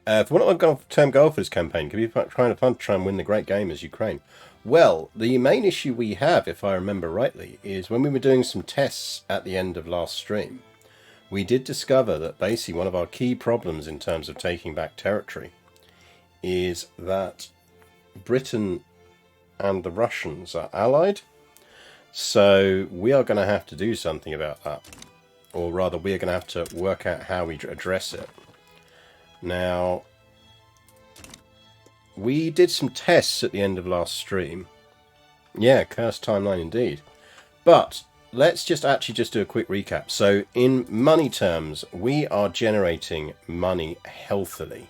For one of the term goal for this campaign, could be trying to try and win the great game as Ukraine. Well, the main issue we have, if I remember rightly, is when we were doing some tests at the end of last stream, we did discover that basically one of our key problems in terms of taking back territory is that Britain and the Russians are allied. So we are going to have to do something about that. Or rather, we are going to have to work out how we address it. Now, we did some tests at the end of last stream. Yeah, cursed timeline indeed. But let's just do a quick recap. So in money terms, we are generating money healthily.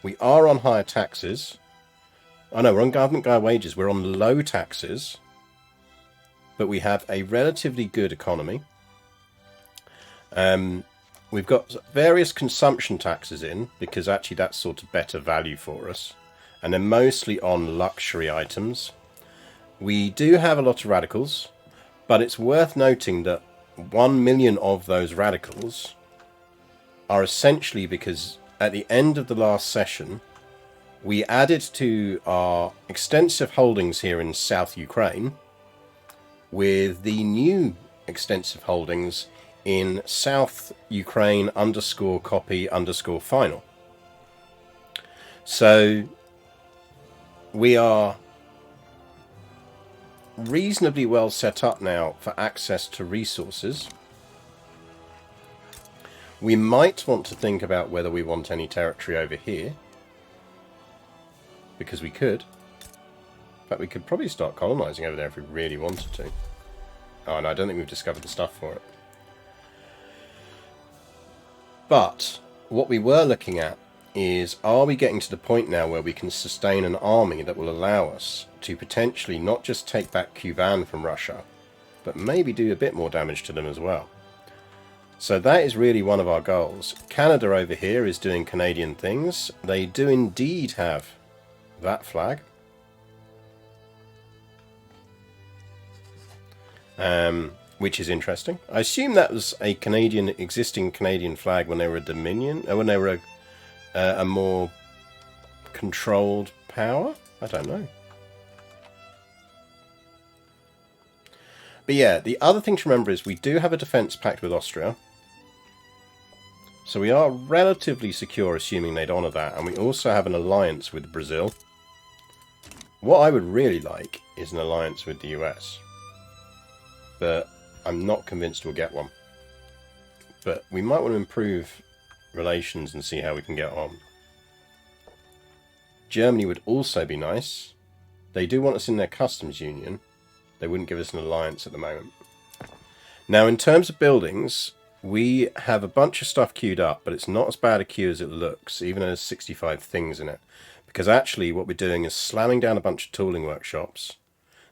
We are on higher taxes. Oh no, we're on government guide wages. We're on low taxes. But we have a relatively good economy. We've got various consumption taxes in, because actually that's sort of better value for us. And they're mostly on luxury items. We do have a lot of radicals, but it's worth noting that 1 million of those radicals are essentially because at the end of the last session, we added to our extensive holdings here in South Ukraine with the new extensive holdings in South Ukraine _copy_final. So we are reasonably well set up now for access to resources. We might want to think about whether we want any territory over here, because we could. In fact, we could probably start colonizing over there if we really wanted to. Oh, and I don't think we've discovered the stuff for it. But what we were looking at is, are we getting to the point now where we can sustain an army that will allow us to potentially not just take back Kuban from Russia, but maybe do a bit more damage to them as well. So that is really one of our goals. Canada over here is doing Canadian things. They do indeed have that flag. Which is interesting. I assume that was a existing Canadian flag when they were a Dominion, when they were a more controlled power. I don't know. But yeah, the other thing to remember is we do have a defence pact with Austria. So we are relatively secure, assuming they'd honour that. And we also have an alliance with Brazil. What I would really like is an alliance with the US. But I'm not convinced we'll get one. But we might want to improve relations and see how we can get on. Germany would also be nice. They do want us in their customs union. They wouldn't give us an alliance at the moment. Now, in terms of buildings, we have a bunch of stuff queued up, but it's not as bad a queue as it looks, even though there's 65 things in it. Because actually what we're doing is slamming down a bunch of tooling workshops.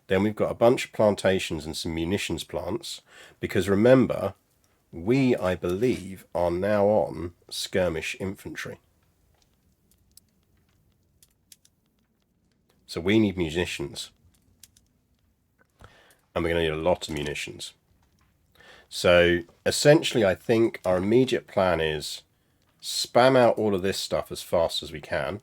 Then we've got a bunch of plantations and some munitions plants. Because remember, we, I believe, are now on skirmish infantry. So we need munitions. And we're going to need a lot of munitions. So essentially, I think our immediate plan is spam out all of this stuff as fast as we can.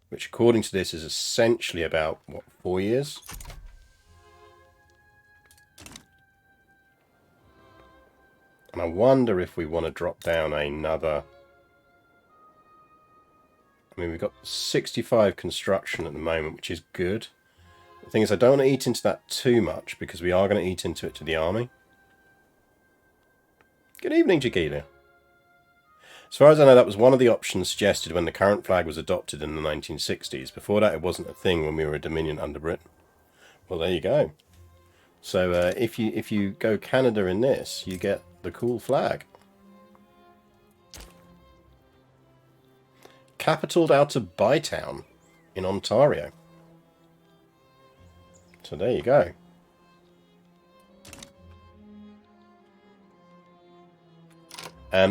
Which, according to this, is essentially about, what, 4 years? And I wonder if we want to drop down another... I mean, we've got 65 construction at the moment, which is good. The thing is, I don't want to eat into that too much, because we are going to eat into it to the army. Good evening, Jagilia. As far as I know, that was one of the options suggested when the current flag was adopted in the 1960s. Before that, it wasn't a thing when we were a Dominion under Britain. Well, there you go. So if you go Canada in this, you get the cool flag. Capitalled out of Bytown in Ontario. So there you go.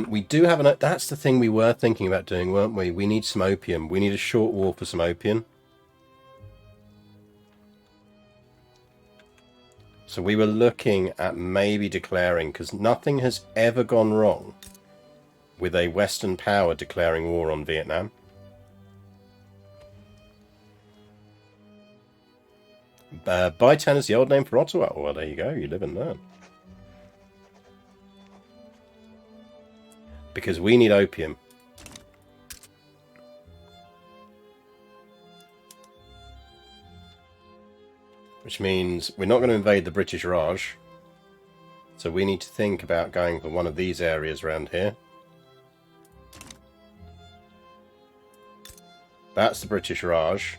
We do have an... That's the thing we were thinking about doing, weren't we? We need some opium. We need a short war for some opium. So we were looking at maybe declaring, because nothing has ever gone wrong with a Western power declaring war on Vietnam. Baitan is the old name for Ottawa. Well, there you go. You live and learn. Because we need opium. Which means we're not going to invade the British Raj. So we need to think about going for one of these areas around here. That's the British Raj.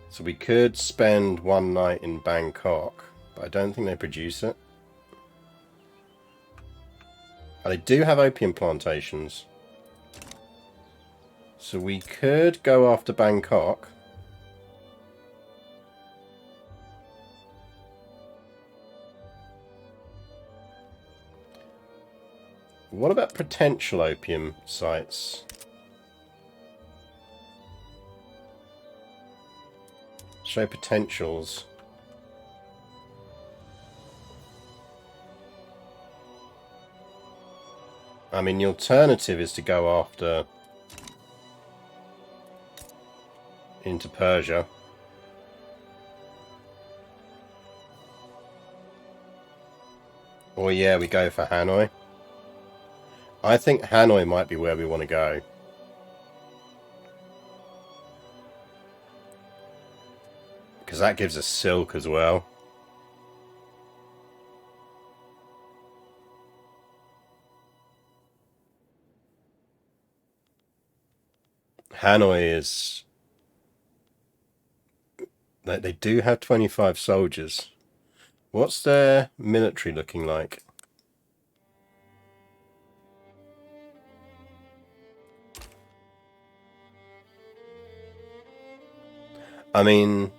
So we could spend one night in Bangkok, but I don't think they produce it. And they do have opium plantations. So we could go after Bangkok. What about potential opium sites? Show potentials. I mean, the alternative is to go after into Persia. Or yeah, we go for Hanoi. I think Hanoi might be where we want to go. Because that gives us silk as well. Hanoi is... They do have 25 soldiers. What's their military looking like? I mean...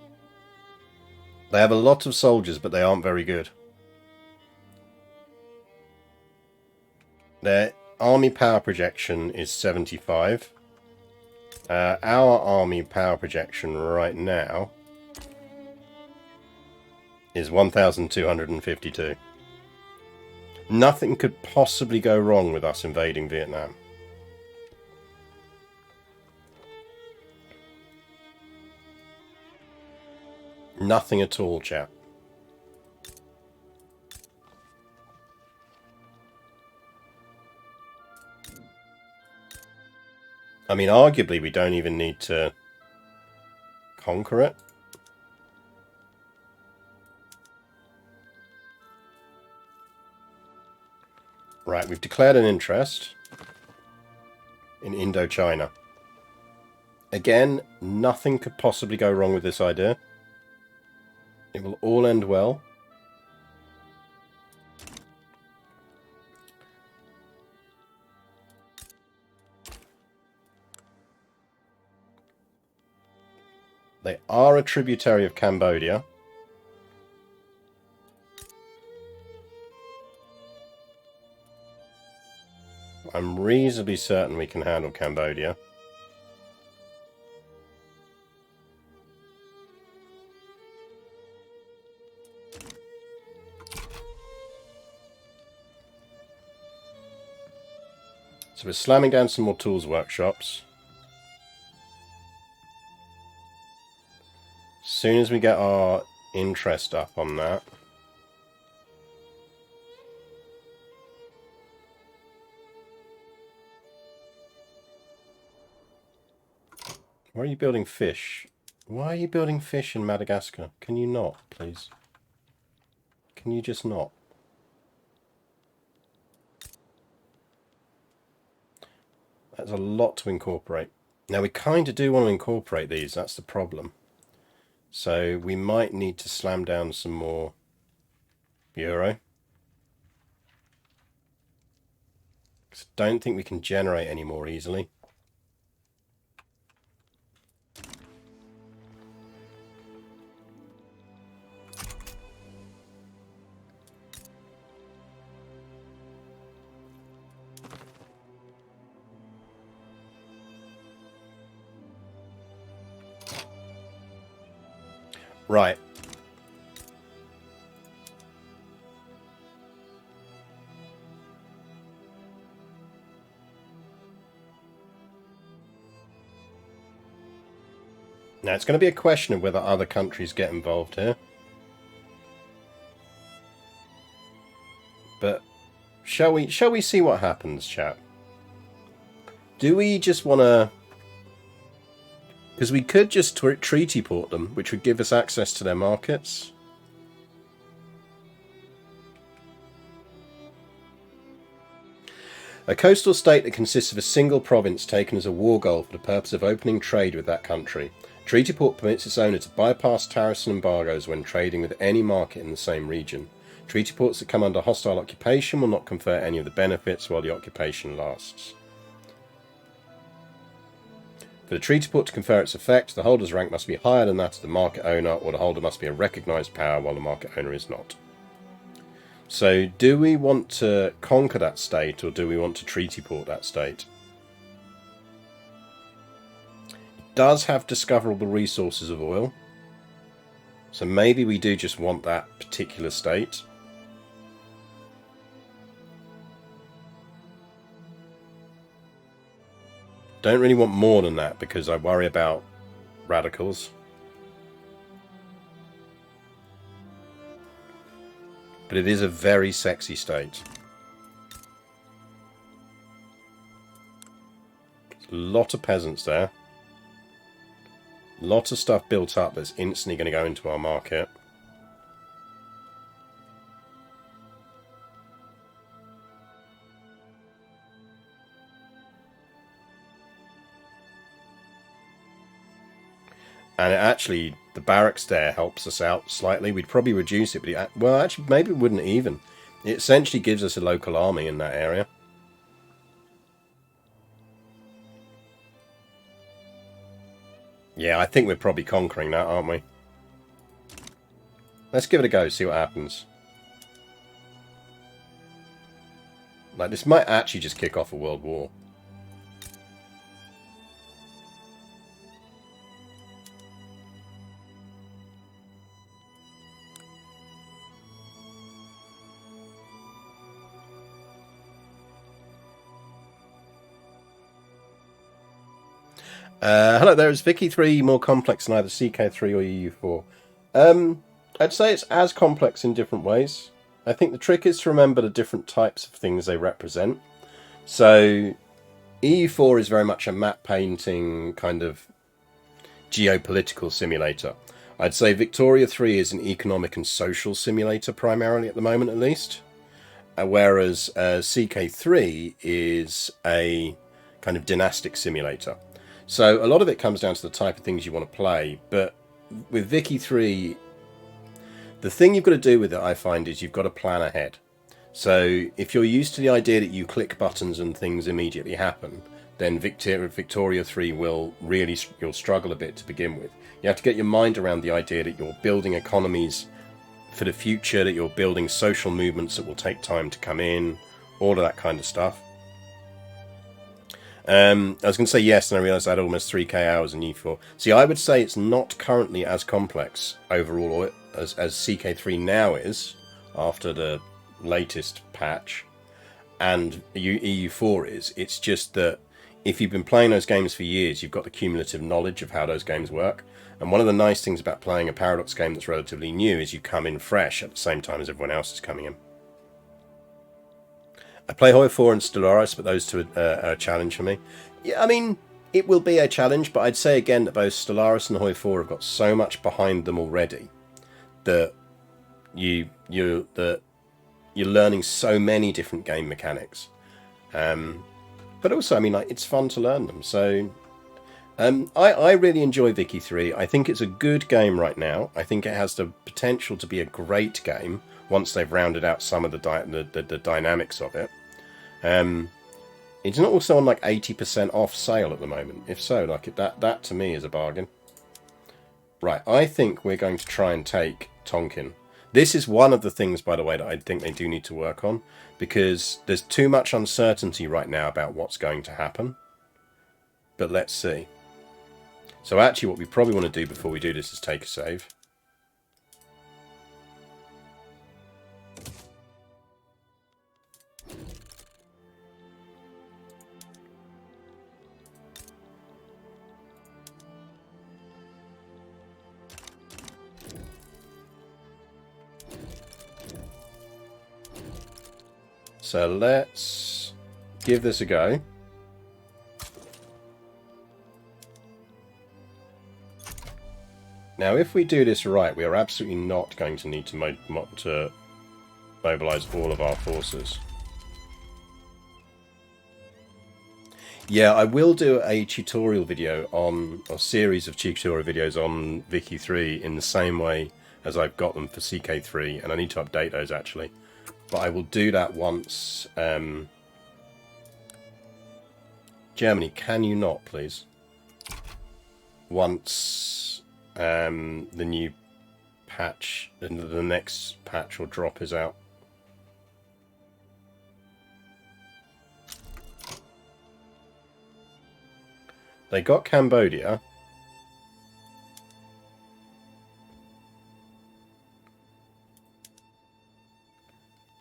They have a lot of soldiers, but they aren't very good. Their army power projection is 75. Our army power projection right now is 1,252. Nothing could possibly go wrong with us invading Vietnam. Nothing at all, chap. I mean, arguably, we don't even need to conquer it. Right, we've declared an interest in Indochina. Again, nothing could possibly go wrong with this idea. It will all end well. They are a tributary of Cambodia. I'm reasonably certain we can handle Cambodia. So we're slamming down some more tools workshops. As soon as we get our interest up on that. Why are you building fish? Why are you building fish in Madagascar? Can you not, please? Can you just not? That's a lot to incorporate. Now we kind of do want to incorporate these, that's the problem. So we might need to slam down some more euro. Because I don't think we can generate any more easily. Right. Now, it's going to be a question of whether other countries get involved here. But shall we see what happens, chat? Do we just want to... Because we could just treaty port them, which would give us access to their markets. A coastal state that consists of a single province taken as a war goal for the purpose of opening trade with that country. Treaty port permits its owner to bypass tariffs and embargoes when trading with any market in the same region. Treaty ports that come under hostile occupation will not confer any of the benefits while the occupation lasts. For the treaty port to confer its effect, the holder's rank must be higher than that of the market owner, or the holder must be a recognised power while the market owner is not. So, do we want to conquer that state, or do we want to treaty port that state? It does have discoverable resources of oil, so maybe we do just want that particular state. Don't really want more than that because I worry about radicals. But it is a very sexy state. There's a lot of peasants there. Lots of stuff built up that's instantly going to go into our market. And actually, the barracks there helps us out slightly. We'd probably reduce it, but well, actually, maybe it wouldn't even. It essentially gives us a local army in that area. Yeah, I think we're probably conquering that, aren't we? Let's give it a go, see what happens. Like, this might actually just kick off a world war. Hello there, is Vicky 3 more complex than either CK3 or EU4? I'd say it's as complex in different ways. I think the trick is to remember the different types of things they represent. So, EU4 is very much a map painting kind of geopolitical simulator. I'd say Victoria 3 is an economic and social simulator primarily at the moment at least. Whereas CK3 is a kind of dynastic simulator. So a lot of it comes down to the type of things you want to play, but with Vicky 3, the thing you've got to do with it, I find, is you've got to plan ahead. So if you're used to the idea that you click buttons and things immediately happen, then Victoria 3 you'll struggle a bit to begin with. You have to get your mind around the idea that you're building economies for the future, that you're building social movements that will take time to come in, all of that kind of stuff. I was going to say yes, and I realised I had almost 3k hours in E4. See, I would say it's not currently as complex overall as CK3 now is, after the latest patch, and EU4 is. It's just that if you've been playing those games for years, you've got the cumulative knowledge of how those games work. And one of the nice things about playing a Paradox game that's relatively new is you come in fresh at the same time as everyone else is coming in. I play Hoi 4 and Stellaris, but those two are a challenge for me. Yeah, I mean, it will be a challenge, but I'd say again that both Stellaris and Hoi 4 have got so much behind them already that you're learning so many different game mechanics. But also, I mean, like, it's fun to learn them. So I really enjoy Vicky 3. I think it's a good game right now. I think it has the potential to be a great game once they've rounded out some of the dynamics of it. It's not also on like 80% off sale at the moment. If so, like that to me is a bargain. Right, I think we're going to try and take Tonkin. This is one of the things, by the way, that I think they do need to work on, because there's too much uncertainty right now about what's going to happen. But let's see. So actually what we probably want to do before we do this is take a save. So let's give this a go. Now, if we do this right, we are absolutely not going to need to mobilize all of our forces. Yeah, I will do a tutorial video on, a series of tutorial videos on Vicky 3 in the same way as I've got them for CK3, and I need to update those actually. But I will do that once. Germany, can you not, please? Once the new patch, the next patch or drop is out. They got Cambodia.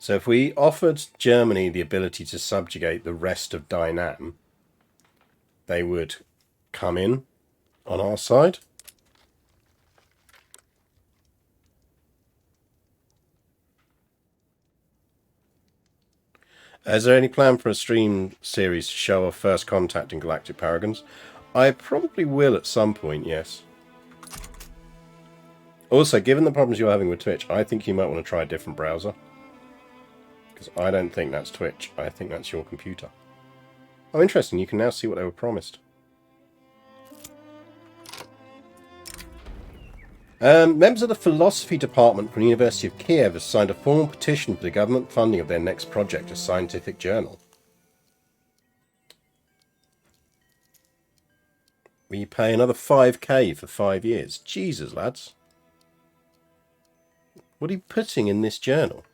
So if we offered Germany the ability to subjugate the rest of Dynam, they would come in on our side. Is there any plan for a stream series to show off First Contact in Galactic Paragons? I probably will at some point, yes. Also, given the problems you're having with Twitch, I think you might want to try a different browser. Because I don't think that's Twitch. I think that's your computer. Oh, interesting. You can now see what they were promised. Members of the philosophy department from the University of Kiev have signed a formal petition for the government funding of their next project, a scientific journal. We pay another 5k for 5 years. Jesus, lads. What are you putting in this journal?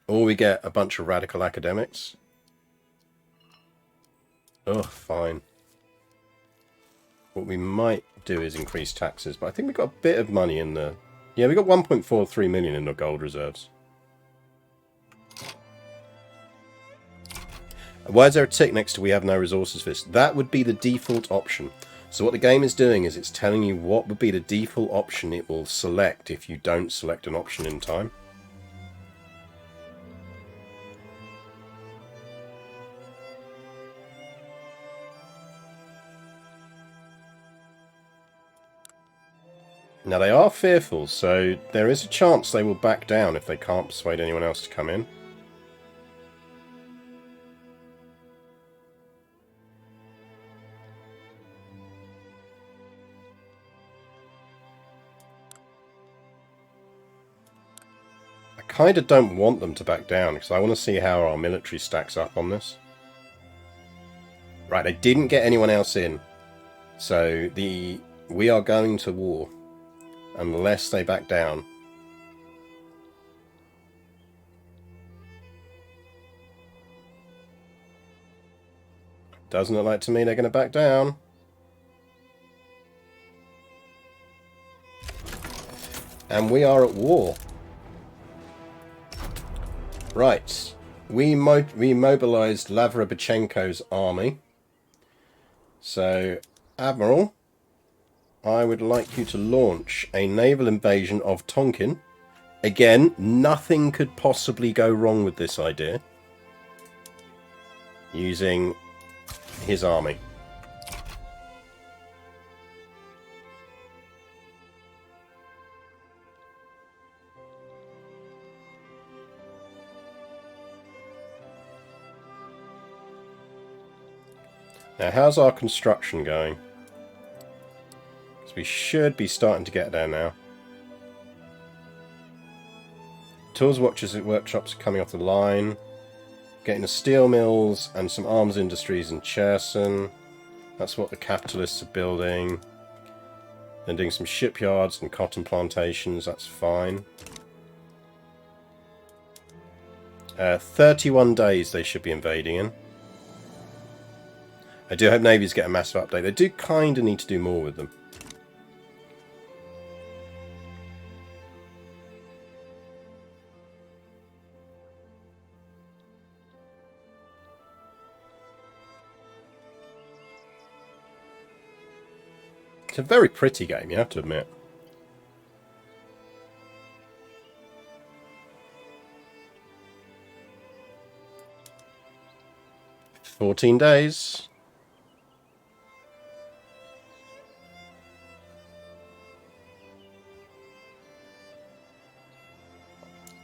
Or we get a bunch of radical academics. Oh, fine. What we might do is increase taxes, but I think we got a bit of money in the... Yeah, we got 1.43 million in the gold reserves. Why is there a tick next to we have no resources for this? That would be the default option. So what the game is doing is it's telling you what would be the default option it will select if you don't select an option in time. Now they are fearful, so there is a chance they will back down if they can't persuade anyone else to come in. I kind of don't want them to back down because I want to see how our military stacks up on this. Right, they didn't get anyone else in, so we are going to war. Unless they back down. Doesn't look like to me they're going to back down. And we are at war. Right. We mobilized Lavrabichenko's army. So, Admiral, I would like you to launch a naval invasion of Tonkin. Again, nothing could possibly go wrong with this idea. Using his army. Now, how's our construction going? We should be starting to get there now. Tools watches and workshops are coming off the line. Getting the steel mills and some arms industries in Cherson. That's what the capitalists are building. Then doing some shipyards and cotton plantations. That's fine. 31 days they should be invading in. I do hope navies get a massive update. They do kind of need to do more with them. It's a very pretty game, you have to admit. 14 days.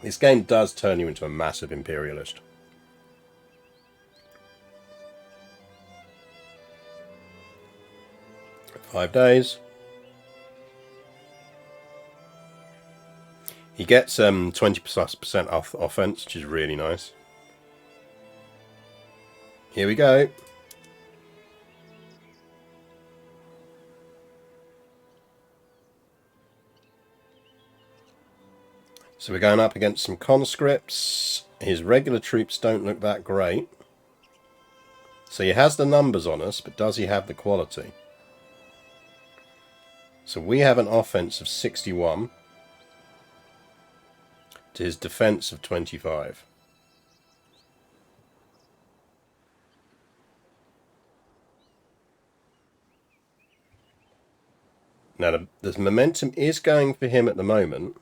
This game does turn you into a massive imperialist. Five days. He gets 20% off offense, which is really nice. Here we go. So we're going up against some conscripts. His regular troops don't look that great. So he has the numbers on us, but does he have the quality? So we have an offense of 61 to his defense of 25. Now the momentum is going for him at the moment.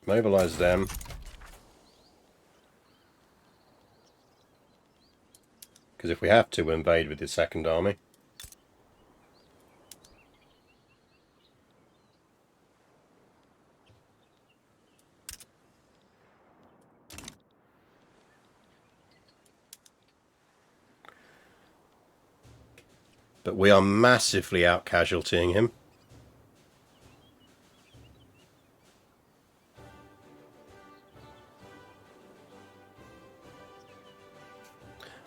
Mobilize them. Because if we have to, we'll invade with his second army. But we are massively out-casualtying him.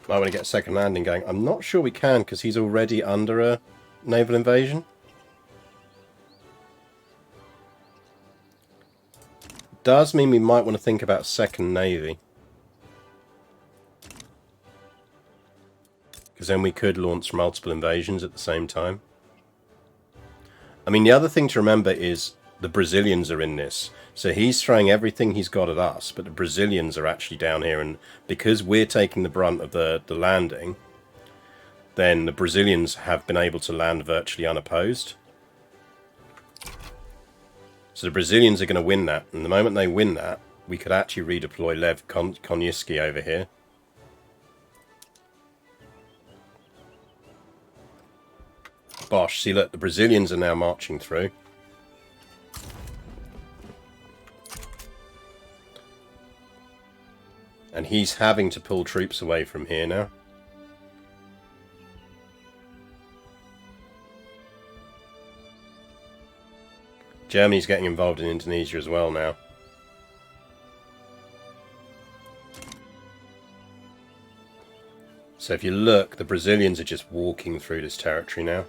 I want to get a second landing going. I'm not sure we can because he's already under a naval invasion. Does mean we might want to think about second navy. Because then we could launch multiple invasions at the same time. I mean, the other thing to remember is the Brazilians are in this. So he's throwing everything he's got at us, but the Brazilians are actually down here. And because we're taking the brunt of the landing, then the Brazilians have been able to land virtually unopposed. So the Brazilians are going to win that. And the moment they win that, we could actually redeploy Lev Koniuski over here. Bosh, see look, the Brazilians are now marching through. And he's having to pull troops away from here now. Germany's getting involved in Indonesia as well now. So if you look, the Brazilians are just walking through this territory now.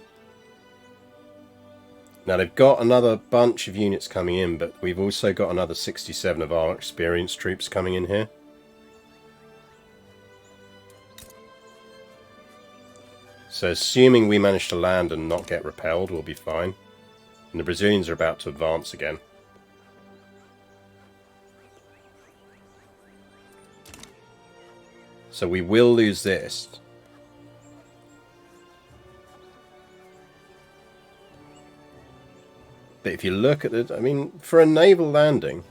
Now they've got another bunch of units coming in, but we've also got another 67 of our experienced troops coming in here. So assuming we manage to land and not get repelled, we'll be fine. And the Brazilians are about to advance again. So we will lose this. But if you look at it, I mean, for a naval landing,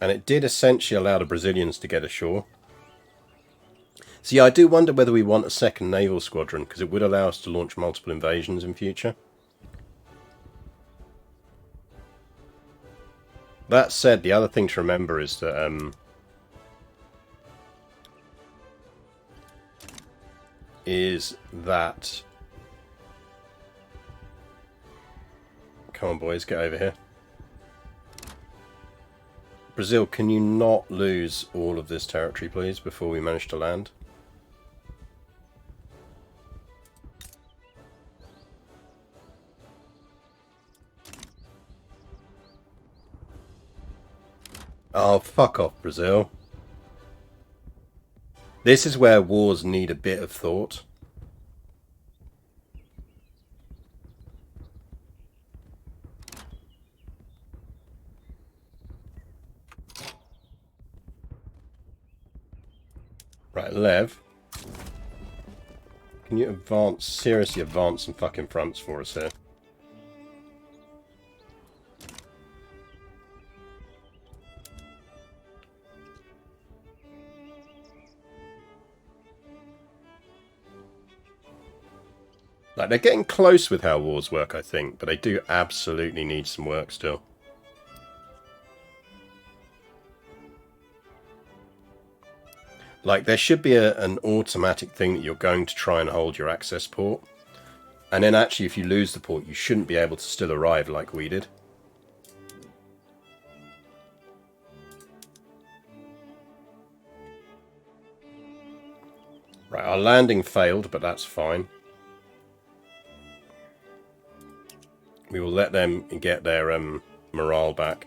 and it did essentially allow the Brazilians to get ashore. So yeah, I do wonder whether we want a second naval squadron, because it would allow us to launch multiple invasions in future. That said, the other thing to remember is that come on boys, get over here. Brazil, can you not lose all of this territory please before we manage to land? Oh, fuck off, Brazil. This is where wars need a bit of thought. Right, Lev. Can you advance, seriously advance some fucking fronts for us here? Like, they're getting close with how wars work, I think, but they do absolutely need some work still. Like, there should be an automatic thing that you're going to try and hold your access port. And then actually, if you lose the port, you shouldn't be able to still arrive like we did. Right, our landing failed, but that's fine. We will let them get their morale back.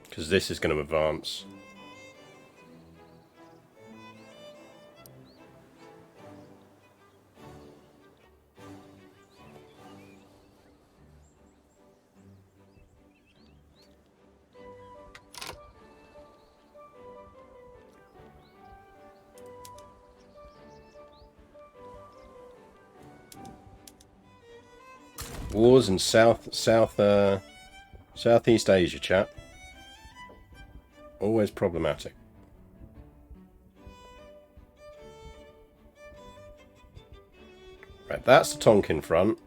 Because this is going to advance. Wars in Southeast Asia, chat. Always problematic. Right, that's the Tonkin front.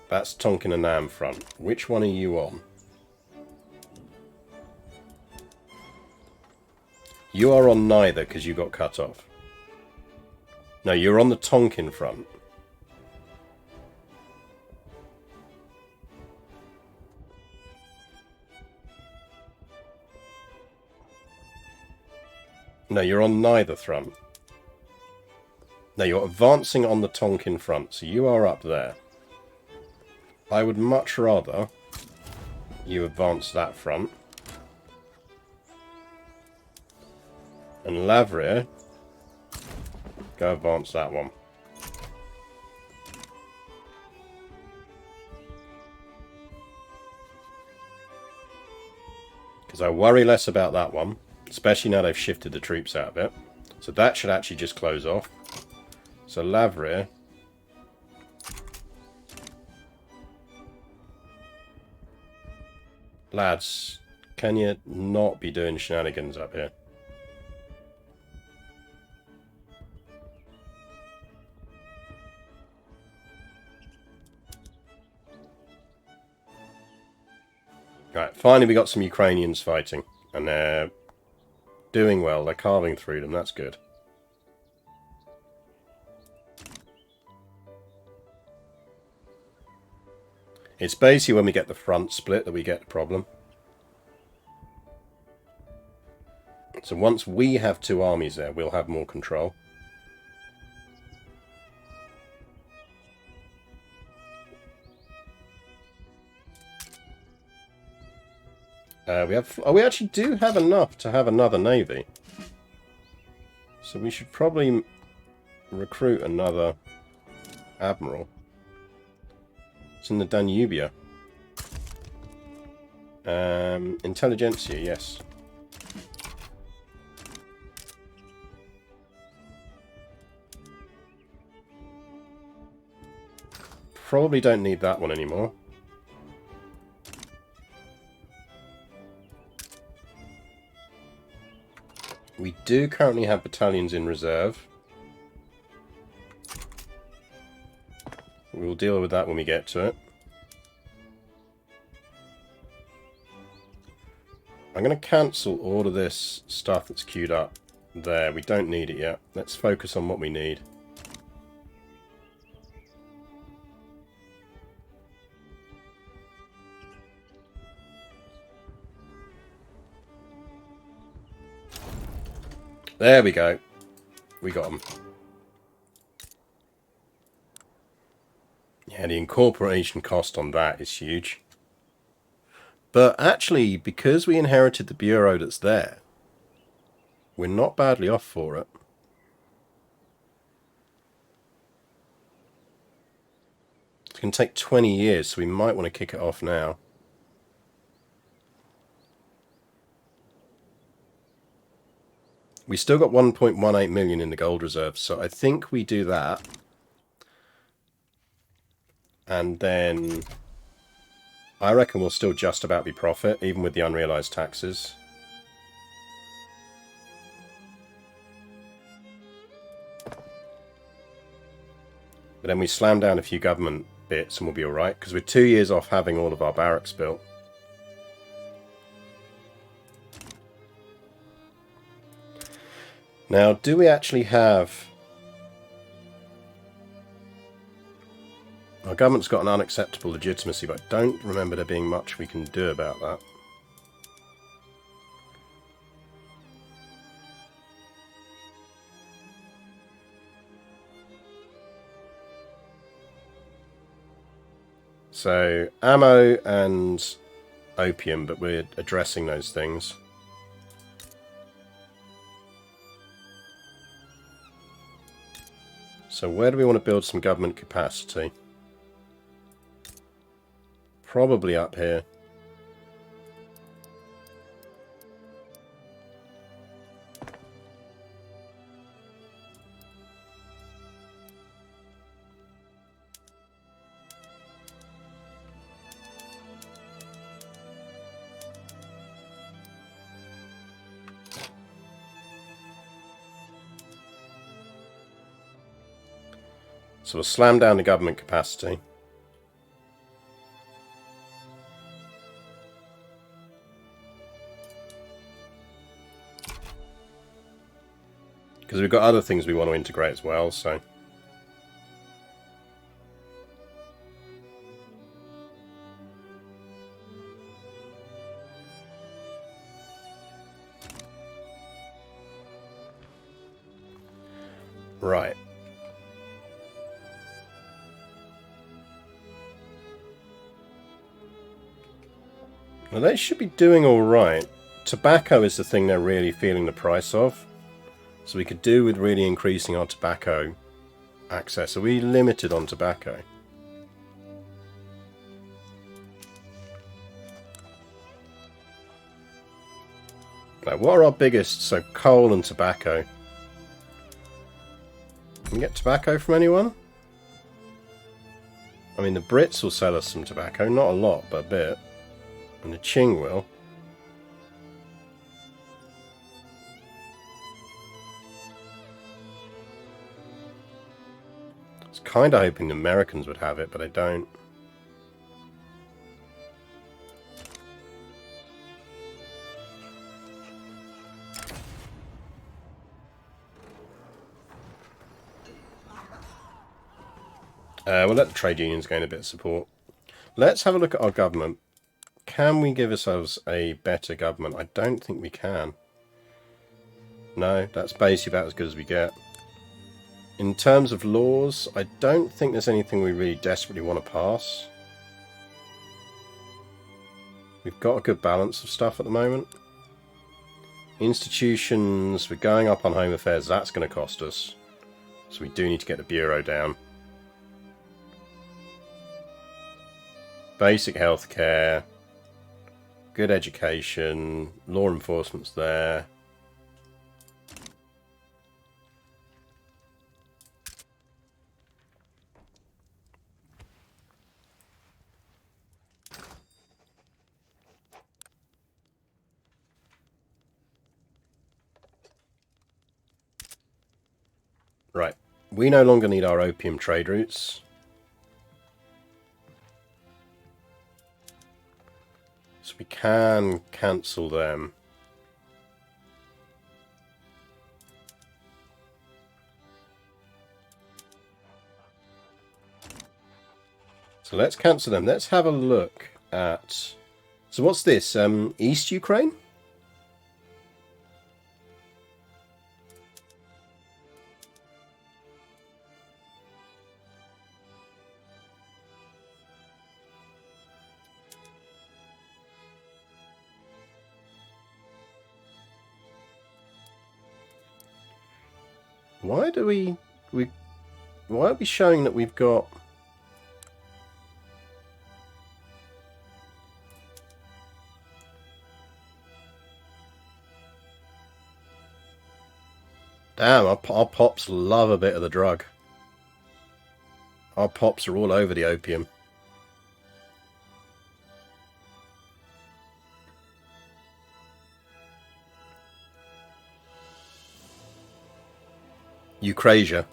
That's Tonkin Annam front. Which one are you on? You are on neither because you got cut off. No, you're on the Tonkin front. No, you're on neither front. No, you're advancing on the Tonkin front, so you are up there. I would much rather you advance that front. And Lavria, go advance that one. Because I worry less about that one. Especially now they've shifted the troops out of it. So that should actually just close off. So Lavria. Lads, can you not be doing shenanigans up here? Right, finally we got some Ukrainians fighting. And they're doing well. They're carving through them. That's good. It's basically when we get the front split that we get the problem. So once we have two armies there, we'll have more control. We actually do have enough to have another navy. So we should probably recruit another admiral. It's in the Danubia. Intelligentsia, yes. Probably don't need that one anymore. We do currently have battalions in reserve. We'll deal with that when we get to it. I'm going to cancel all of this stuff that's queued up there. We don't need it yet. Let's focus on what we need. There we go. We got them. Yeah, the incorporation cost on that is huge. But actually, because we inherited the bureau that's there, we're not badly off for it. It's going to take 20 years, so we might want to kick it off now. We still got 1.18 million in the gold reserve, so I think we do that. And then I reckon we'll still just about be profit, even with the unrealized taxes. But then we slam down a few government bits and we'll be alright, because we're 2 years off having all of our barracks built. Now, do we actually have... Our government's got an unacceptable legitimacy, but I don't remember there being much we can do about that. So, ammo and opium, but we're addressing those things. So where do we want to build some government capacity? Probably up here. So we'll slam down the government capacity. Because we've got other things we want to integrate as well, so... Right. Well, they should be doing alright. Tobacco is the thing they're really feeling the price of. So we could do with really increasing our tobacco access. Are we limited on tobacco? Now, what are our biggest? So coal and tobacco. Can we get tobacco from anyone? I mean, the Brits will sell us some tobacco. Not a lot, but a bit. And the Qing will. I was kind of hoping the Americans would have it, but they don't. We'll let the trade unions gain a bit of support. Let's have a look at our government. Can we give ourselves a better government? I don't think we can. No, that's basically about as good as we get. In terms of laws, I don't think there's anything we really desperately want to pass. We've got a good balance of stuff at the moment. Institutions, we're going up on Home Affairs, that's going to cost us. So we do need to get the Bureau down. Basic healthcare, good education, law enforcement's there. Right, we no longer need our opium trade routes. So we can cancel them. So let's cancel them. Let's have a look at... So what's this? East Ukraine? Why do why are we showing that we've got... Damn, our pops love a bit of the drug. Our pops are all over the opium. Eucrasia.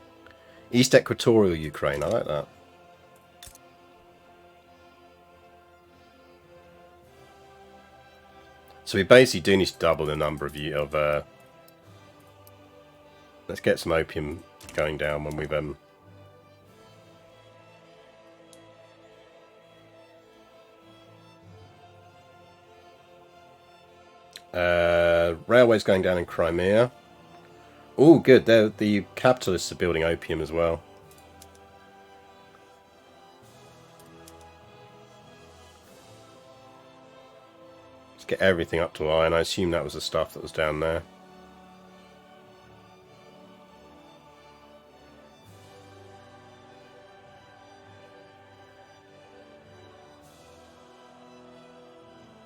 East Equatorial Ukraine, I like that. So we basically do need to double the number of let's get some opium going down when we've railways going down in Crimea. Oh, good. The capitalists are building opium as well. Let's get everything up to iron. I assume that was the stuff that was down there.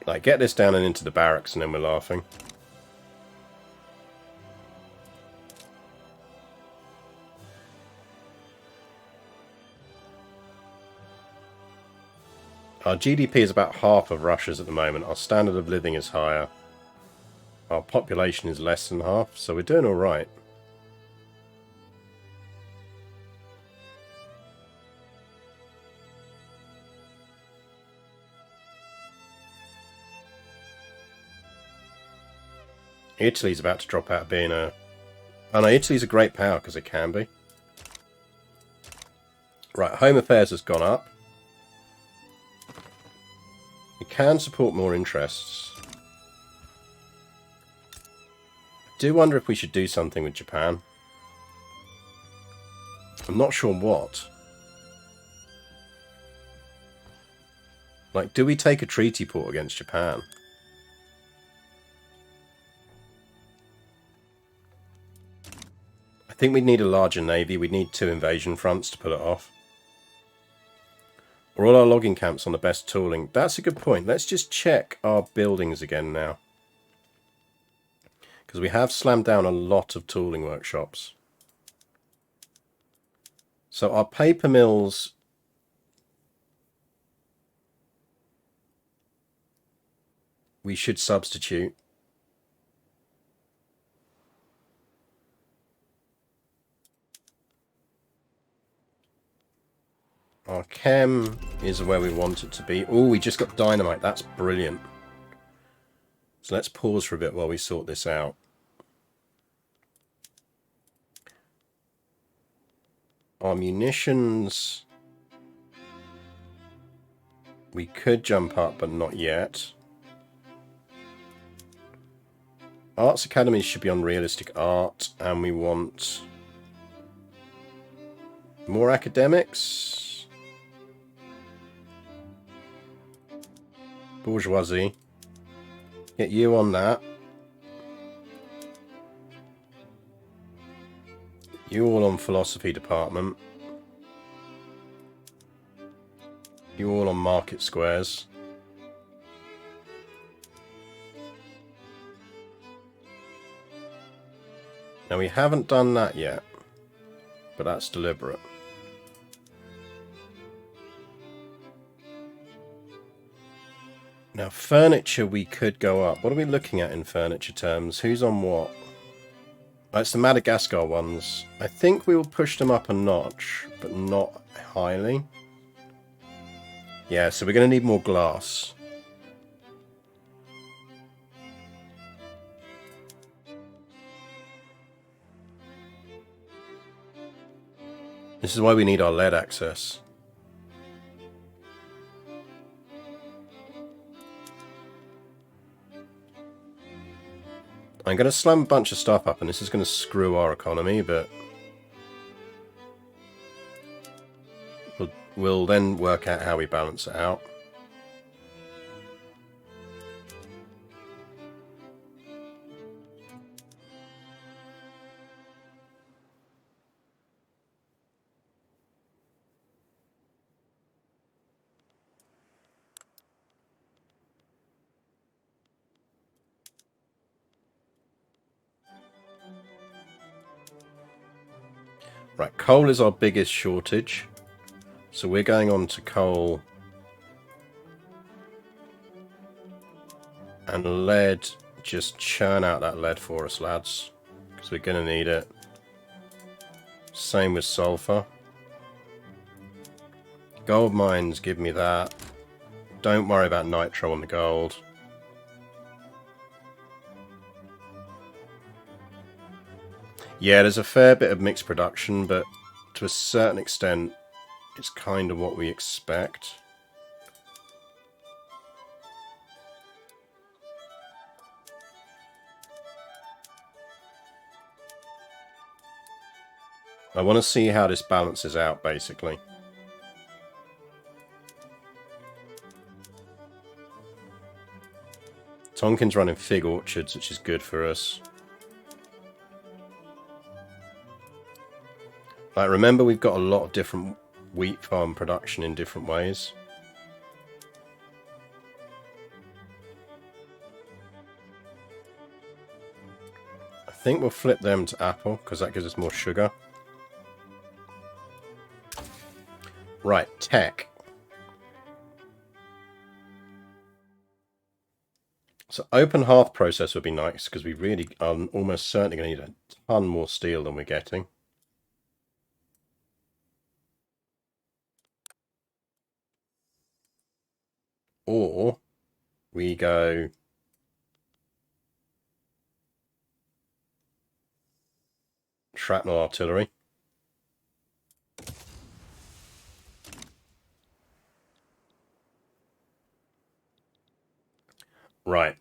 Like, get this down and into the barracks and then we're laughing. Our GDP is about half of Russia's at the moment. Our standard of living is higher. Our population is less than half, so we're doing all right. Italy's about to drop out of being a... Oh no, Italy's a great power because it can be. Right, Home Affairs has gone up. We can support more interests. I do wonder if we should do something with Japan. I'm not sure what. Like, do we take a treaty port against Japan? I think we'd need a larger navy. We'd need 2 invasion fronts to pull it off. Are all our logging camps on the best tooling? That's a good point. Let's just check our buildings again now. Because we have slammed down a lot of tooling workshops. So our paper mills... we should substitute. Our chem is where we want it to be. Oh, we just got dynamite. That's brilliant. So let's pause for a bit while we sort this out. Our munitions... we could jump up, but not yet. Arts academies should be on realistic art, and we want more academics. Bourgeoisie. Get you on that. You all on philosophy department. You all on market squares. Now we haven't done that yet, but that's deliberate. Now furniture we could go up. What are we looking at in furniture terms? Who's on what? Oh, it's the Madagascar ones. I think we will push them up a notch, but not highly. Yeah, so we're going to need more glass. This is why we need our lead access. I'm going to slam a bunch of stuff up, and this is going to screw our economy, but we'll then work out how we balance it out. Right, coal is our biggest shortage. So we're going on to coal. And lead, just churn out that lead for us, lads. Because we're going to need it. Same with sulfur. Gold mines, give me that. Don't worry about nitro on the gold. Yeah, there's a fair bit of mixed production, but to a certain extent, it's kind of what we expect. I want to see how this balances out, basically. Tonkin's running fig orchards, which is good for us. Like, remember, we've got a lot of different wheat farm production in different ways. I think we'll flip them to apple, because that gives us more sugar. Right, tech. So open hearth process would be nice, because we really are almost certainly going to need a ton more steel than we're getting. Or we go shrapnel artillery. Right.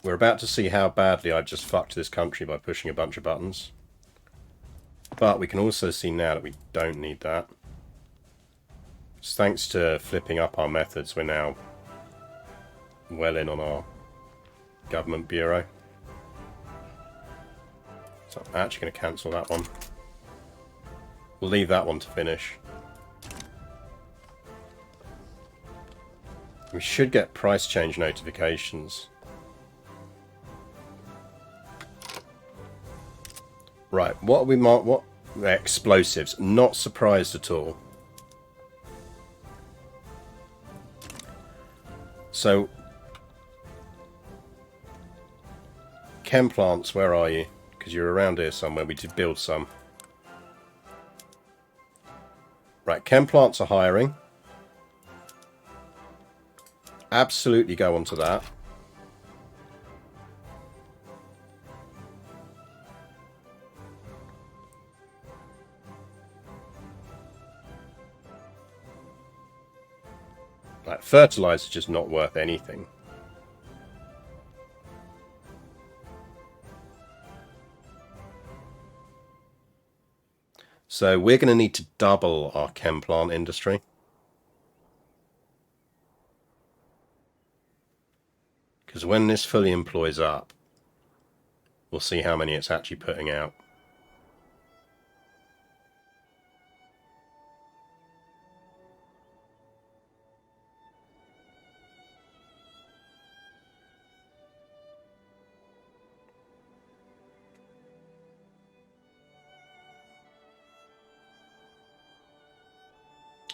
We're about to see how badly I've just fucked this country by pushing a bunch of buttons. But we can also see now that we don't need that. Just thanks to flipping up our methods, we're now well in on our government bureau. So I'm actually going to cancel that one. We'll leave that one to finish. We should get price change notifications. Right, what we might... what explosives. Not surprised at all. So... chem plants, where are you? Because you're around here somewhere. We did build some. Right, chem plants are hiring. Absolutely go on to that. Like, fertilizer is just not worth anything. So we're going to need to double our chem plant industry. Because when this fully employs up, we'll see how many it's actually putting out.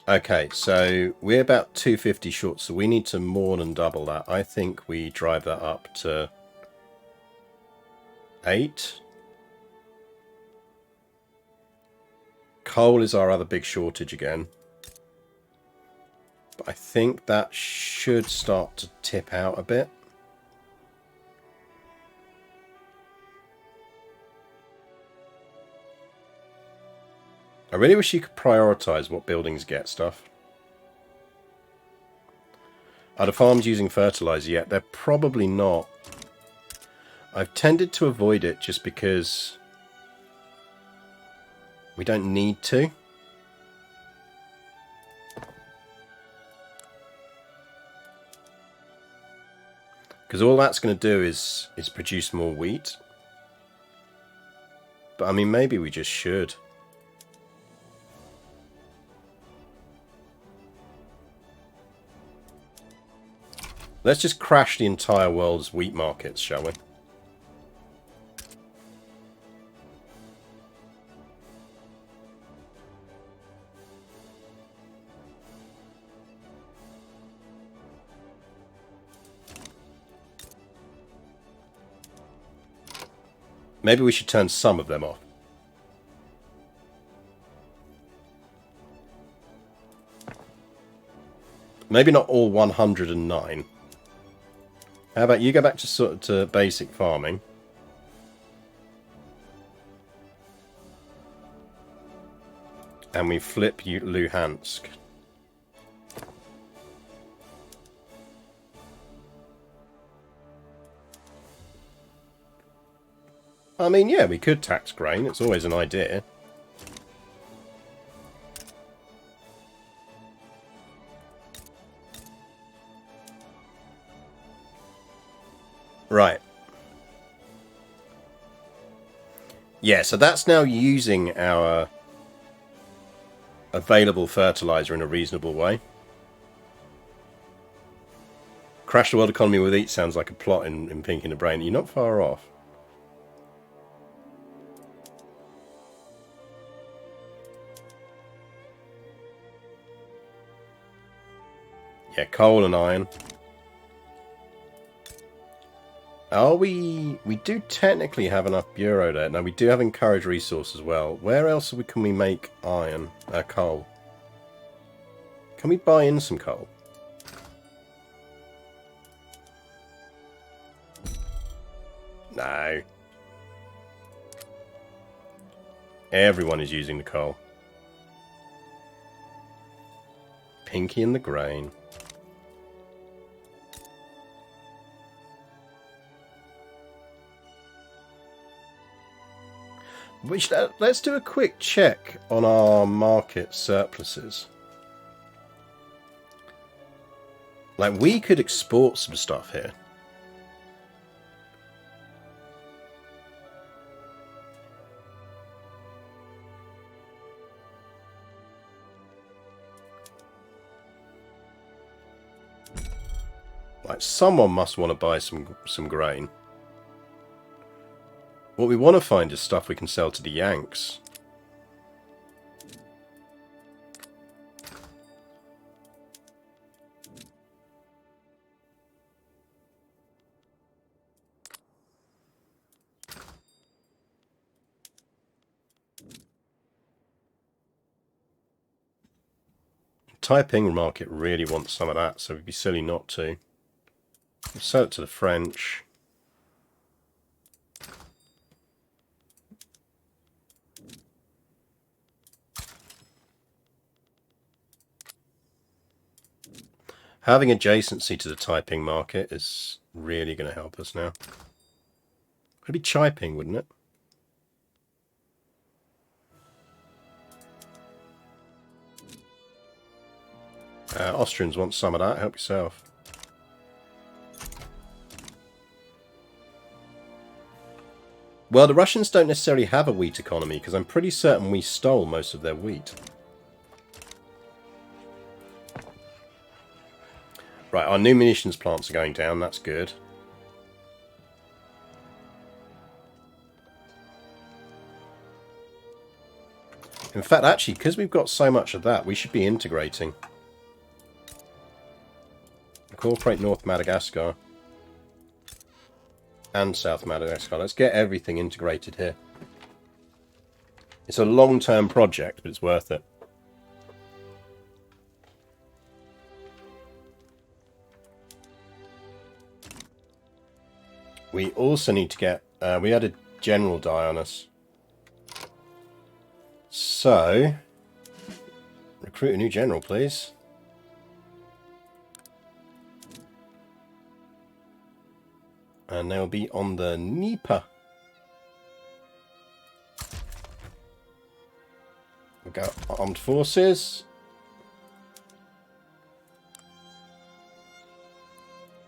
Okay, so we're about 250 short, so we need to more than double that. I think we drive that up to 8. Coal is our other big shortage again. But I think that should start to tip out a bit. I really wish you could prioritize what buildings get stuff. Are the farms using fertilizer yet? They're probably not. I've tended to avoid it just because we don't need to. Because all that's going to do is produce more wheat. But I mean, maybe we just should. Let's just crash the entire world's wheat markets, shall we? Maybe we should turn some of them off. Maybe not all 109. How about you go back to basic farming? And we flip you Luhansk. I mean, yeah, we could tax grain. It's always an idea. Right. Yeah, so that's now using our available fertilizer in a reasonable way. Crash the world economy with eat sounds like a plot in Pink in the Brain. You're not far off. Yeah, coal and iron. Are we... We do technically have enough bureau there. Now, we do have encouraged resource as well. Where else can we make iron? Coal. Can we buy in some coal? No. Everyone is using the coal. Pinky and the grain. Let's do a quick check on our market surpluses. Like, we could export some stuff here. Like, someone must want to buy some grain. What we want to find is stuff we can sell to the Yanks. Taiping market really wants some of that, so it'd be silly not to. We'll sell it to the French. Having adjacency to the Taiping market is really going to help us now. It'd be Chiping, wouldn't it? Austrians want some of that. Help yourself. Well, the Russians don't necessarily have a wheat economy, because I'm pretty certain we stole most of their wheat. Right, our new munitions plants are going down. That's good. In fact, actually, because we've got so much of that, we should be integrating. Incorporate North Madagascar. And South Madagascar. Let's get everything integrated here. It's a long-term project, but it's worth it. We also need to get... we had a general die on us. So... recruit a new general, please. And they'll be on the Dnieper. We've got armed forces.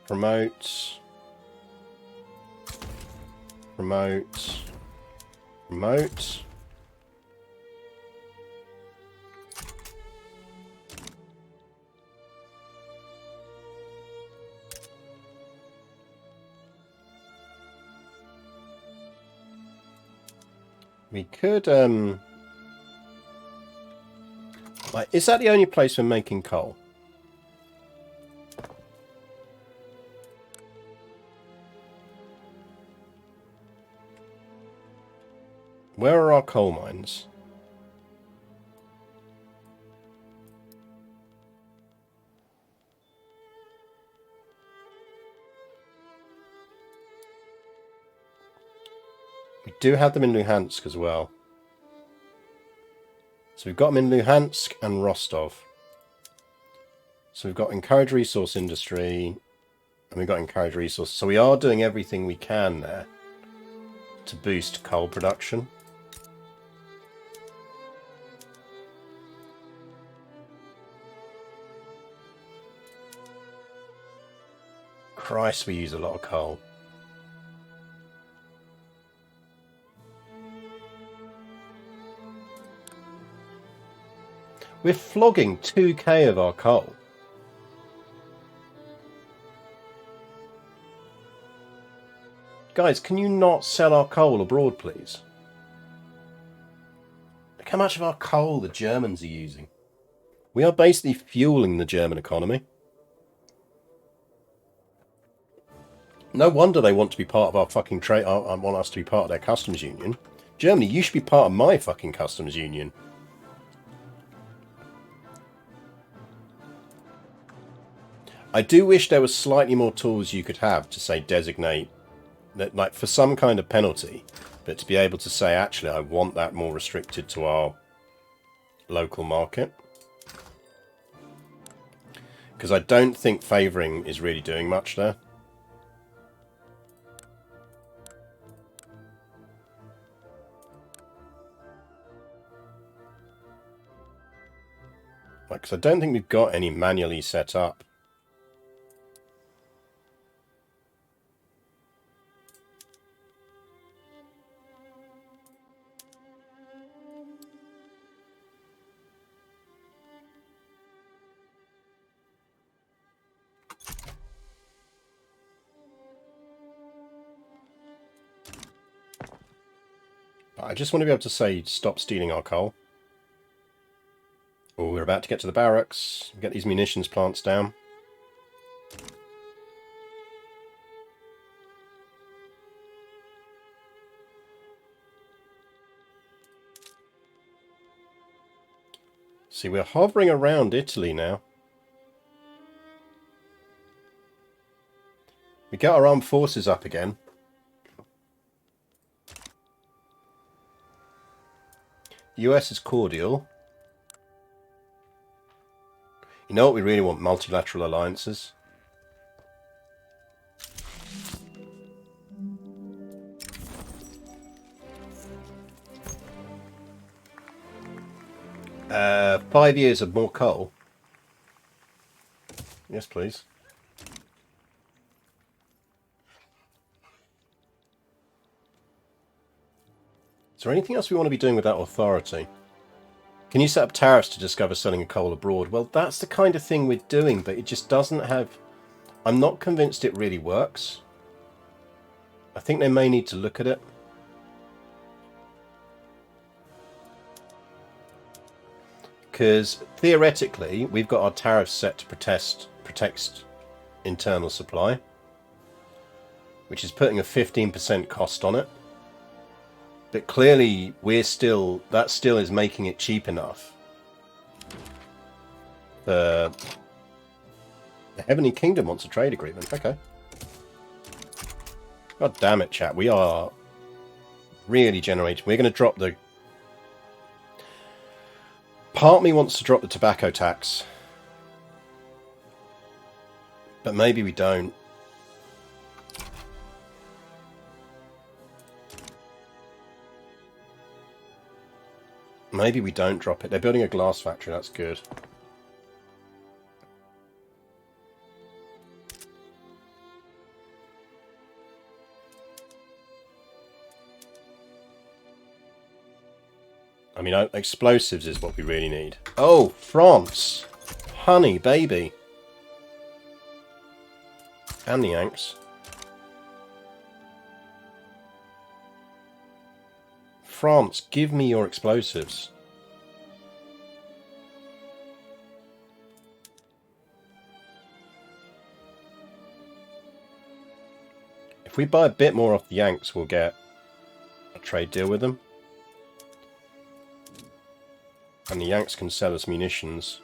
Promote. Promote. Promote. We could, like, is that the only place we're making coal? where are our coal mines? We do have them in Luhansk as well. So we've got them in Luhansk and Rostov. So we've got encourage resource industry, and we've got encourage resource. So we are doing everything we can there to boost coal production. Christ, we use a lot of coal. We're flogging 2k of our coal. Guys, can you not sell our coal abroad, please? Look how much of our coal the Germans are using. We are basically fueling the German economy. No wonder they want to be part of our fucking trade. Want us to be part of their customs union. Germany, you should be part of my fucking customs union. I do wish there was slightly more tools you could have to say designate that, like for some kind of penalty, but to be able to say actually I want that more restricted to our local market. Because I don't think favouring is really doing much there. Like, because I don't think we've got any manually set up. But I just want to be able to say stop stealing our coal. Oh, we're about to get to the barracks. Get these munitions plants down. See, we're hovering around Italy now. We get our armed forces up again. The US is cordial. You know what we really want? Multilateral alliances. Uh, 5 years of more coal. Yes, please. Is there anything else we want to be doing with that authority? Can you set up tariffs to discover selling a coal abroad? Well, that's the kind of thing we're doing, but it just doesn't have... I'm not convinced it really works. I think they may need to look at it. Because theoretically, we've got our tariffs set to protect internal supply, which is putting a 15% cost on it. But clearly, that still is making it cheap enough. The Heavenly Kingdom wants a trade agreement. Okay. God damn it, chat. We are really generating. We're going to drop the... Part of me wants to drop the tobacco tax. But maybe we don't. Maybe we don't drop it. They're building a glass factory. That's good. I mean, explosives is what we really need. Oh, France! Honey, baby. And the Yanks. France, give me your explosives. If we buy a bit more off the Yanks, we'll get a trade deal with them. And the Yanks can sell us munitions.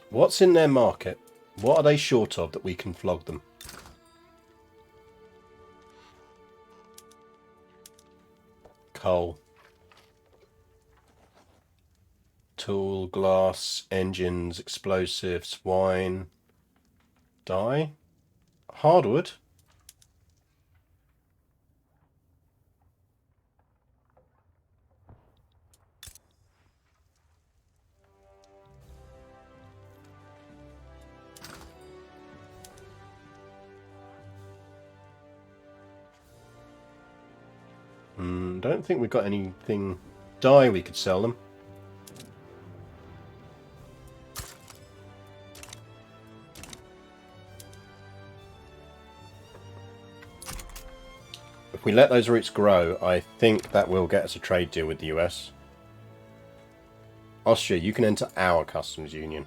What's in their market? What are they short of that we can flog them? Coal. Tool, glass, engines, explosives, wine, dye, hardwood. Don't think we've got anything dye we could sell them. If we let those roots grow, I think that will get us a trade deal with the US. Austria, you can enter our customs union.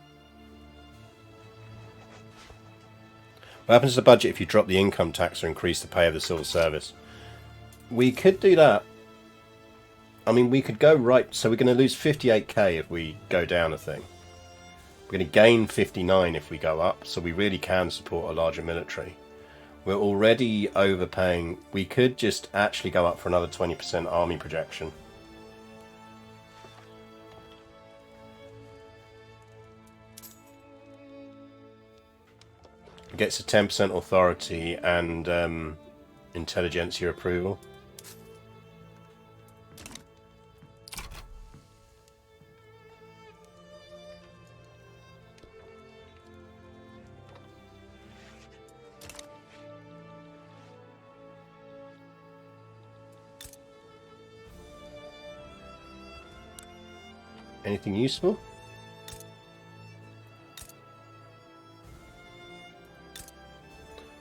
What happens to the budget if you drop the income tax or increase the pay of the civil service? We could do that. I mean, we could go right... So we're going to lose 58k if we go down a thing. We're going to gain 59 if we go up, so we really can support a larger military. We're already overpaying. We could just actually go up for another 20% army projection. It gets a 10% authority and intelligentsia approval. Anything useful?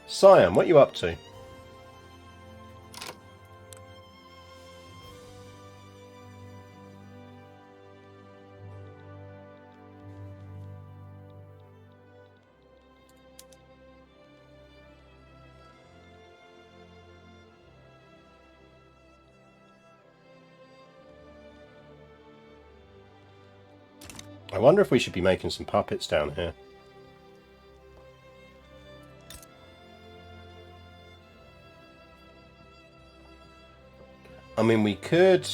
Siam, what are you up to? I wonder if we should be making some puppets down here. I mean, we could...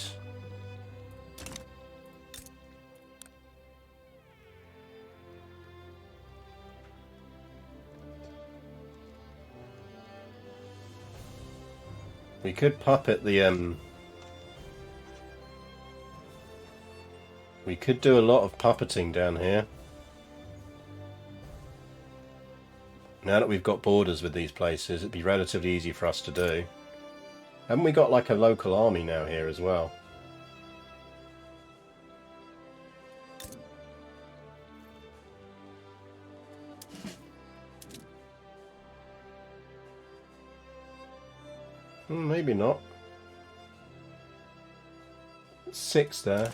We could puppet the, We could do a lot of puppeting down here. Now that we've got borders with these places, it'd be relatively easy for us to do. Haven't we got like a local army now here as well? Maybe not. 6 there.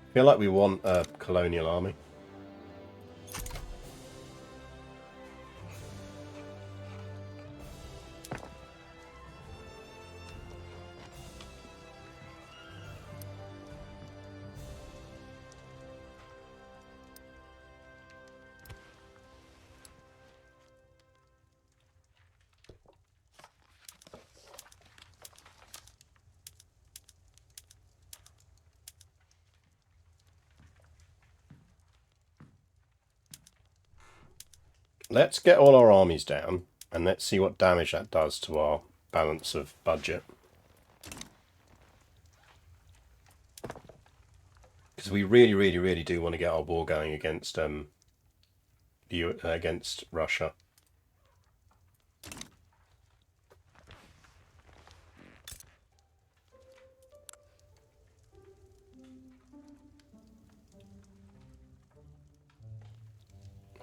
I feel like we want a colonial army. Let's get all our armies down and let's see what damage that does to our balance of budget. Because we really do want to get our war going against against Russia.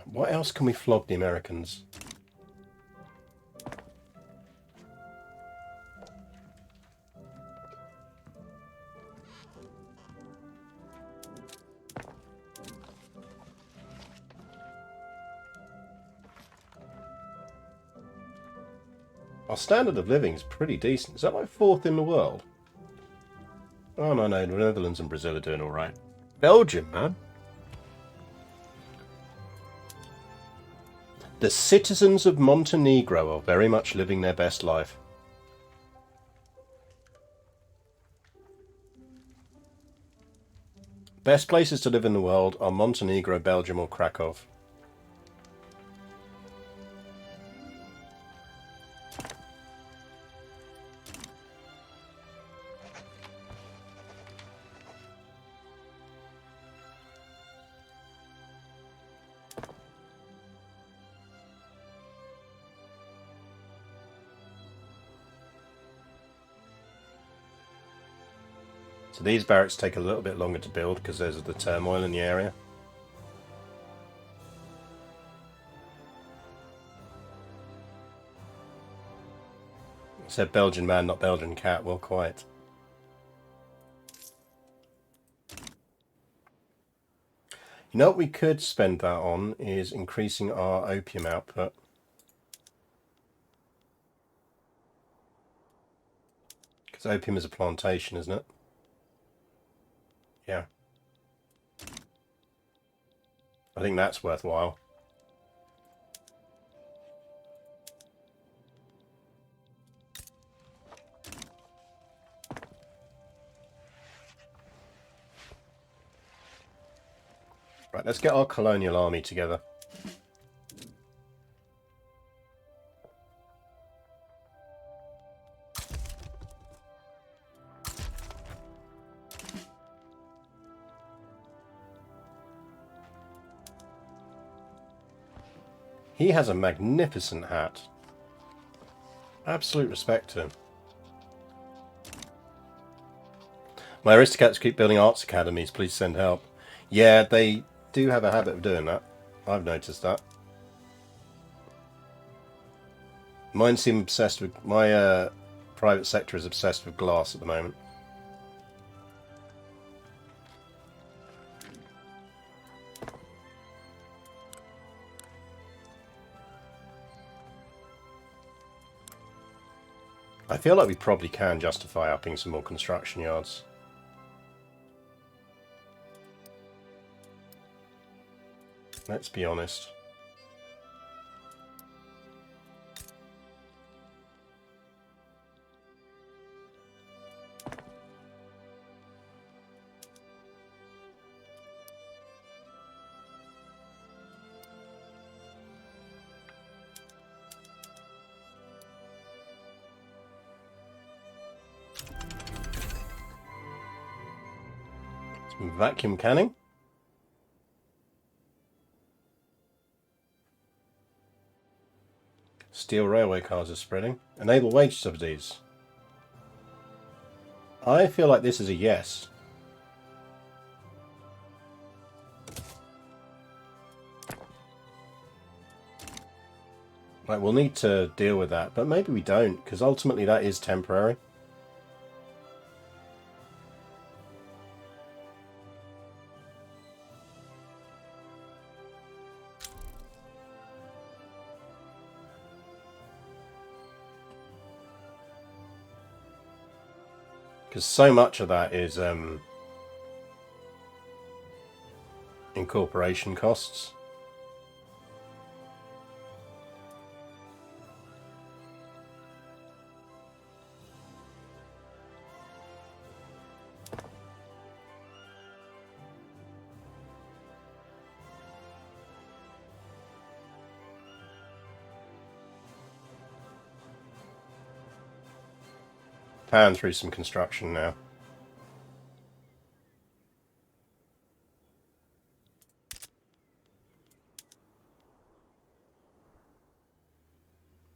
What else can we flog the Americans? Our standard of living is pretty decent. Is that like 4th in the world? Oh, no, the Netherlands and Brazil are doing all right. Belgium, man. The citizens of Montenegro are very much living their best life. Best places to live in the world are Montenegro, Belgium, or Krakow. So these barracks take a little bit longer to build because there's the turmoil in the area. Said Belgian man, not Belgian cat. Well, quite. You know what we could spend that on is increasing our opium output. Because opium is a plantation, isn't it? Yeah. I think that's worthwhile. Right, let's get our colonial army together. He has a magnificent hat. Absolute respect to him. My aristocrats keep building arts academies. Please send help. Yeah, they do have a habit of doing that. I've noticed that. Mine seem obsessed with... My private sector is obsessed with glass at the moment. I feel like we probably can justify upping some more construction yards. Let's be honest. Some vacuum canning. Steel railway cars are spreading. Enable wage subsidies. I feel like this is a yes. Right, we'll need to deal with that, but maybe we don't, because ultimately that is temporary. Because so much of that is incorporation costs. Powering through some construction now.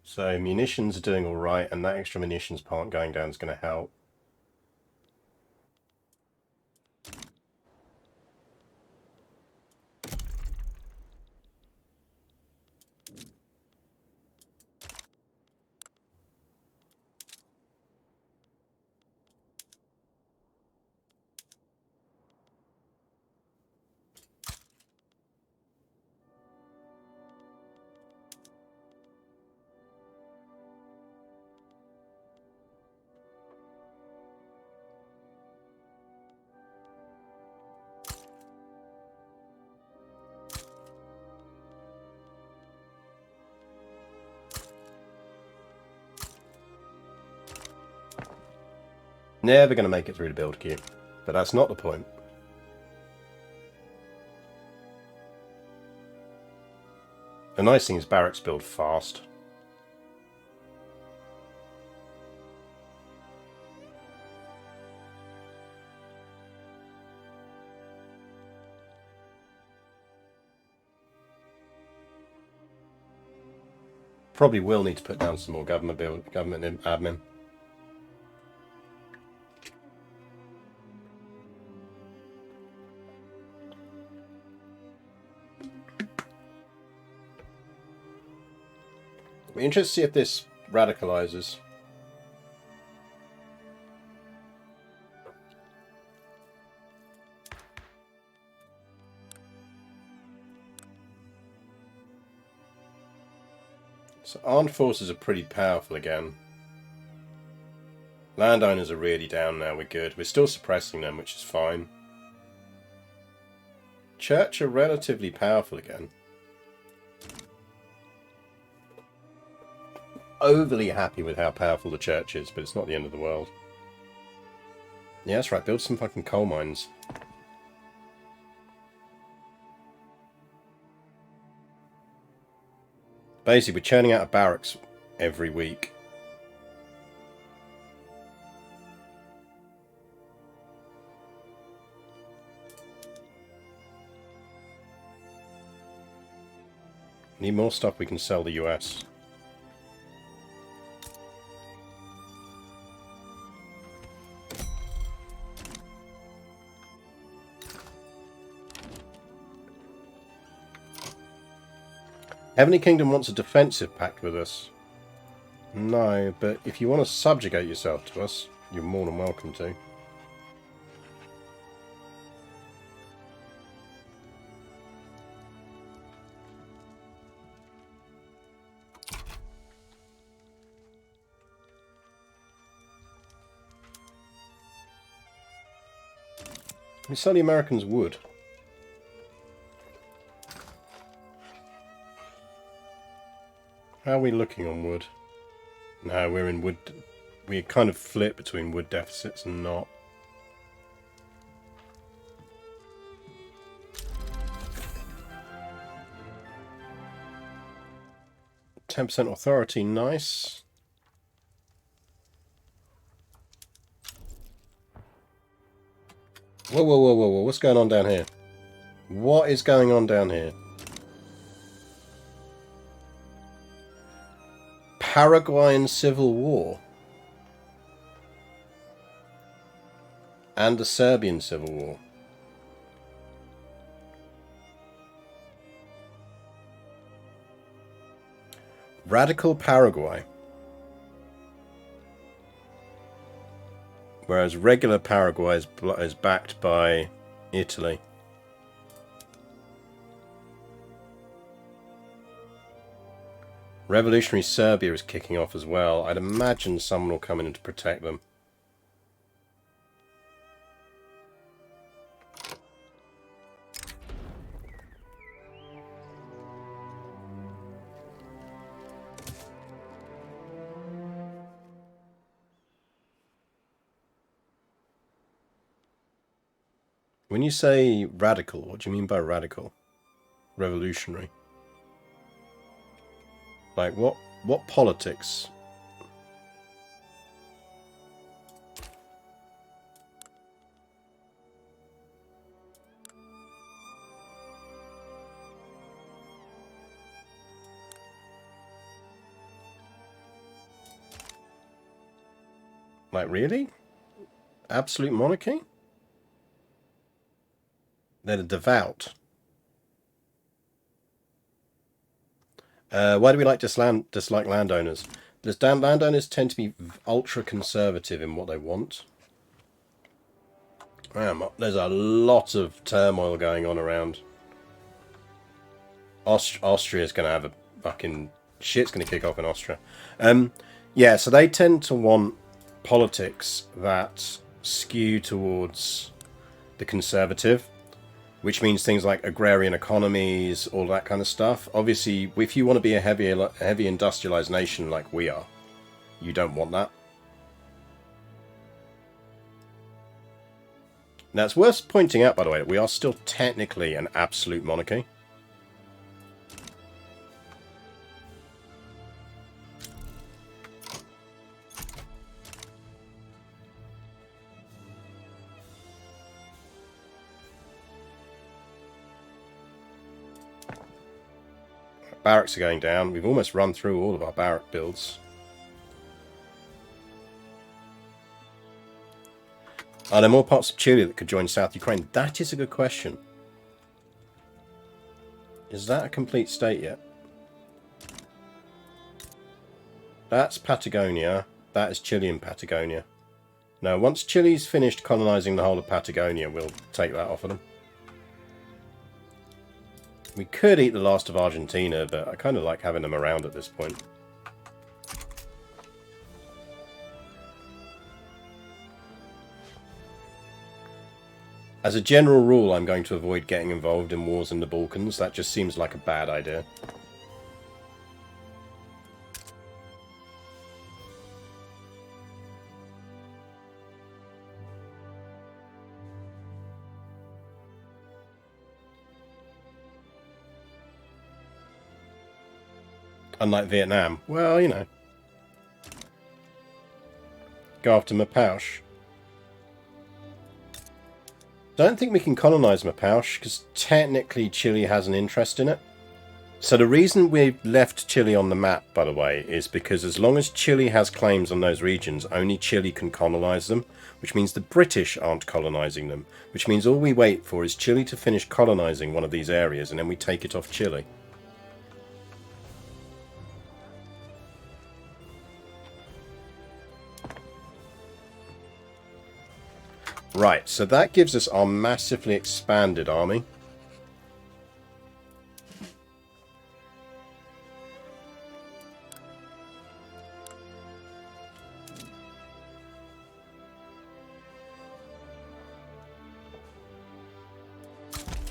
So munitions are doing all right, and that extra munitions part going down is going to help. Never going to make it through the build queue. But that's not the point. The nice thing is barracks build fast. Probably will need to put down some more government admin. We're interested to see if this radicalizes. So armed forces are pretty powerful again. Landowners are really down now, we're good. We're still suppressing them, which is fine. Church are relatively powerful again. Overly happy with how powerful the church is, but it's not the end of the world. Yeah, that's right, build some fucking coal mines. Basically, we're churning out of barracks every week. Need more stuff we can sell the US. Heavenly Kingdom wants a defensive pact with us. No, but if you want to subjugate yourself to us, you're more than welcome to. We sell the Americans wood. How are we looking on wood? No, we're in wood. We kind of flip between wood deficits and not. %10 authority, nice. Whoa, whoa, whoa, whoa, whoa, what's going on down here? What is going on down here? Paraguayan Civil War. And the Serbian Civil War. Radical Paraguay. Whereas regular Paraguay is backed by Italy. Revolutionary Serbia is kicking off as well. I'd imagine someone will come in to protect them. When you say radical, what do you mean by radical? Revolutionary? Like what politics? Like really? Absolute monarchy? They're devout. Why do we dislike landowners? Because landowners tend to be ultra conservative in what they want. There's a lot of turmoil going on around. Austria's going to have a fucking shit's going to kick off in Austria. Yeah, so they tend to want politics that skew towards the conservative, which means things like agrarian economies, all that kind of stuff. Obviously, if you want to be a heavy industrialized nation like we are, you don't want that. Now, it's worth pointing out, by the way, that we are still technically an absolute monarchy. Barracks are going down. We've almost run through all of our barrack builds. Are there more parts of Chile that could join South Ukraine? That is a good question. Is that a complete state yet? That's Patagonia. That is Chilean Patagonia. No, once Chile's finished colonizing the whole of Patagonia, we'll take that off of them. We could eat the last of Argentina, but I kind of like having them around at this point. As a general rule, I'm going to avoid getting involved in wars in the Balkans. That just seems like a bad idea. Unlike Vietnam. Well, you know. Go after Mapaush. Don't think we can colonize Mapaush, because technically Chile has an interest in it. So the reason we've left Chile on the map, by the way, is because as long as Chile has claims on those regions, only Chile can colonize them, which means the British aren't colonizing them, which means all we wait for is Chile to finish colonizing one of these areas, and then we take it off Chile. Right, so that gives us our massively expanded army.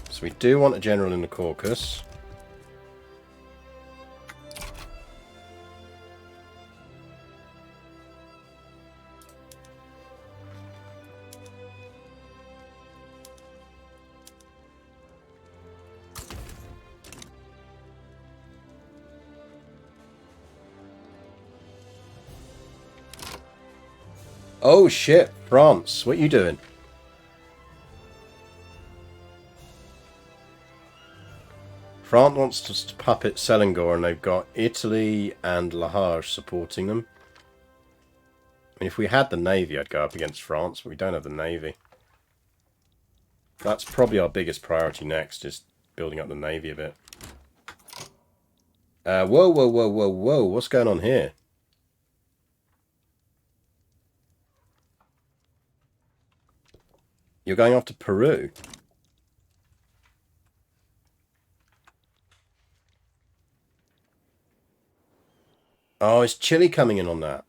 So we do want a general in the Caucasus. Oh shit, France, what are you doing? France wants us to puppet Selangor, and they've got Italy and La Hage supporting them. I mean, if we had the navy, I'd go up against France, but we don't have the navy. That's probably our biggest priority next, is building up the navy a bit. Whoa, whoa, whoa, whoa, whoa, what's going on here? You're going off to Peru. Oh, is Chile coming in on that?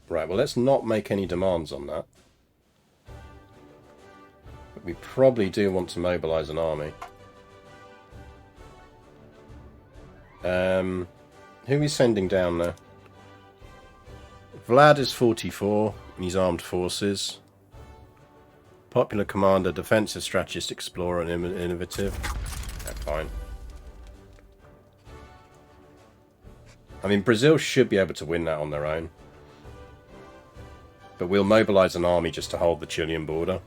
Right, well, let's not make any demands on that. But we probably do want to mobilize an army. Who are we sending down there? Vlad is 44, and he's armed forces. Popular commander, defensive strategist, explorer, and innovative. Yeah, fine. I mean, Brazil should be able to win that on their own. But we'll mobilize an army just to hold the Chilean border.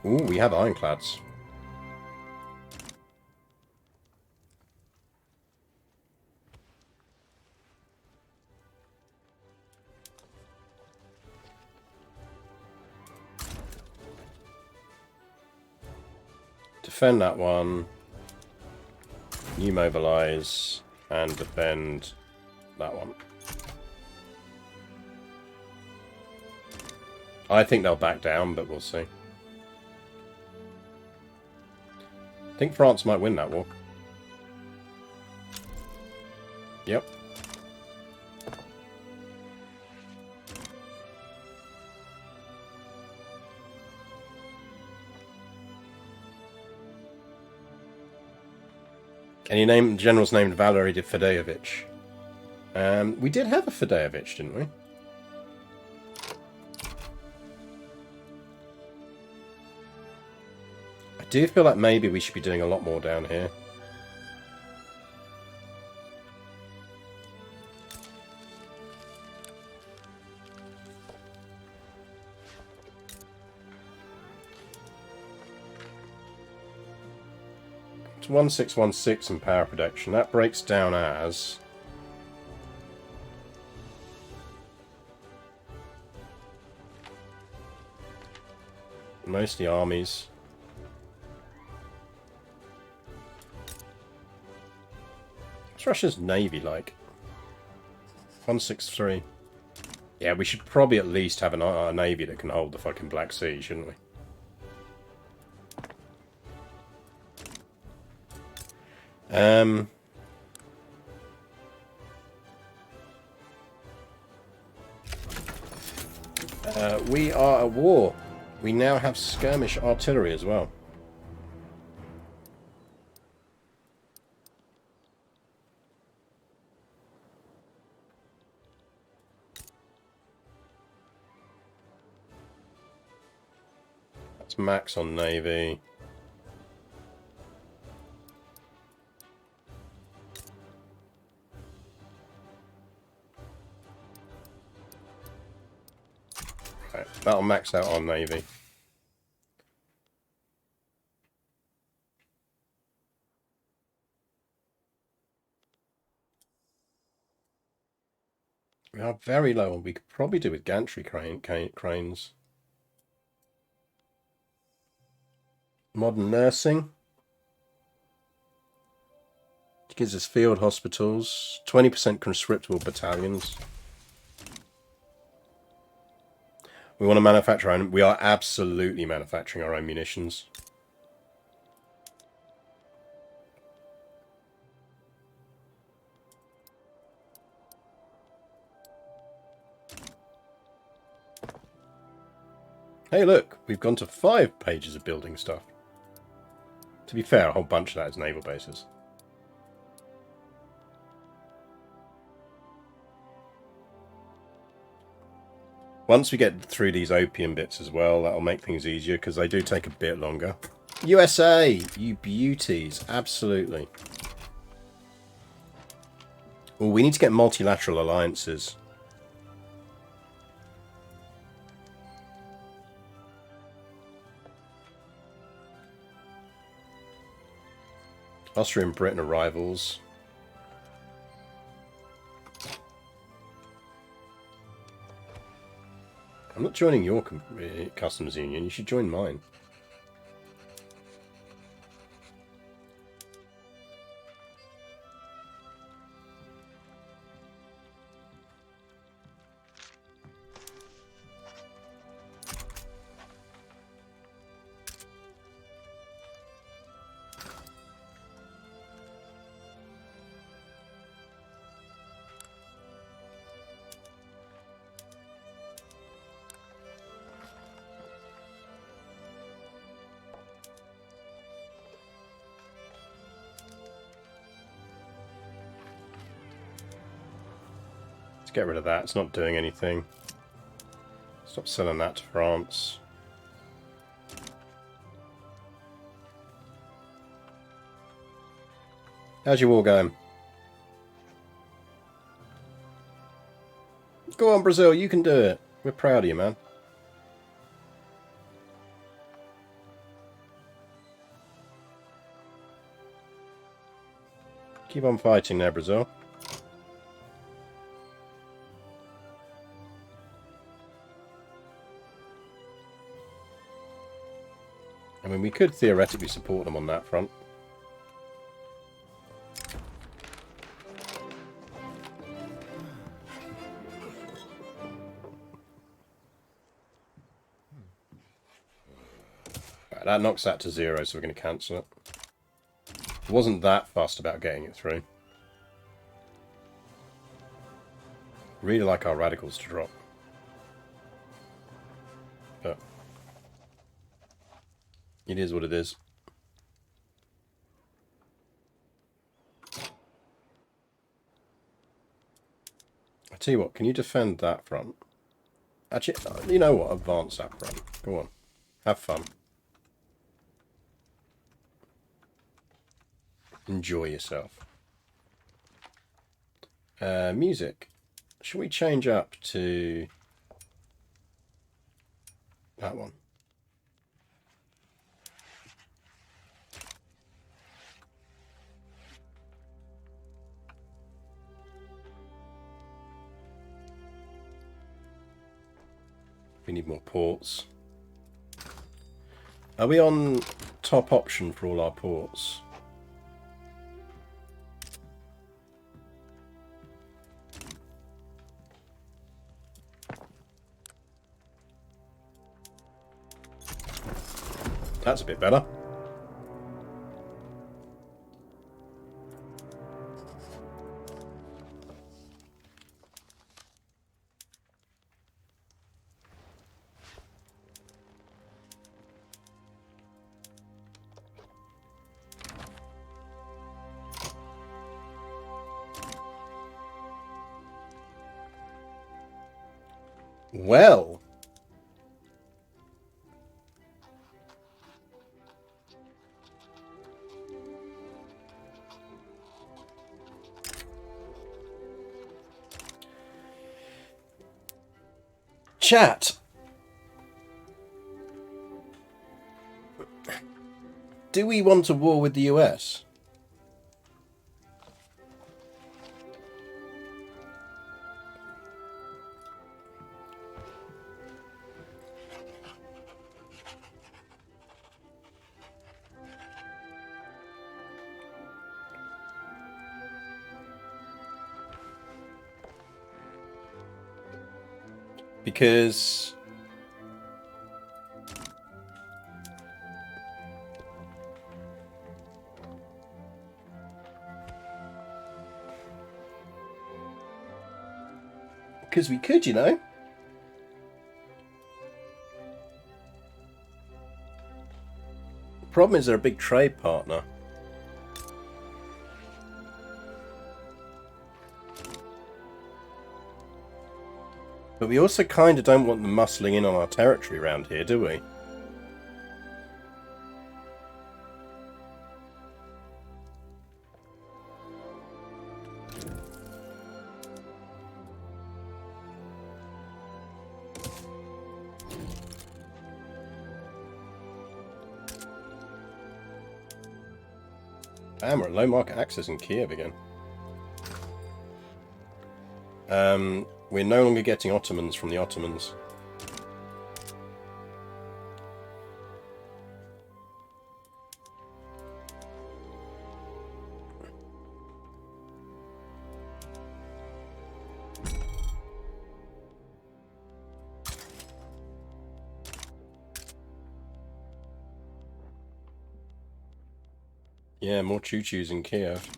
Ooh, we have ironclads. Defend that one. You mobilize and defend that one. I think they'll back down, but we'll see. I think France might win that war. Yep. Any name generals named Valery Fedeyevich? We did have a Fedeyevich, didn't we? I do feel like maybe we should be doing a lot more down here. It's 1616 in power production. That breaks down as... mostly armies. What's Russia's navy like? 163. Yeah, we should probably at least have a navy that can hold the fucking Black Sea, shouldn't we? We are at war. We now have skirmish artillery as well. That's max on navy. Right, that'll max out on navy. We are very low, and we could probably do with gantry cranes. Modern nursing. It gives us field hospitals. 20% conscriptable battalions. We want to manufacture our own. We are absolutely manufacturing our own munitions. Hey, look, we've gone to 5 pages of building stuff. To be fair, a whole bunch of that is naval bases. Once we get through these opium bits as well, that'll make things easier, because they do take a bit longer. USA! You beauties. Absolutely. Well, we need to get multilateral alliances. Austria and Britain are rivals. I'm not joining your customs union. You should join mine. Let's get rid of that. It's not doing anything. Stop selling that to France. How's your war going? Go on, Brazil. You can do it. We're proud of you, man. Keep on fighting there, Brazil. I mean, we could theoretically support them on that front. Right, that knocks that to 0, so we're going to cancel it. I wasn't that fussed about getting it through. Really like our radicals to drop. But it is what it is. I tell you what, can you defend that front? Actually, you know what? Advance that front. Go on. Have fun. Enjoy yourself. Music. Should we change up to that one? We need more ports. Are we on top option for all our ports? That's a bit better. Well, chat. Do we want a war with the US? Because we could, you know. The problem is they're a big trade partner. But we also kind of don't want them muscling in on our territory around here, do we? Damn, we're at low market access in Kiev again. We're no longer getting Ottomans from the Ottomans. Yeah, more choo-choos in Kiev.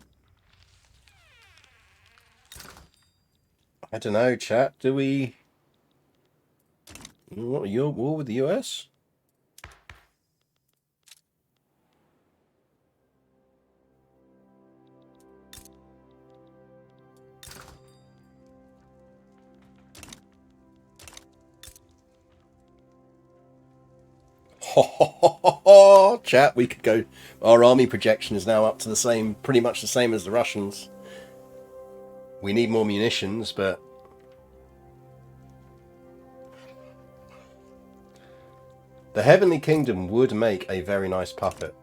I don't know, chat. Do we... What, your war with the US? Ho ho ho ho ho! Chat, we could go... Our army projection is now up to the same... Pretty much the same as the Russians. We need more munitions, but... The Heavenly Kingdom would make a very nice puppet.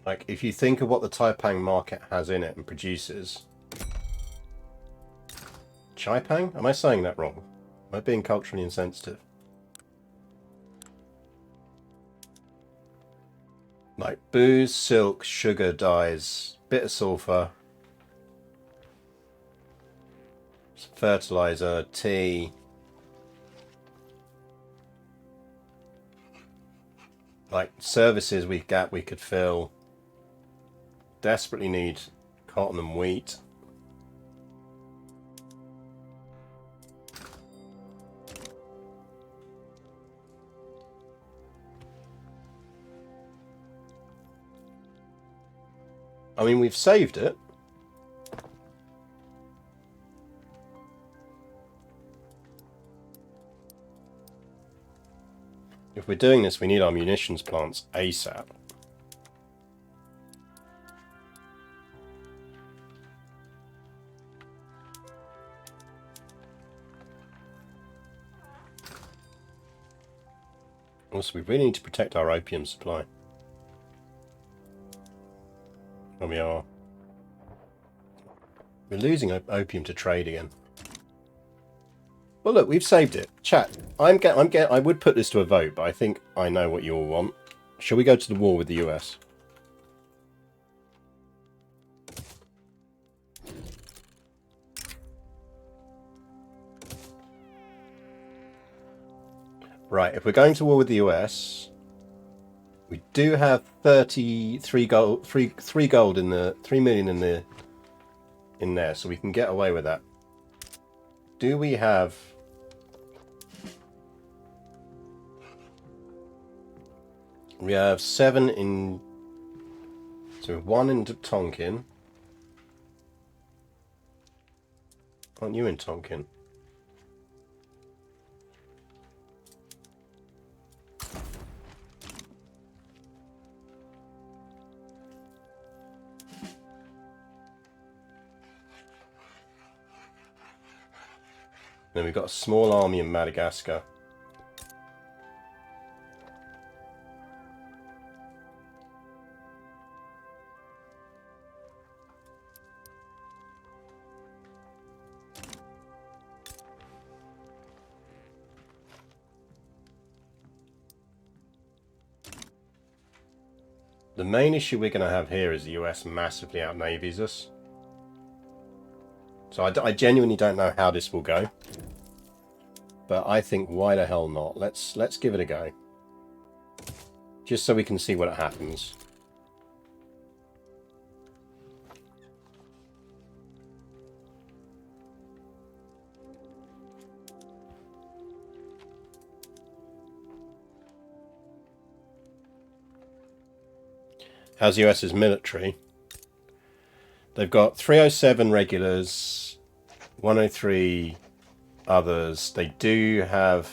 Like, if you think of what the Taipang market has in it and produces... Chaipang? Am I saying that wrong? Am I being culturally insensitive? Like, booze, silk, sugar, dyes, bit of sulfur, fertilizer, tea... Like, services we could fill. Desperately need cotton and wheat. I mean, we've saved it. If we're doing this, we need our munitions plants ASAP. Also, we really need to protect our opium supply. Here we are. We're losing opium to trade again. Well, look, we've saved it. Chat, I would put this to a vote, but I think I know what you all want. Shall we go to the war with the US? Right, if we're going to war with the US, we do have 33 gold, 3 gold in the 3 million in there, so we can get away with that. Do we have? We have 7 in. So 1 in Tonkin. Aren't you in Tonkin? Then we've got a small army in Madagascar. The main issue we're going to have here is the US massively out-navies us. So I genuinely don't know how this will go. But I think why the hell not? Let's give it a go. Just so we can see what happens. How's US's military? They've got 307 regulars, 103 others. They do have...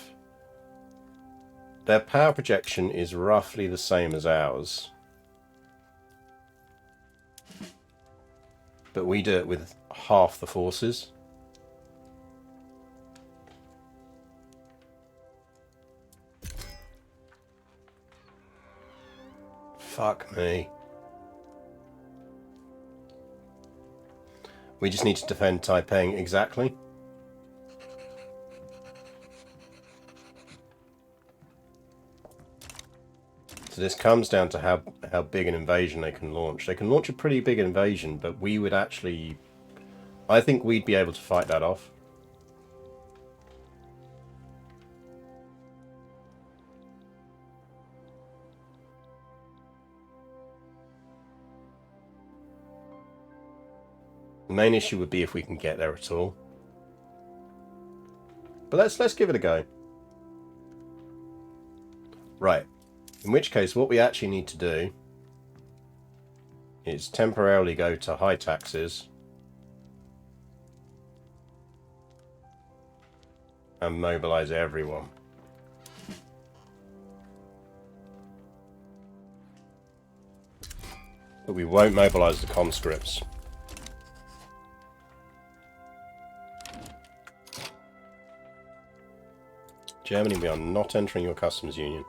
Their power projection is roughly the same as ours. But we do it with half the forces. Fuck me. We just need to defend Taipei, exactly. So this comes down to how big an invasion they can launch. They can launch a pretty big invasion, but we would actually... I think we'd be able to fight that off. The main issue would be if we can get there at all. But let's give it a go. Right. In which case, what we actually need to do is temporarily go to high taxes and mobilize everyone. But we won't mobilize the conscripts. Germany, we are not entering your customs union.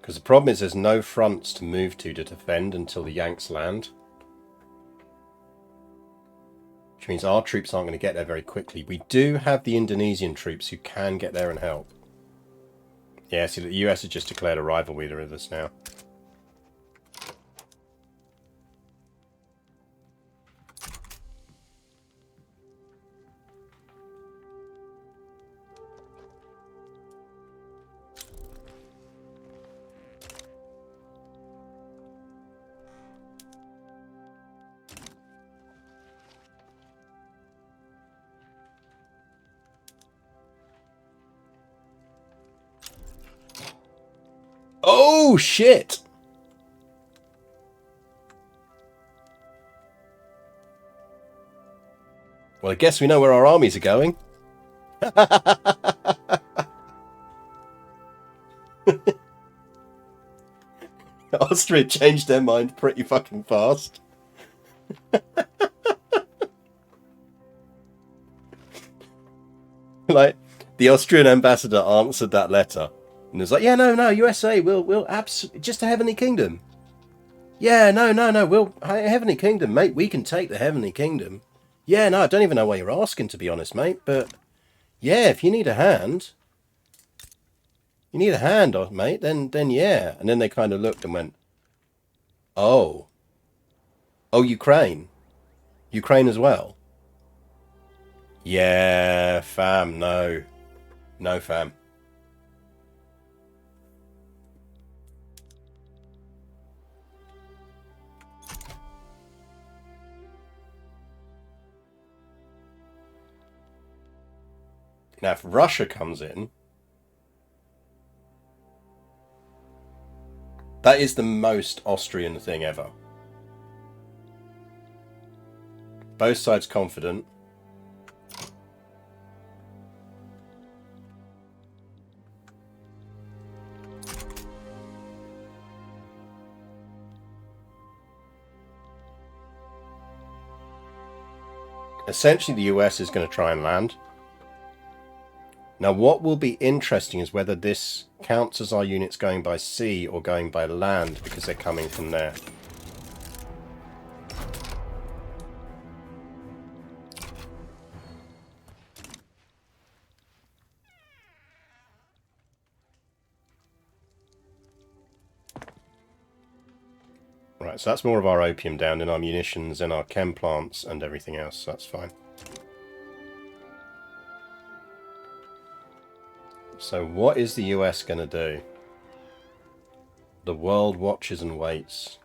Because the problem is there's no fronts to move to defend until the Yanks land. Which means our troops aren't going to get there very quickly. We do have the Indonesian troops who can get there and help. Yeah, see, the US has just declared a rivalry with us now. Oh, shit! Well, I guess we know where our armies are going. Austria changed their mind pretty fucking fast. Like, the Austrian ambassador answered that letter and was like, yeah, no, USA, we'll absolutely, just a Heavenly Kingdom. Yeah, no, we'll, Heavenly Kingdom, mate, we can take the Heavenly Kingdom. Yeah, no, I don't even know why you're asking, to be honest, mate, but yeah, if you need a hand, mate, then yeah. And then they kind of looked and went, oh, Ukraine as well. Yeah, fam, no, fam. Now, if Russia comes in, that is the most Austrian thing ever. Both sides confident. Essentially, the US is going to try and land. Now, what will be interesting is whether this counts as our units going by sea or going by land, because they're coming from there. Right, so that's more of our opium down in our munitions and our chem plants and everything else, so that's fine. So what is the US going to do? The world watches and waits.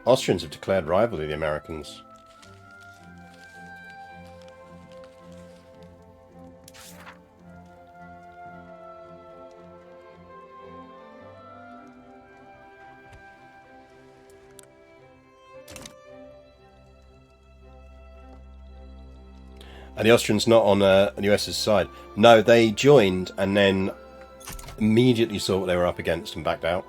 Austrians have declared rivalry to the Americans. And the Austrians not on the US's side. No, they joined and then immediately saw what they were up against and backed out.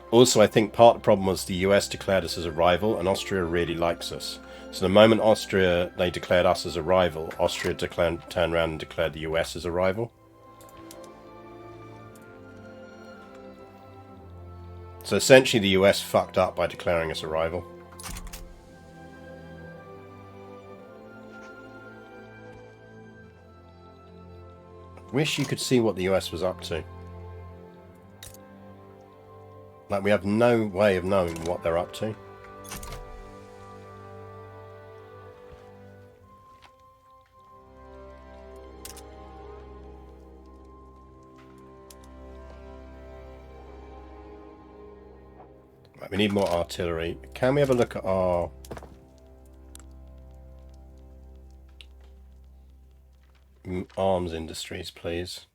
Also, I think part of the problem was the US declared us as a rival, and Austria really likes us. So the moment they declared us as a rival, Austria turned around and declared the US as a rival. So essentially the US fucked up by declaring us a rival. Wish you could see what the US was up to. Like, we have no way of knowing what they're up to. Right, we need more artillery. Can we have a look at our... arms industries, please?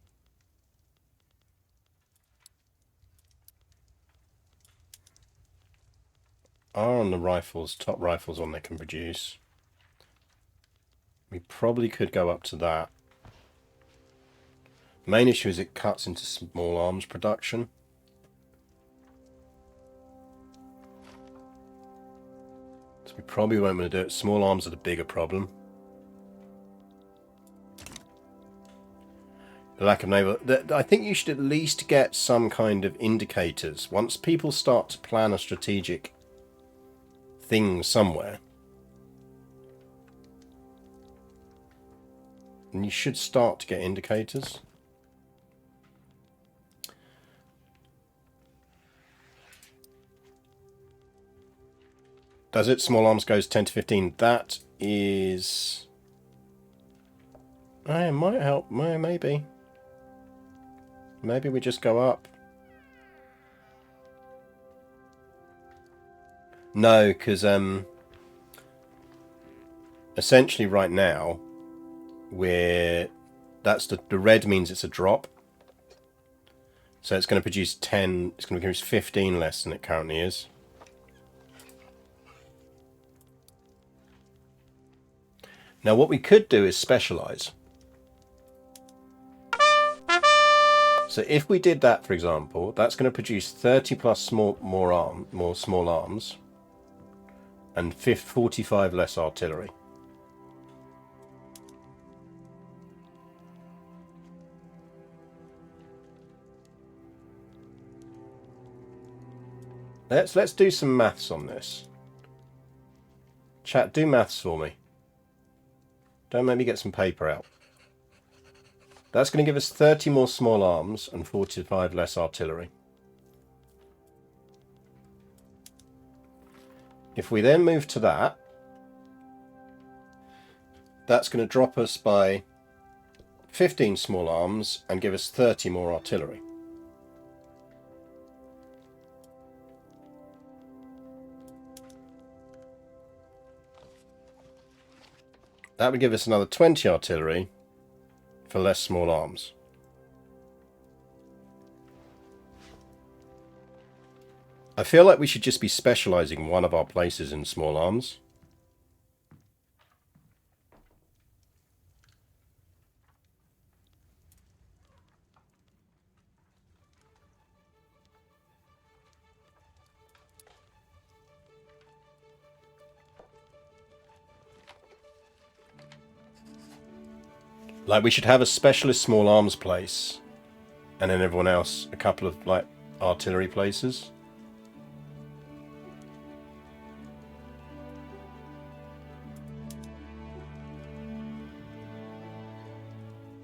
Are on the rifles, top rifles on they can produce. We probably could go up to that. Main issue is it cuts into small arms production. So we probably won't want to do it. Small arms are the bigger problem. The lack of naval... I think you should at least get some kind of indicators. Once people start to plan a strategic thing somewhere, and you should start to get indicators. Does it? Small arms goes 10 to 15. That is... it might help. Maybe. Maybe we just go up. No, because essentially right now, that's the red means it's a drop. So it's going to produce 10, it's going to produce 15 less than it currently is. Now what we could do is specialize. So if we did that, for example, that's going to produce 30 plus more small arms and 45 less artillery. Let's do some maths on this. Chat, do maths for me. Don't make me get some paper out. That's going to give us 30 more small arms and 45 less artillery. If we then move to that, that's going to drop us by 15 small arms and give us 30 more artillery. That would give us another 20 artillery for less small arms. I feel like we should just be specializing one of our places in small arms. Like, we should have a specialist small arms place, and then everyone else a couple of, like, artillery places.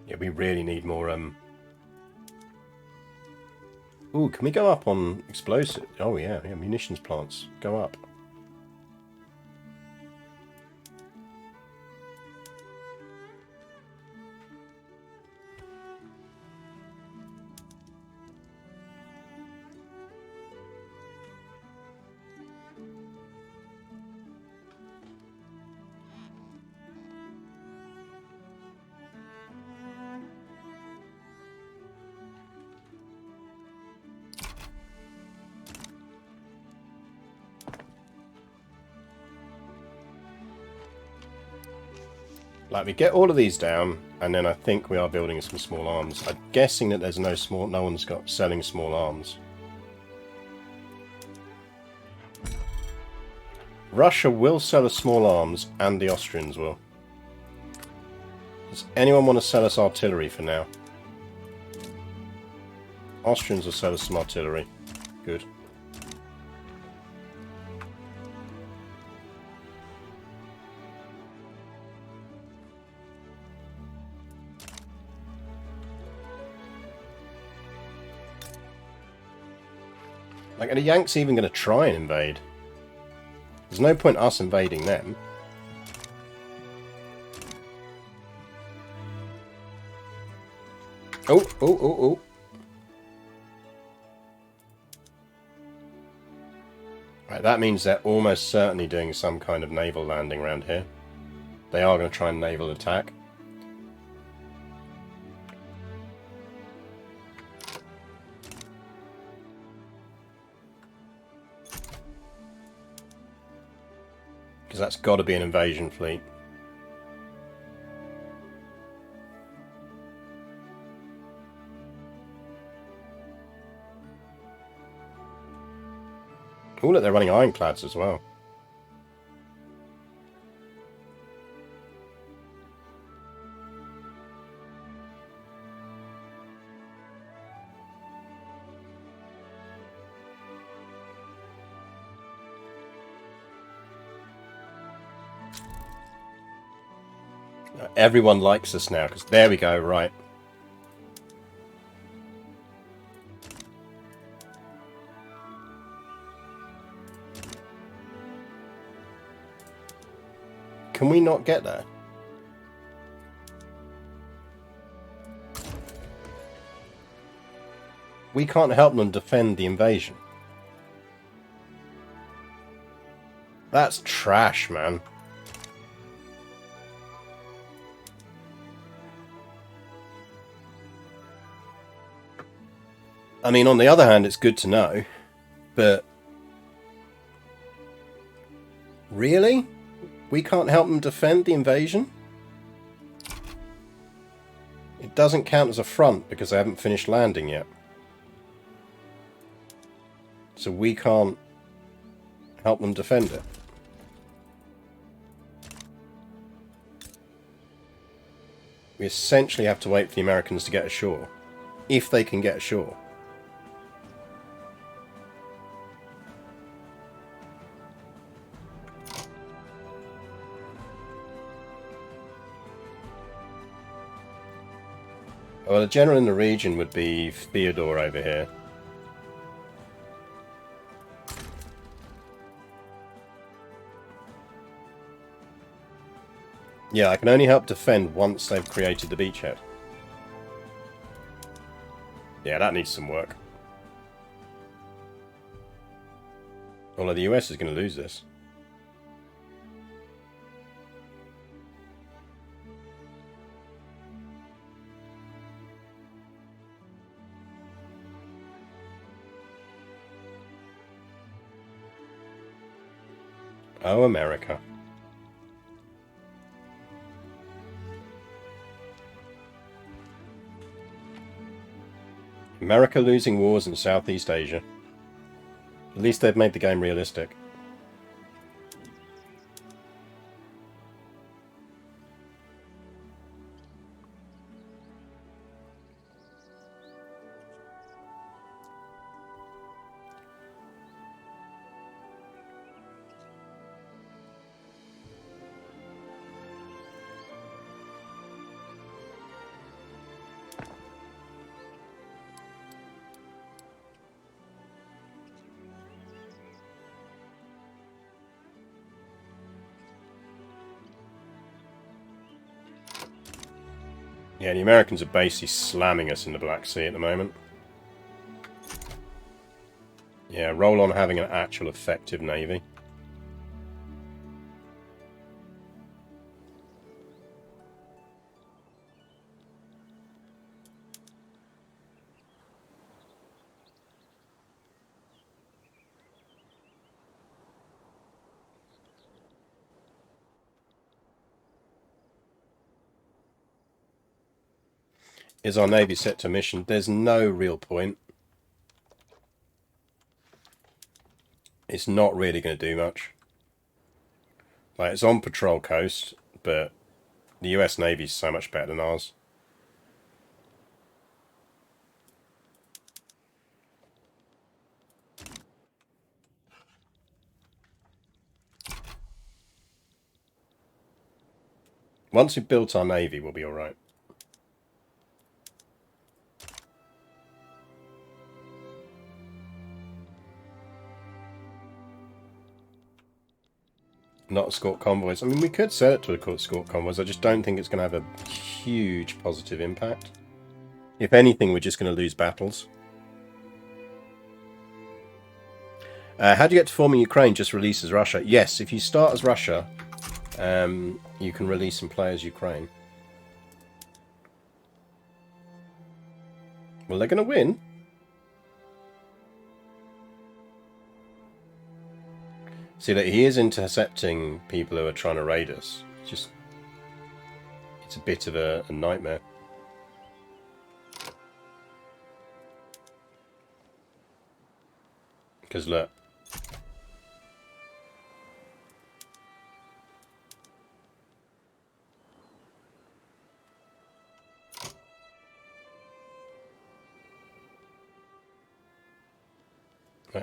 Yeah, we really need more, Ooh, can we go up on explosive? Oh yeah, munitions plants. Go up. Like, we get all of these down, and then I think we are building some small arms. I'm guessing that there's no one's got selling small arms. Russia will sell us small arms, and the Austrians will. Does anyone want to sell us artillery for now? Austrians will sell us some artillery. Good. Like, are the Yanks even going to try and invade? There's no point us invading them. Oh. Right, that means they're almost certainly doing some kind of naval landing around here. They are going to try and naval attack. Because that's got to be an invasion fleet. Oh, look, they're running ironclads as well. Everyone likes us now, because there we go, right. Can we not get there? We can't help them defend the invasion. That's trash, man. I mean, on the other hand, it's good to know, but really? We can't help them defend the invasion? It doesn't count as a front because they haven't finished landing yet. So we can't help them defend it. We essentially have to wait for the Americans to get ashore. If they can get ashore. Well, the general in the region would be Theodore over here. Yeah, I can only help defend once they've created the beachhead. Yeah, that needs some work. Although the US is going to lose this. Oh, America. America losing wars in Southeast Asia. At least they've made the game realistic. Yeah, the Americans are basically slamming us in the Black Sea at the moment. Yeah, roll on having an actual effective navy. Is our navy set to mission? There's no real point. It's not really going to do much. Like, it's on patrol coast, but the US Navy's so much better than ours. Once we've built our navy, we'll be alright. Not escort convoys. I mean, we could set it to escort convoys. I just don't think it's going to have a huge positive impact. If anything, we're just going to lose battles. How do you get to forming Ukraine? Just release as Russia? Yes, if you start as Russia, you can release and play as Ukraine. Well, they're going to win. See that he is intercepting people who are trying to raid us. It's a bit of a nightmare. Because look.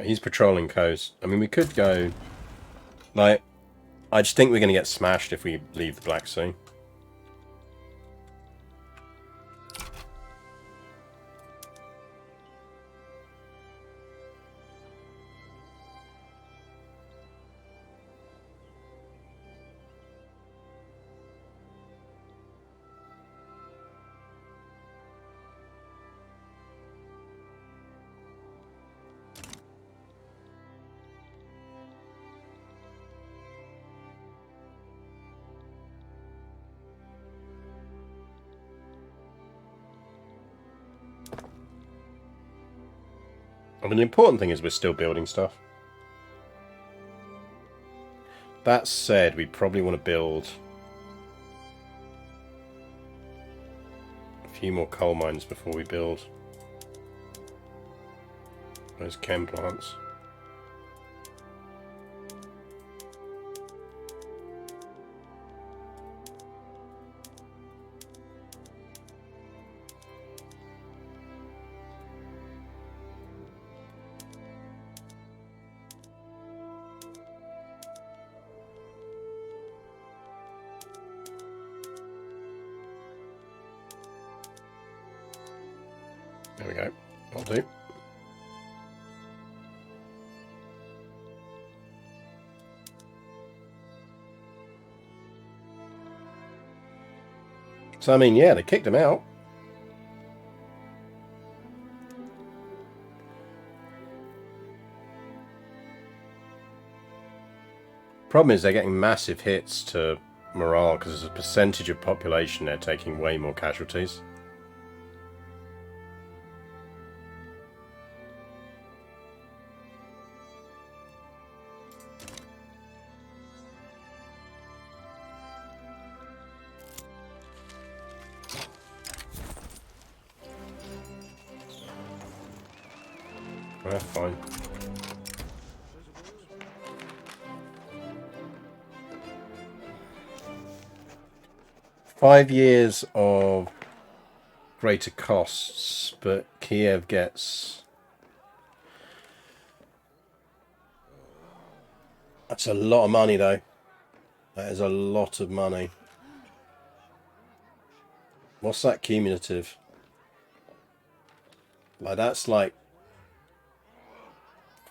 He's patrolling coast. I mean, we could go... Like, I just think we're going to get smashed if we leave the Black Sea. I mean, the important thing is we're still building stuff. That said, we probably want to build a few more coal mines before we build those chem plants. There we go. That'll do. So, I mean, yeah, they kicked him out. Problem is they're getting massive hits to morale because as a percentage of population they're taking way more casualties. Fine. Five years of greater costs, but Kiev gets... That's a lot of money, though. That is a lot of money. What's that cumulative? Like, that's like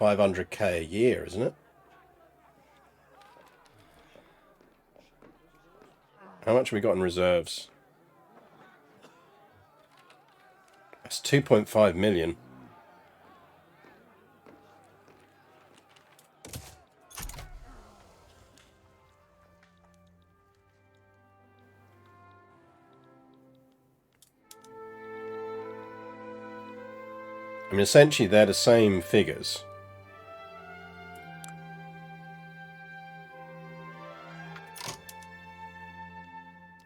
500k a year, isn't it? How much have we got in reserves? That's 2.5 million. I mean, essentially, they're the same figures.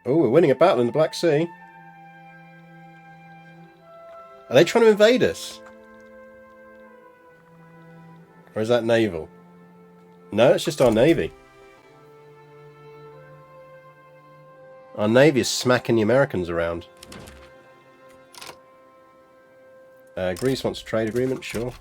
Oh, we're winning a battle in the Black Sea. Are they trying to invade us? Or is that naval? No, it's just our navy. Our navy is smacking the Americans around. Greece wants a trade agreement, sure.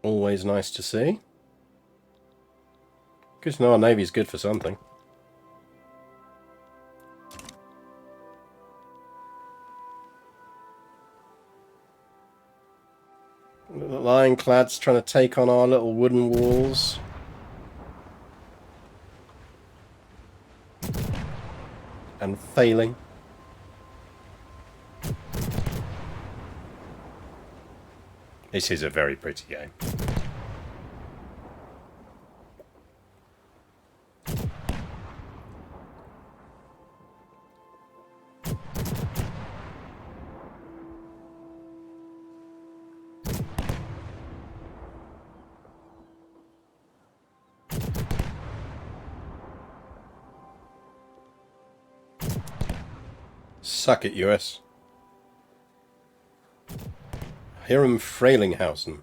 Always nice to see. Good to know our navy's good for something. The Ironclad's trying to take on our little wooden walls. And failing. This is a very pretty game. Suck it, US. Hiram Frailinghausen.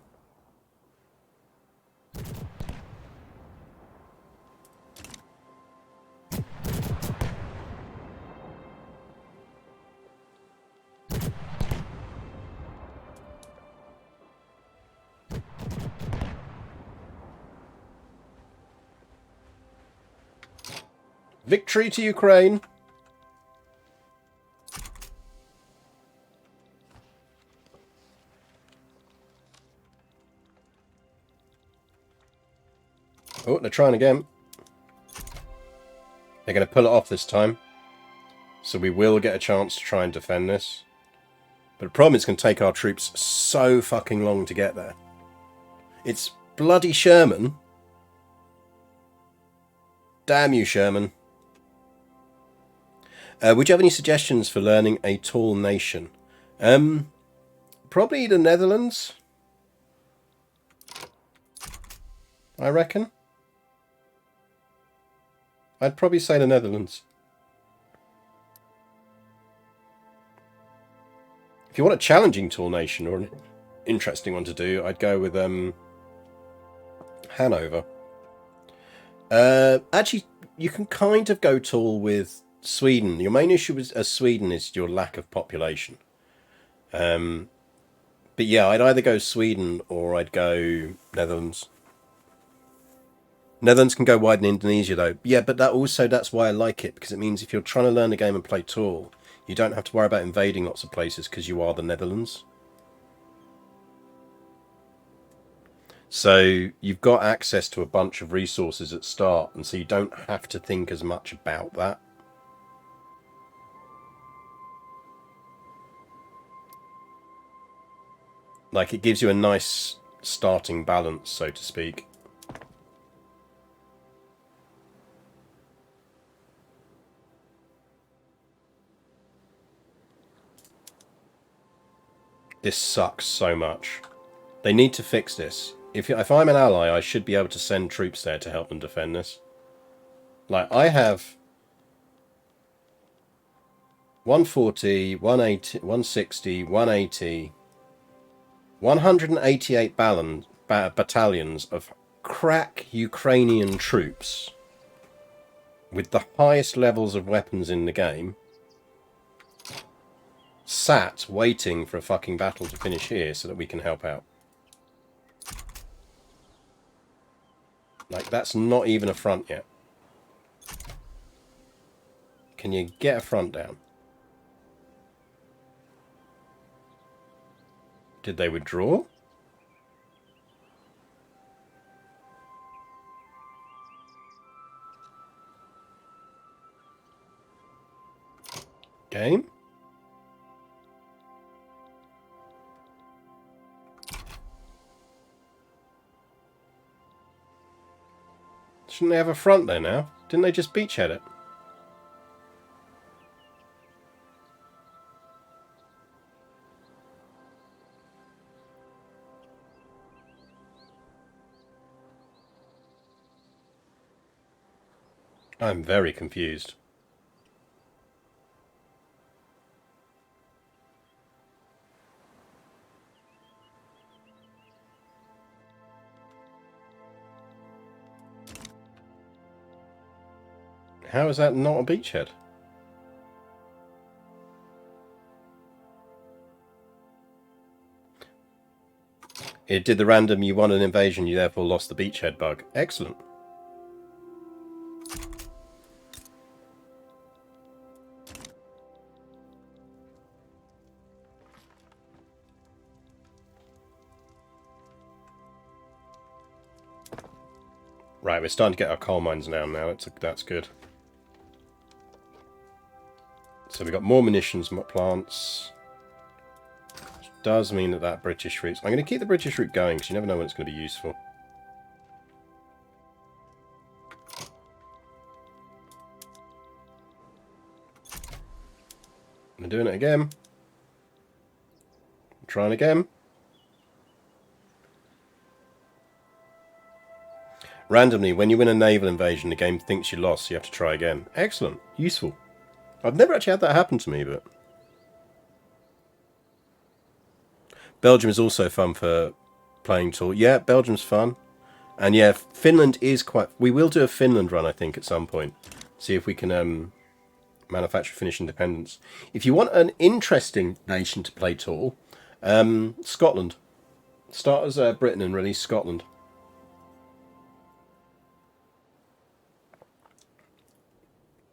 Victory to Ukraine. Oh, they're trying again. They're going to pull it off this time. So we will get a chance to try and defend this. But the problem is it's going to take our troops so fucking long to get there. It's bloody Sherman. Damn you, Sherman. Would you have any suggestions for learning a tall nation? Probably the Netherlands, I reckon. I'd probably say the Netherlands. If you want a challenging tall nation or an interesting one to do, I'd go with Hanover. Actually, you can kind of go tall with Sweden. Your main issue with Sweden is your lack of population. But yeah, I'd either go Sweden or I'd go Netherlands. Netherlands can go wide in Indonesia though. Yeah, but that's why I like it, because it means if you're trying to learn the game and play tall, you don't have to worry about invading lots of places because you are the Netherlands. So you've got access to a bunch of resources at start, and so you don't have to think as much about that. Like, it gives you a nice starting balance, so to speak. This sucks so much. They need to fix this. If I'm an ally, I should be able to send troops there to help them defend this. Like, I have 140, 180, 160, 180, 188 battalions of crack Ukrainian troops with the highest levels of weapons in the game, sat waiting for a fucking battle to finish here so that we can help out. Like, that's not even a front yet. Can you get a front down? Did they withdraw? Game? Shouldn't they have a front there now? Didn't they just beachhead it? I'm very confused. How is that not a beachhead? It did the random, you won an invasion, you therefore lost the beachhead bug. Excellent. Right, we're starting to get our coal mines now. That's good. So we've got more munitions plants. Which does mean that British route... I'm going to keep the British route going, because you never know when it's going to be useful. I'm doing it again. I'm trying again. Randomly, when you win a naval invasion, the game thinks you lost, so you have to try again. Excellent. Useful. I've never actually had that happen to me, but... Belgium is also fun for playing tall. Yeah, Belgium's fun. And yeah, Finland is quite... We will do a Finland run, I think, at some point. See if we can manufacture Finnish independence. If you want an interesting nation to play tall, Scotland. Start as Britain and release Scotland.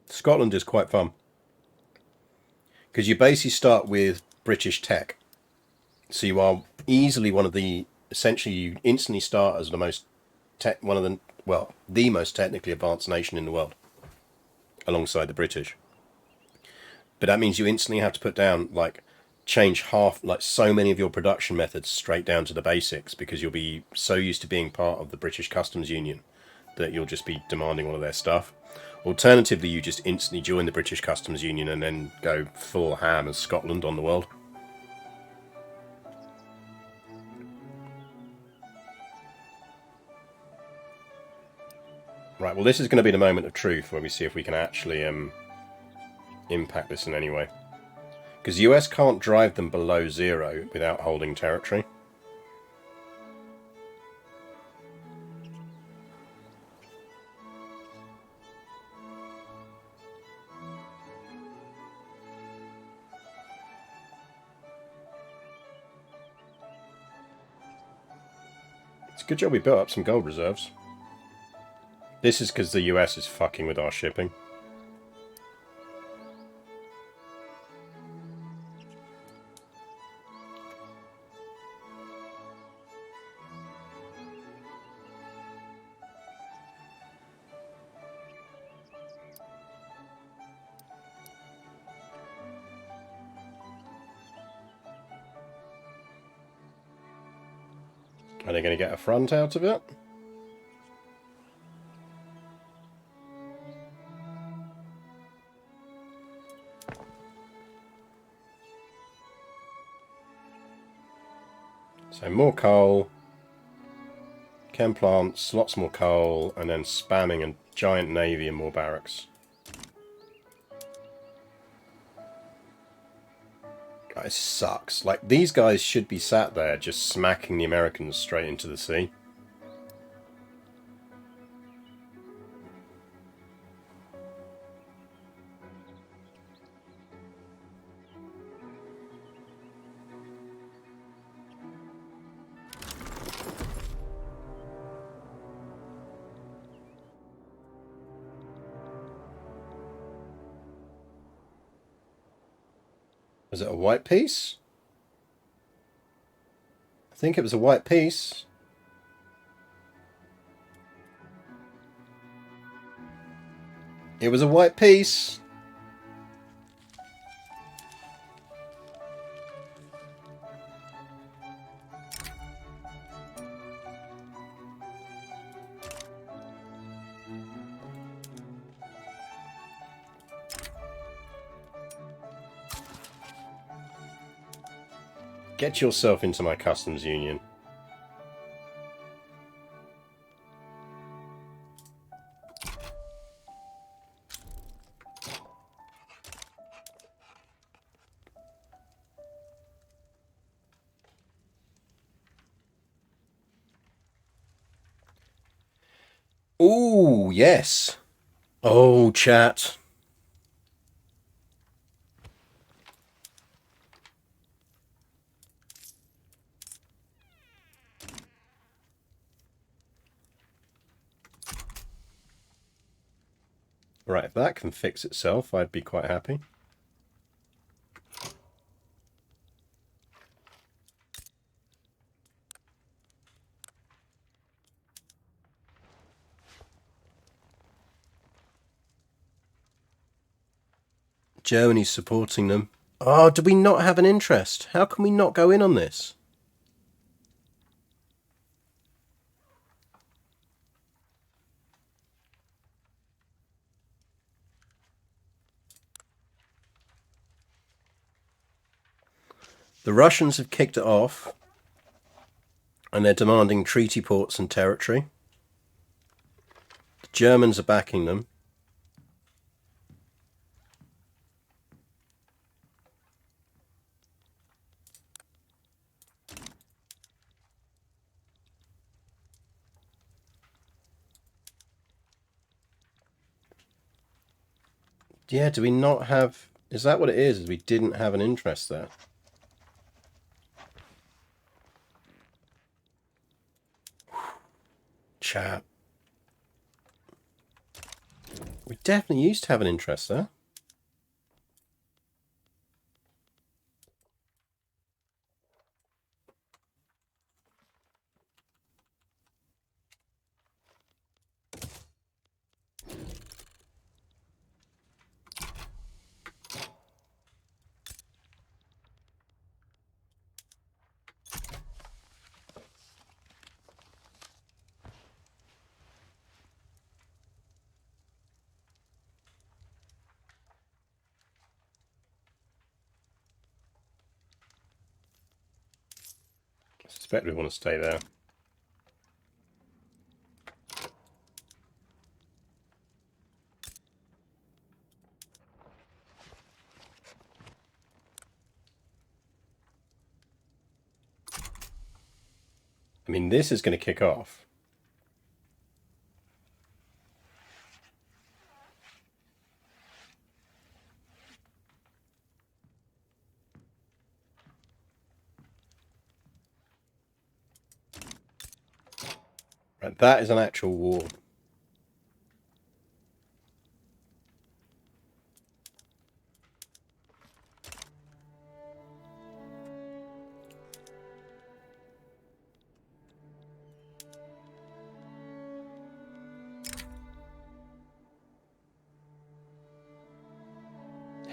Scotland is quite fun. Because you basically start with British tech. So you are easily one of the... Essentially, you instantly start as the most... the most technically advanced nation in the world. Alongside the British. But that means you instantly have to put down, like, change so many of your production methods straight down to the basics, because you'll be so used to being part of the British Customs Union that you'll just be demanding all of their stuff. Alternatively, you just instantly join the British Customs Union and then go full ham as Scotland on the world. Right, well, this is going to be the moment of truth where we see if we can actually impact this in any way. Because the US can't drive them below 0 without holding territory. It's a good job we built up some gold reserves. This is because the US is fucking with our shipping. Are they going to get a front out of it? So more coal, chem plants, lots more coal, and then spamming a giant navy and more barracks. It sucks. Like, these guys should be sat there just smacking the Americans straight into the sea. Was it a white piece? I think it was a white piece. It was a white piece. Get yourself into my customs union. Ooh, yes. Oh, chat. Right, if that can fix itself, I'd be quite happy. Germany's supporting them. Oh, do we not have an interest? How can we not go in on this? The Russians have kicked it off, and they're demanding treaty ports and territory. The Germans are backing them. Yeah, do we not have... Is that what it is? We didn't have an interest there. Chat. We definitely used to have an interest there. I suspect we want to stay there. I mean, this is going to kick off. Right, that is an actual war.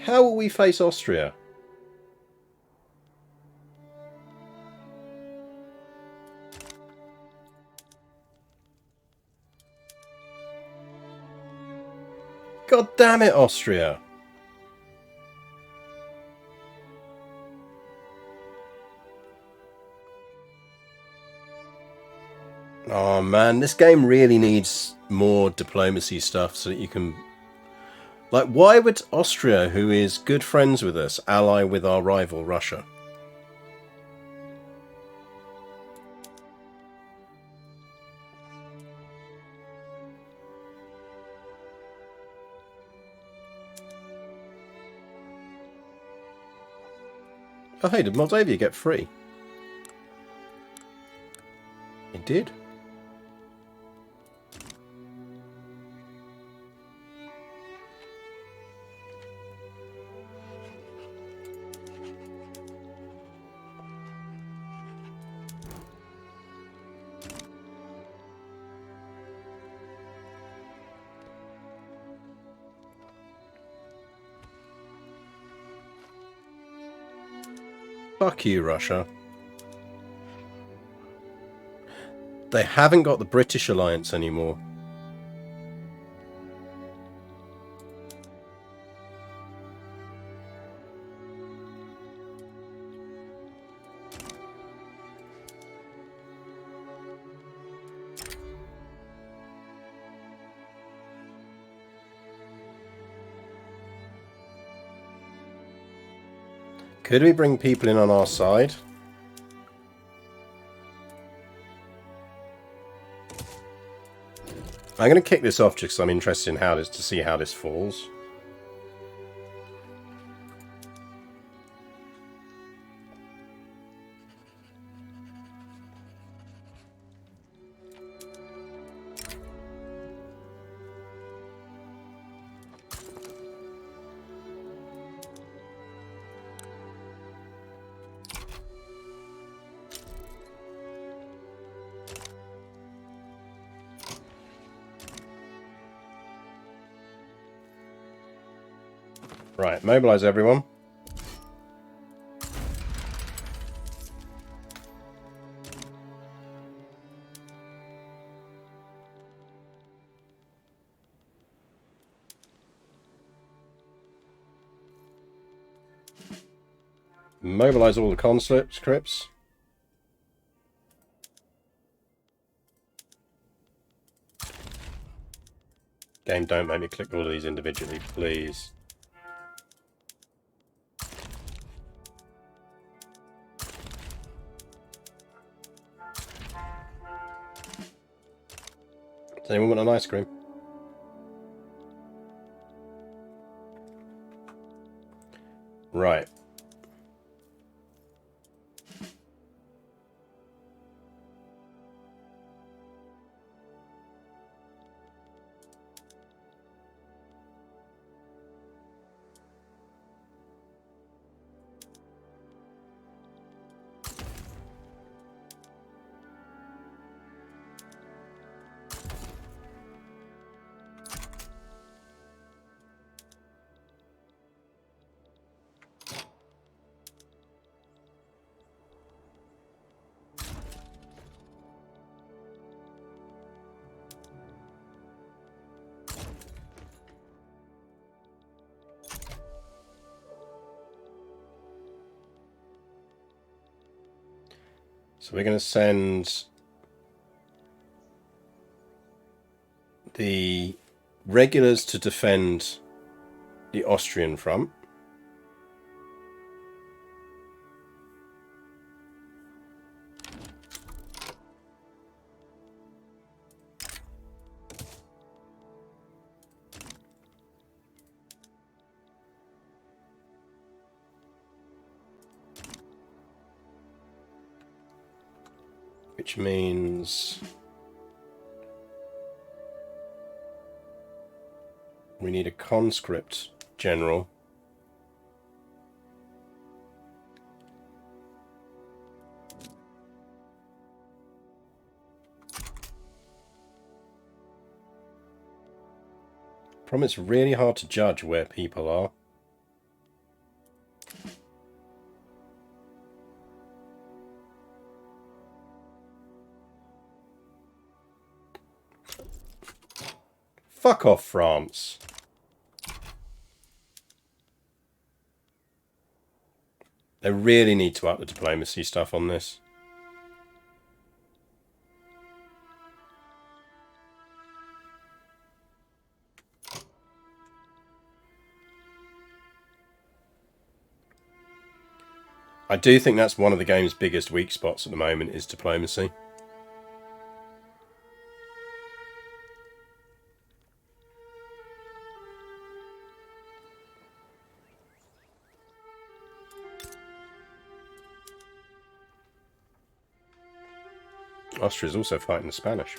How will we face Austria? God damn it, Austria! Oh man, this game really needs more diplomacy stuff so that you can... Like, why would Austria, who is good friends with us, ally with our rival Russia? Oh hey, did Moldavia get free? It did. Fuck you, Russia. They haven't got the British alliance anymore. Could we bring people in on our side? I'm going to kick this off just because I'm interested in how this, to see how this falls. Right, mobilize everyone. Mobilize all the conscripts. Game, don't make me click all of these individually, please. Does anyone want an ice cream? Right. So we're going to send the regulars to defend the Austrian front. Which means we need a conscript general. Problem, it's really hard to judge where people are. Fuck off, France. They really need to up the diplomacy stuff on this. I do think that's one of the game's biggest weak spots at the moment is diplomacy. Austria's also fighting the Spanish.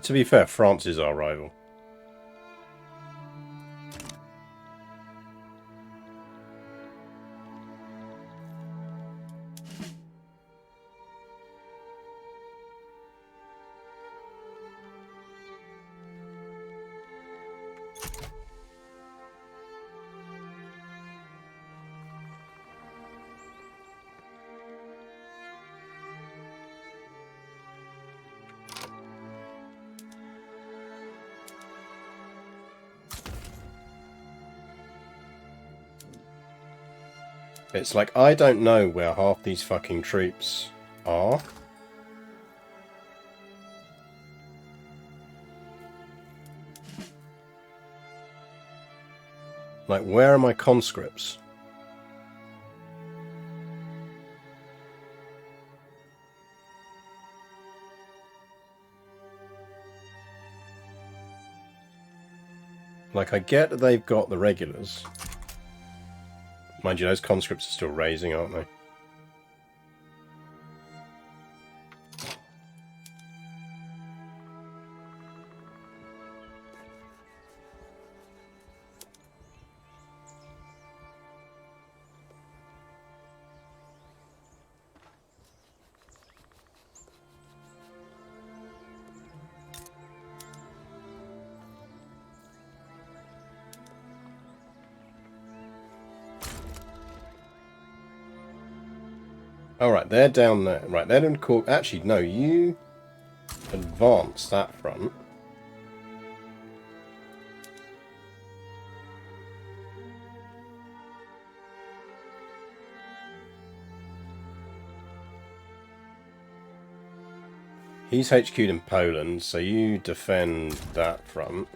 To be fair, France is our rival. It's like, I don't know where half these fucking troops are. Like, where are my conscripts? Like, I get that they've got the regulars. Mind you, those conscripts are still raising, aren't they? Alright, they're down there. Right, they're in court. Actually, no, you advance that front. He's HQ'd in Poland, so you defend that front.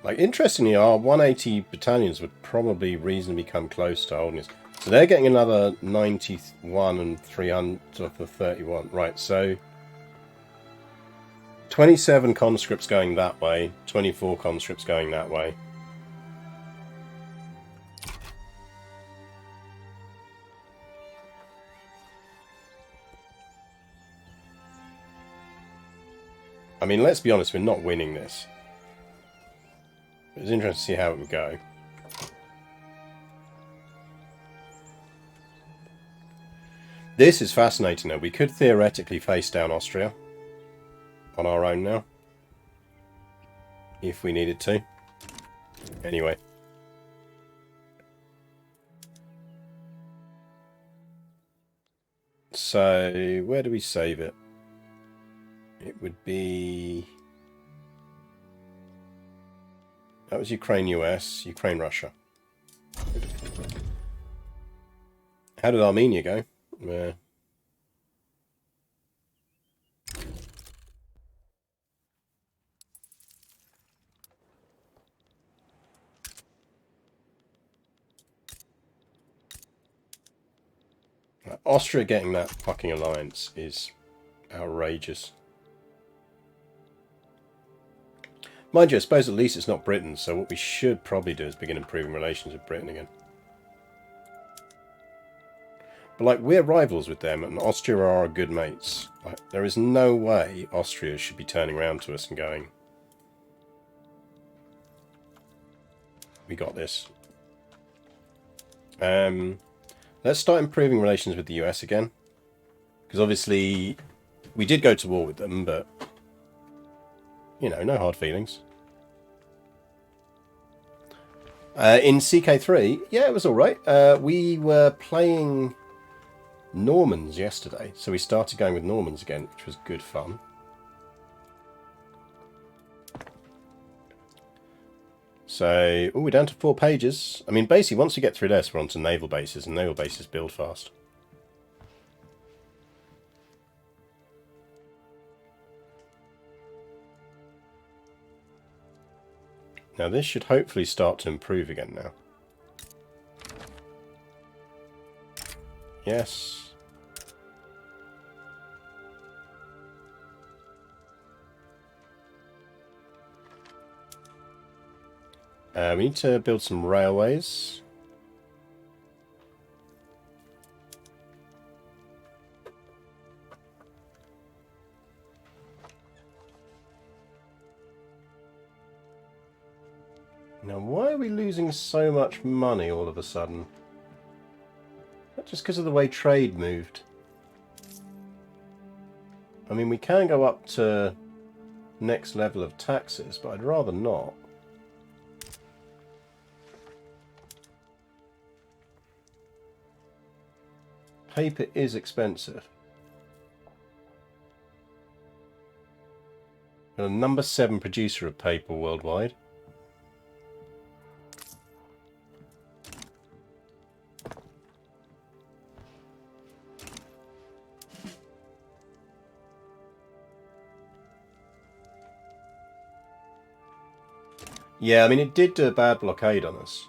Like, interestingly, our 180 battalions would probably reasonably come close to holding this. So they're getting another 91 and 300 for 31. Right, so 27 conscripts going that way, 24 conscripts going that way. I mean, let's be honest, we're not winning this. It's interesting to see how it would go. This is fascinating though. We could theoretically face down Austria on our own now, if we needed to. Anyway. So, where do we save it? It would be... That was Ukraine, US, Ukraine, Russia. How did Armenia go? Austria getting that fucking alliance is outrageous. Mind you, I suppose at least it's not Britain, so what we should probably do is begin improving relations with Britain again. But, like, we're rivals with them, and Austria are our good mates. Like, there is no way Austria should be turning around to us and going, we got this. Let's start improving relations with the US again. Because obviously, we did go to war with them, but, you know, no hard feelings. In CK3, yeah, it was alright. We were playing Normans yesterday, so we started going with Normans again, which was good fun. So, we're down to 4 pages. I mean, basically, once we get through this, we're on to naval bases, and naval bases build fast. Now, this should hopefully start to improve again now. Yes. We need to build some railways. Now, why are we losing so much money all of a sudden? Not just because of the way trade moved. I mean, we can go up to next level of taxes, but I'd rather not. Paper is expensive. We're the number 7 producer of paper worldwide. Yeah, I mean, it did do a bad blockade on us.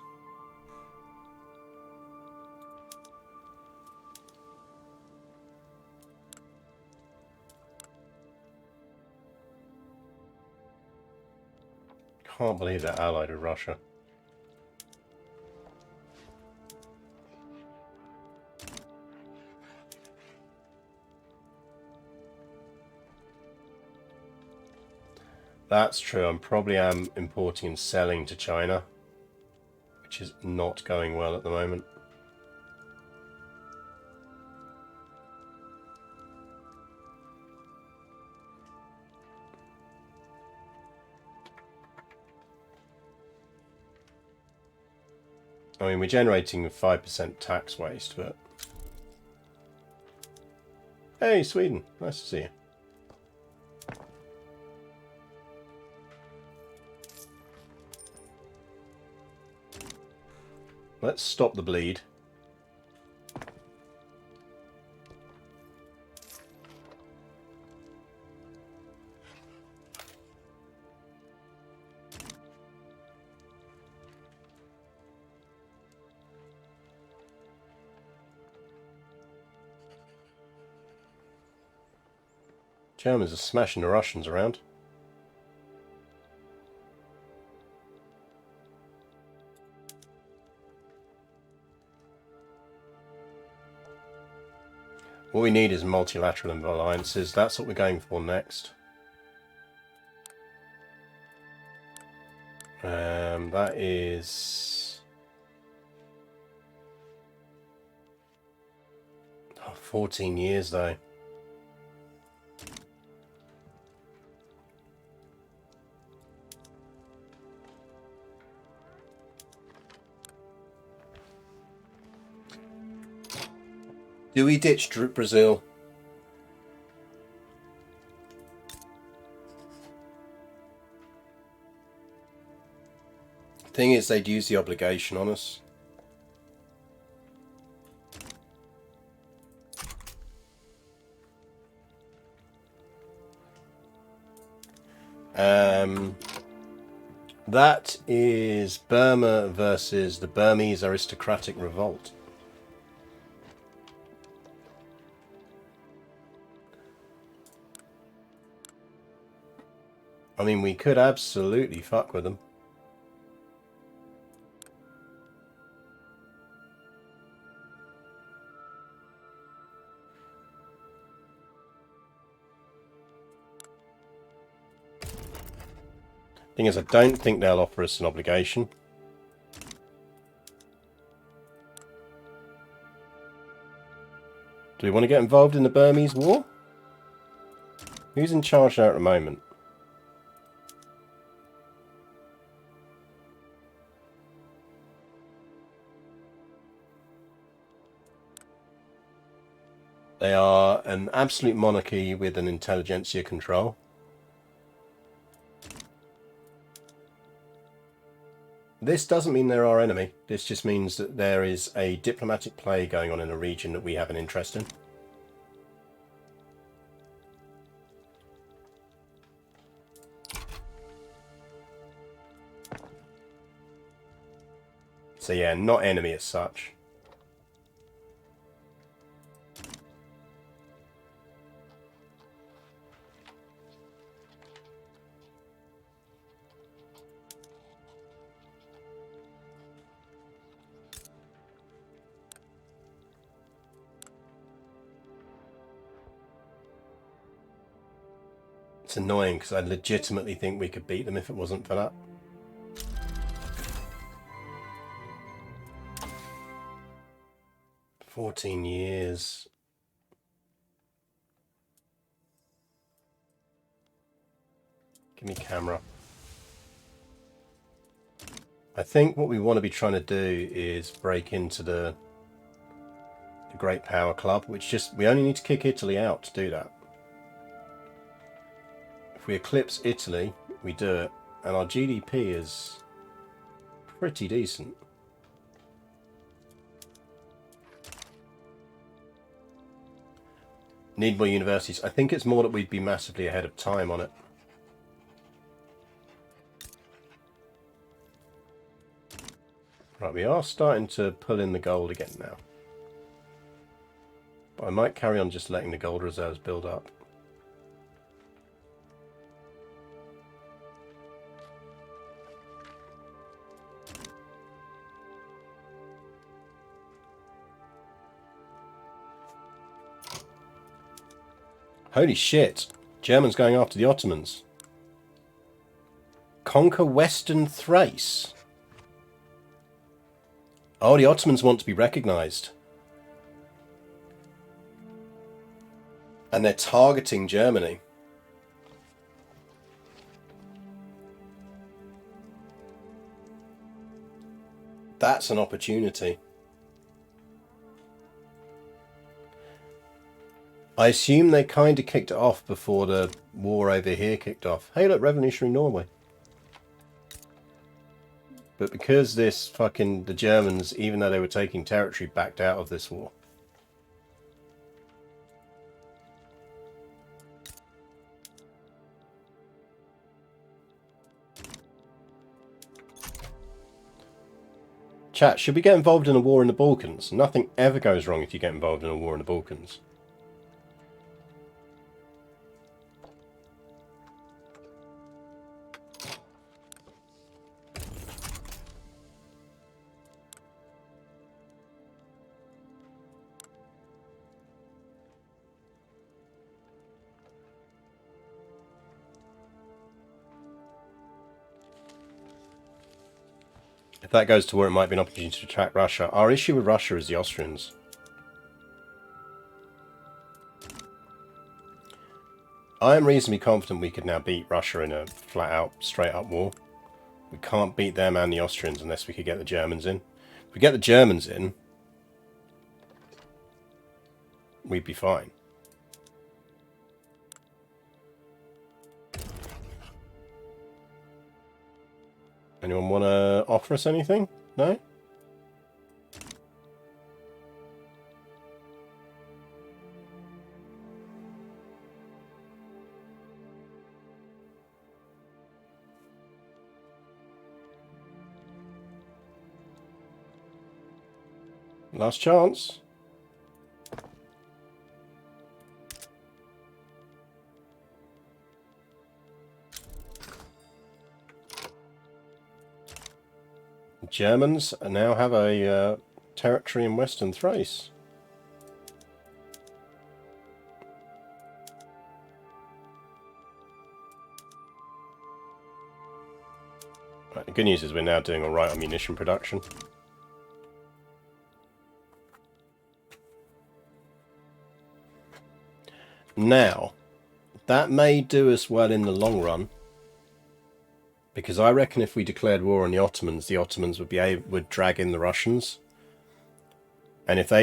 Can't believe they're allied with Russia. That's true. I probably am importing and selling to China, which is not going well at the moment. I mean, we're generating 5% tax waste, but... Hey, Sweden. Nice to see you. Let's stop the bleed. Germans are smashing the Russians around. What we need is multilateral alliances. That's what we're going for next. That is... 14 years though. Do we ditch Brazil? Thing is, they'd use the obligation on us. That is Burma versus the Burmese aristocratic revolt. I mean, we could absolutely fuck with them. Thing is, I don't think they'll offer us an obligation. Do we want to get involved in the Burmese war? Who's in charge now at the moment? They are an absolute monarchy with an intelligentsia control. This doesn't mean they're our enemy. This just means that there is a diplomatic play going on in a region that we have an interest in. So yeah, not enemy as such. It's annoying because I legitimately think we could beat them if it wasn't for that. "14 years. Give me camera. I think what we want to be trying to do is break into the Great Power Club, which just, we only need to kick Italy out to do that. If we eclipse Italy, we do it, and our GDP is pretty decent. Need more universities. I think it's more that we'd be massively ahead of time on it. Right, we are starting to pull in the gold again now. But I might carry on just letting the gold reserves build up. Holy shit! Germans going after the Ottomans. Conquer Western Thrace. Oh, the Ottomans want to be recognised. And they're targeting Germany. That's an opportunity. I assume they kind of kicked it off before the war over here kicked off. Hey look, revolutionary Norway. But because this fucking, the Germans, even though they were taking territory, backed out of this war. Chat, should we get involved in a war in the Balkans? Nothing ever goes wrong if you get involved in a war in the Balkans. If that goes to war, it might be an opportunity to attack Russia. Our issue with Russia is the Austrians. I am reasonably confident we could now beat Russia in a flat-out, straight-up war. We can't beat them and the Austrians unless we could get the Germans in. If we get the Germans in, we'd be fine. Anyone want to offer us anything? No? Last chance. The Germans now have a territory in Western Thrace. Right, the good news is we're now doing alright on munition production. Now, that may do us well in the long run, because I reckon if we declared war on the Ottomans would drag in the Russians, and if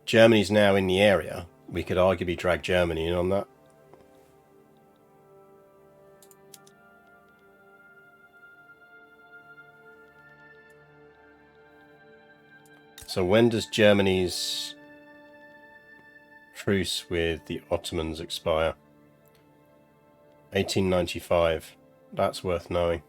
Germany's now in the area, we could arguably drag Germany in on that. So when does Germany's truce with the Ottomans expire? 1895. That's worth knowing.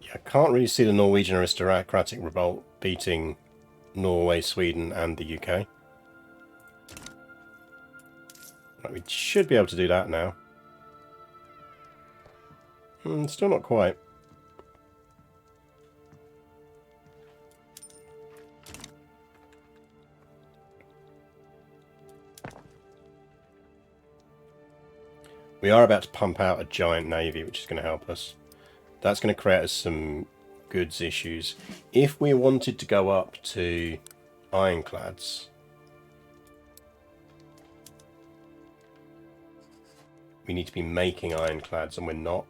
Yeah, I can't really see the Norwegian aristocratic revolt beating Norway, Sweden and the UK. Right, we should be able to do that now. Still not quite. We are about to pump out a giant navy, which is going to help us. That's going to create us some goods issues. If we wanted to go up to ironclads, we need to be making ironclads, and we're not.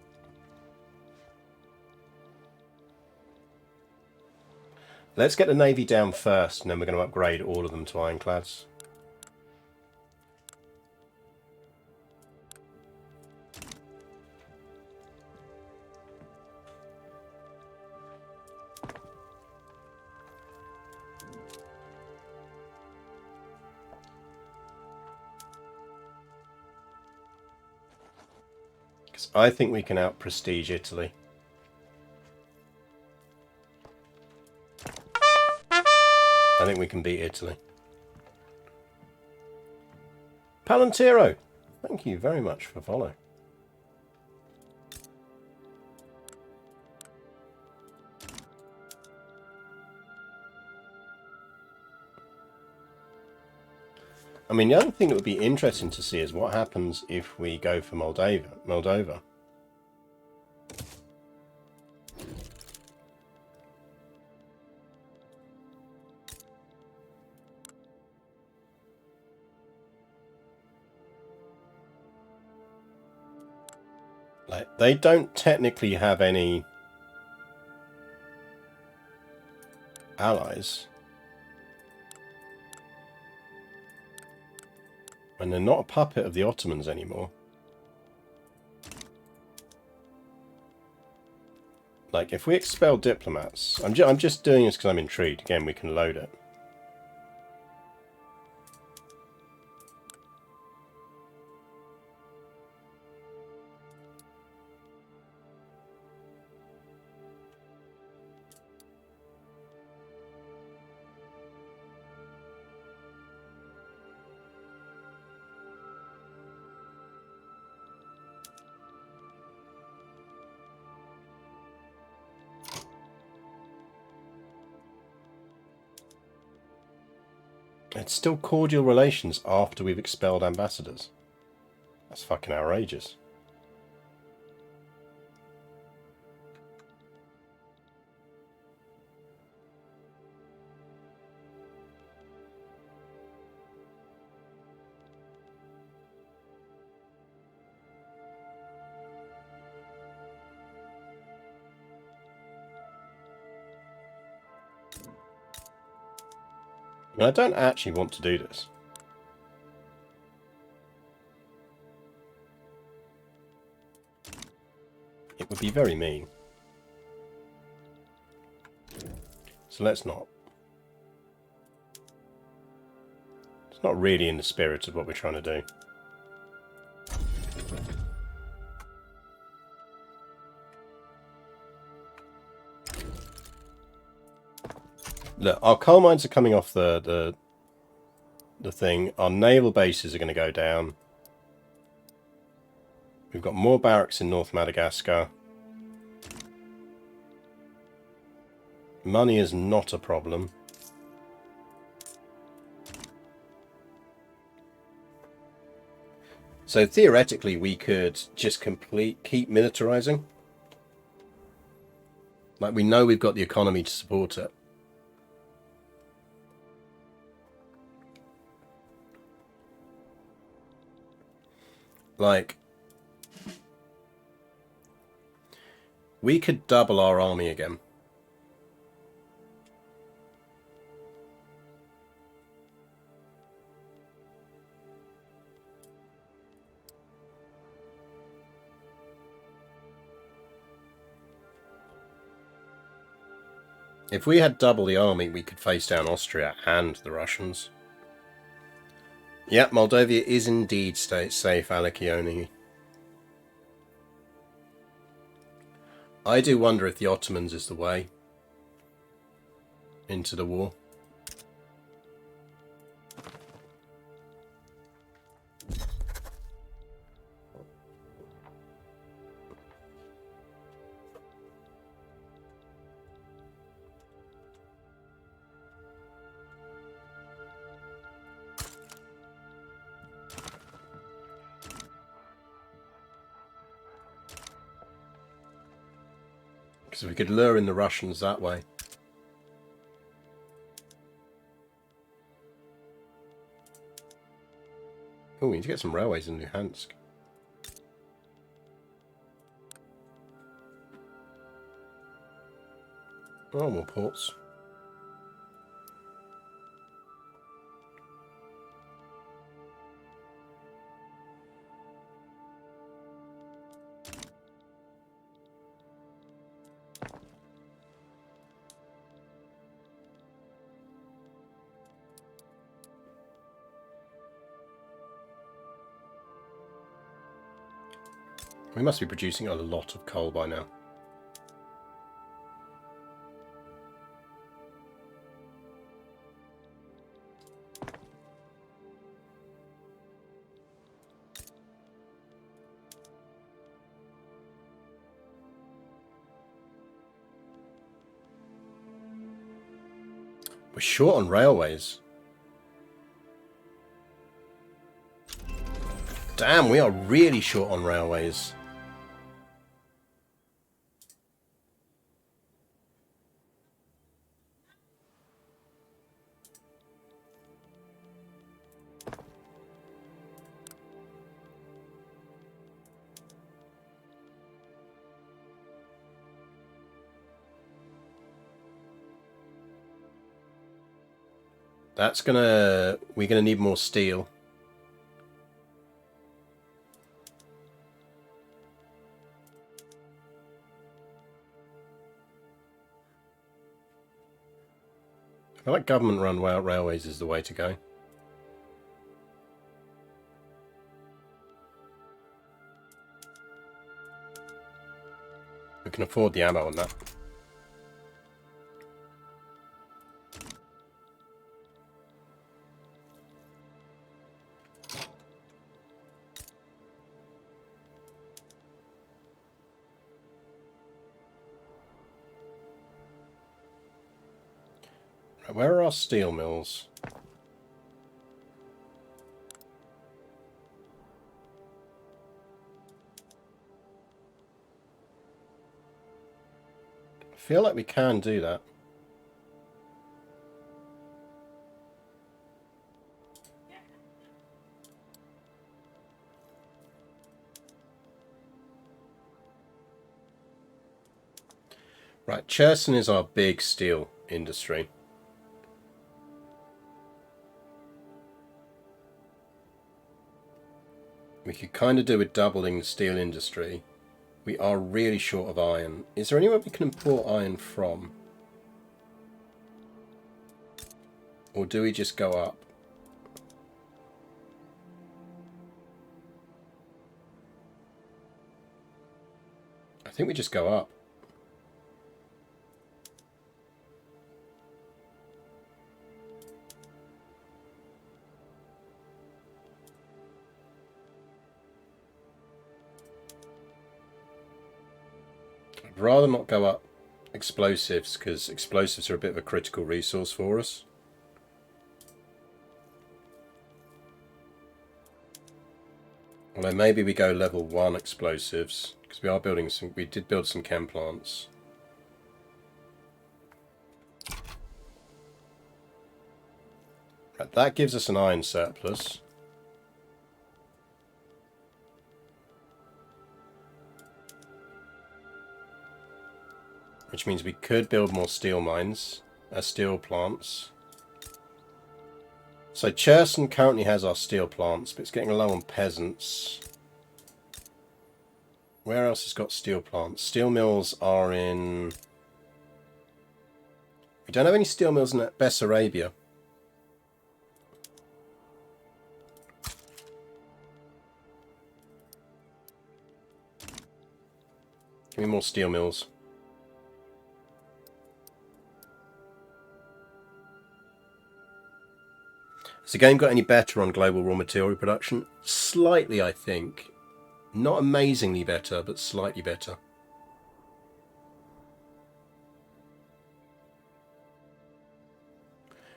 Let's get the navy down first, and then we're going to upgrade all of them to ironclads. Because I think we can out-prestige Italy. I think we can beat Italy. Palantiro, thank you very much for follow. I mean, the other thing that would be interesting to see is what happens if we go for Moldova. Like, they don't technically have any allies. And they're not a puppet of the Ottomans anymore. Like, if we expel diplomats... I'm just doing this because I'm intrigued. Again, we can load it. It's still cordial relations after we've expelled ambassadors. That's fucking outrageous. I don't actually want to do this. It would be very mean. So let's not. It's not really in the spirit of what we're trying to do. Look, our coal mines are coming off the thing. Our naval bases are going to go down. We've got more barracks in North Madagascar. Money is not a problem. So theoretically we could just keep militarizing. Like, we know we've got the economy to support it. Like, we could double our army again. If we had double the army, we could face down Austria and the Russians. Yep, Moldavia is indeed state safe, Alechione. I do wonder if the Ottomans is the way into the war. Because we could lure in the Russians that way. Oh, we need to get some railways in Luhansk. Oh, more ports. We must be producing a lot of coal by now. We're short on railways. Damn, we are really short on railways. We're gonna need more steel. I feel like government-run railways is the way to go. We can afford the ammo on that. Right, where are our steel mills? feel like we can do that. Right, Cherson is our big steel industry. We could kind of do with doubling the steel industry. We are really short of iron. Is there anywhere we can import iron from? Or do we just go up? I think we just go up. I'd rather not go up explosives, because explosives are a bit of a critical resource for us. Although maybe we go level 1 explosives, because we are building some. We did build some chem plants. Right, that gives us an iron surplus. Which means we could build more steel mines, steel plants. So Cherson currently has our steel plants, but it's getting low on peasants. Where else has got steel plants? Steel mills are in... We don't have any steel mills in Bessarabia. Give me more steel mills. Has the game got any better on global raw material production? Slightly, I think. Not amazingly better, but slightly better.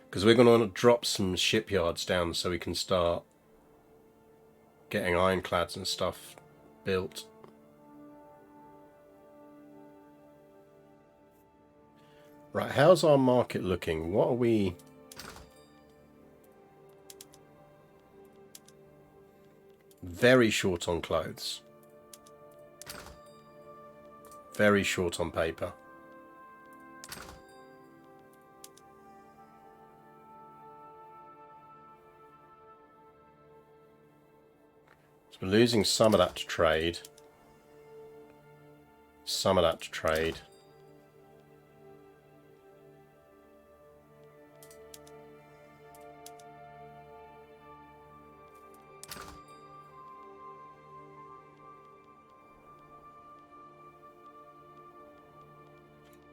Because we're going to drop some shipyards down so we can start getting ironclads and stuff built. Right, how's our market looking? What are we... Very short on clothes. Very short on paper. So we're losing some of that to trade. Some of that to trade.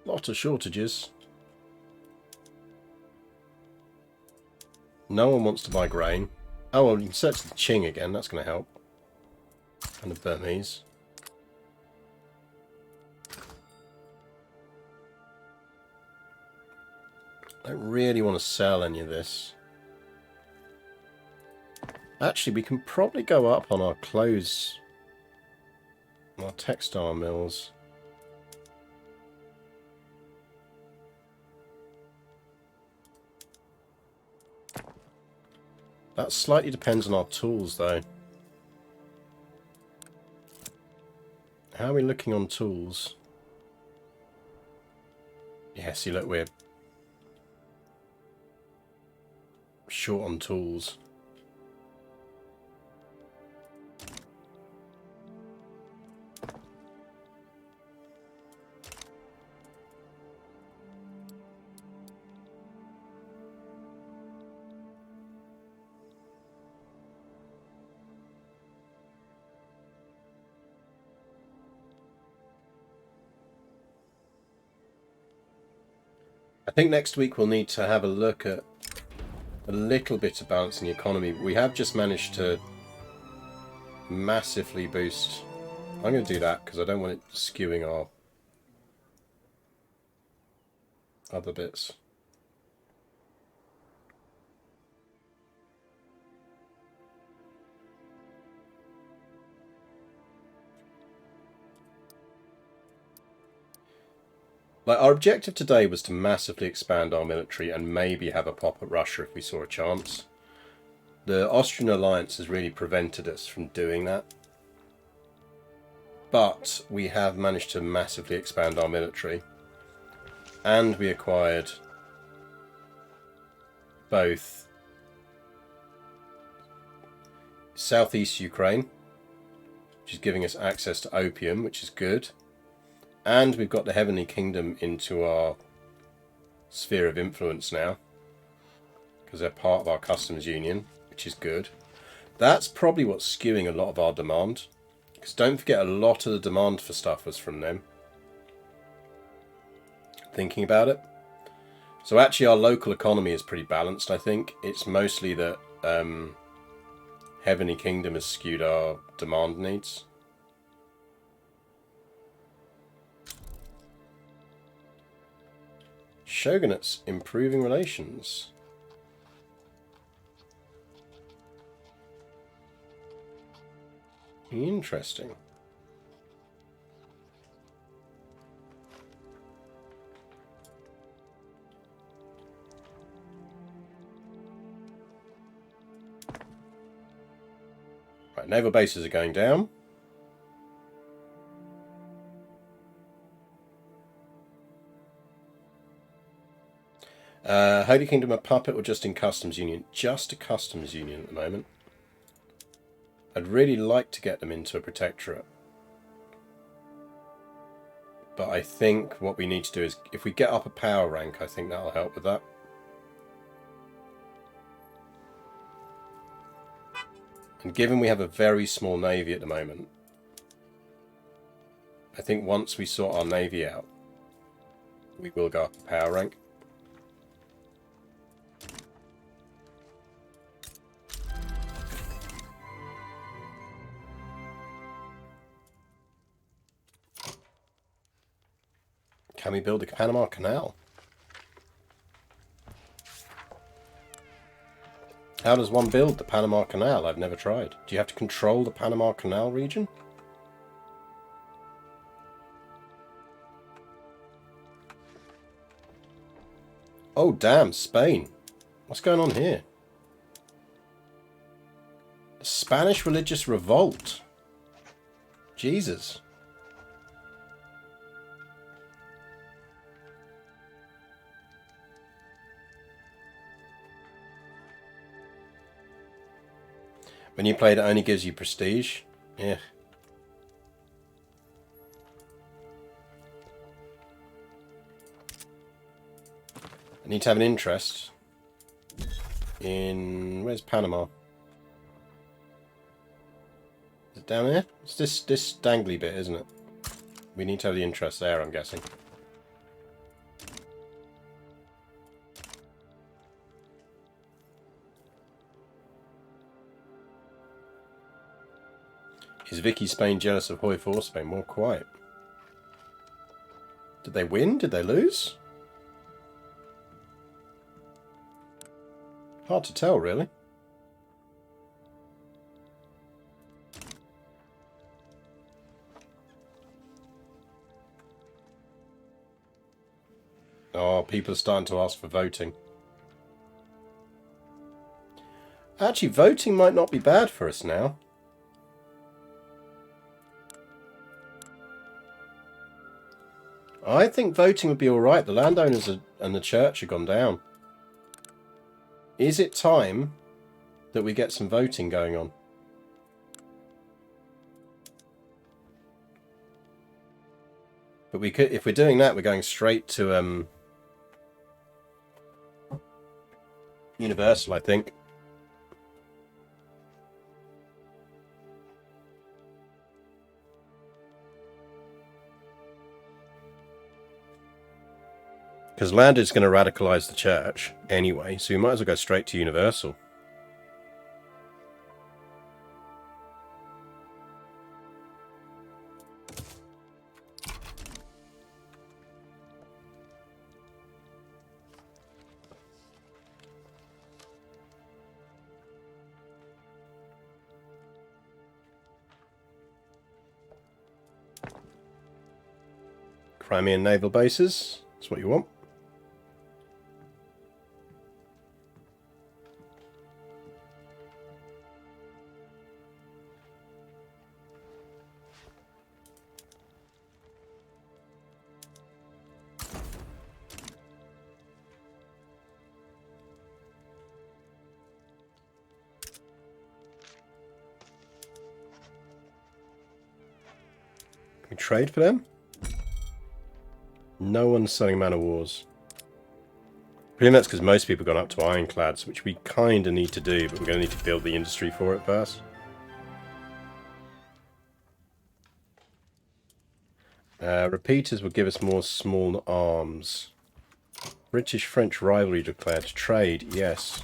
Lot of shortages. No one wants to buy grain. Oh, well, you can search the Qing again. That's going to help. And the Burmese. I don't really want to sell any of this. Actually, we can probably go up on our clothes, our textile mills. That slightly depends on our tools, though. How are we looking on tools? Yeah, see, look, we're short on tools. I think next week we'll need to have a look at a little bit of balancing the economy. We have just managed to massively boost. I'm going to do that because I don't want it skewing our other bits. Like, our objective today was to massively expand our military and maybe have a pop at Russia if we saw a chance. The Austrian alliance has really prevented us from doing that. But we have managed to massively expand our military. And we acquired both southeast Ukraine, which is giving us access to opium, which is good. And we've got the Heavenly Kingdom into our sphere of influence now, because they're part of our customs union, which is good. That's probably what's skewing a lot of our demand, because don't forget a lot of the demand for stuff was from them. Thinking about it. So actually our local economy is pretty balanced, I think. It's mostly that Heavenly Kingdom has skewed our demand needs. Shogunates improving relations. Interesting. Right, naval bases are going down. Holy Kingdom a puppet or just in customs union? Just a customs union at the moment. I'd really like to get them into a protectorate. But I think what we need to do is, if we get up a power rank, I think that'll help with that. And given we have a very small navy at the moment, I think once we sort our navy out, we will go up a power rank. Can we build the Panama Canal? How does one build the Panama Canal? I've never tried. Do you have to control the Panama Canal region? Oh, damn, Spain. What's going on here? The Spanish religious revolt. Jesus. When you play it, it only gives you prestige. Yeah. I need to have an interest in... Where's Panama? Is it down there? It's this dangly bit, isn't it? We need to have the interest there, I'm guessing. Is Vicky Spain jealous of Hoi 4 Spain? More quiet. Did they win? Did they lose? Hard to tell, really. Oh, people are starting to ask for voting. Actually, voting might not be bad for us now. I think voting would be alright. The landowners and the church have gone down. Is it time that we get some voting going on? But we could, if we're doing that, we're going straight to Universal, I think. Because Landed's going to radicalise the church anyway, so we might as well go straight to Universal. Crimean naval bases. That's what you want. Can we trade for them? No one's selling Man of Wars. Pretty much because most people have gone up to ironclads, which we kind of need to do, but we're going to need to build the industry for it first. Repeaters will give us more small arms. British-French rivalry declared. Trade, yes.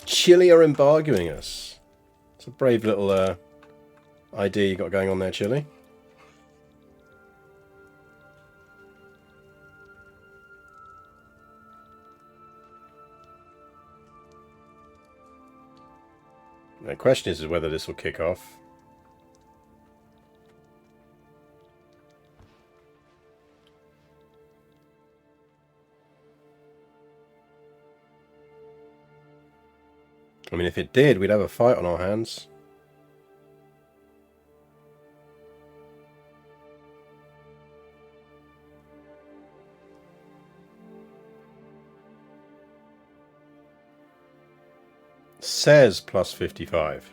Chile are embargoing us. It's a brave little idea you got going on there, Chile. The question is whether this will kick off. I mean, if it did, we'd have a fight on our hands. Says plus 55.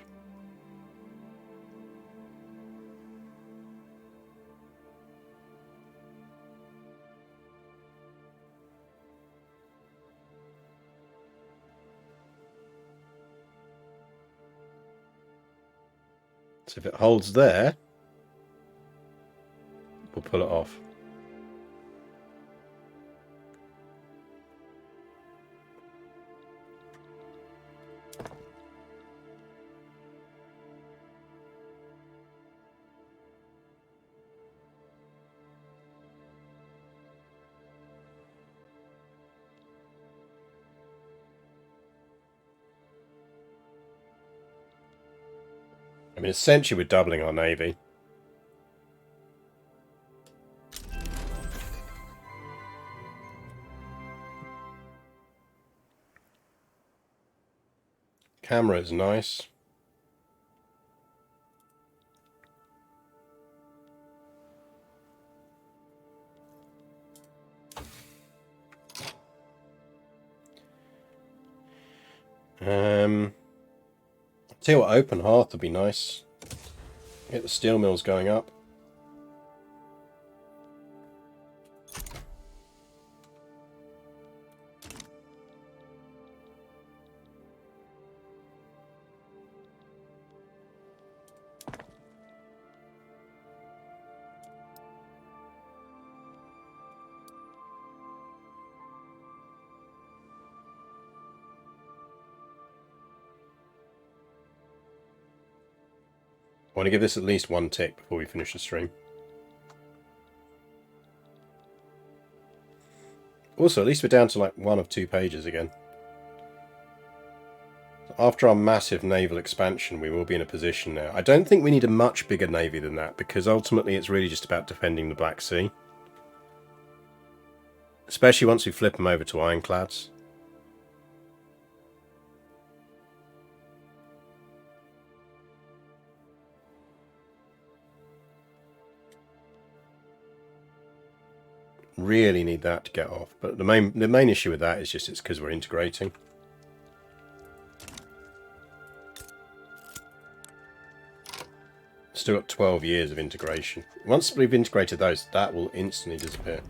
So if it holds there, we'll pull it off. I mean, essentially we're doubling our navy. Camera is nice. Tell you what, open hearth would be nice. Get the steel mills going up. I want to give this at least one tick before we finish the stream. Also, at least we're down to like 1 of 2 pages again. After our massive naval expansion, we will be in a position now. I don't think we need a much bigger navy than that, because ultimately it's really just about defending the Black Sea. Especially once we flip them over to ironclads. Really need that to get off, but the main issue with that is just it's because we're integrating. Still got 12 years of integration. Once we've integrated those, that will instantly disappear.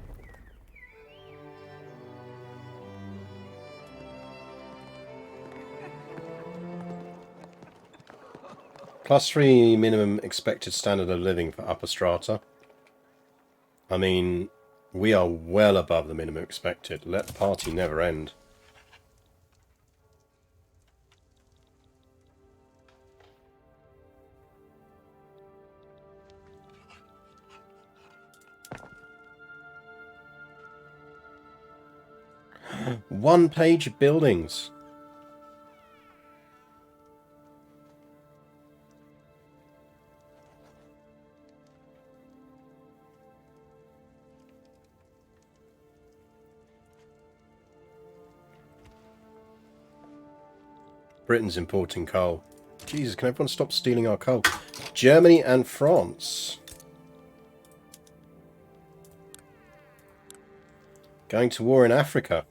+3 minimum expected standard of living for upper strata. I mean, we are well above the minimum expected. Let the party never end. One page of buildings. Britain's importing coal. Jesus, can everyone stop stealing our coal? Germany and France. Going to war in Africa.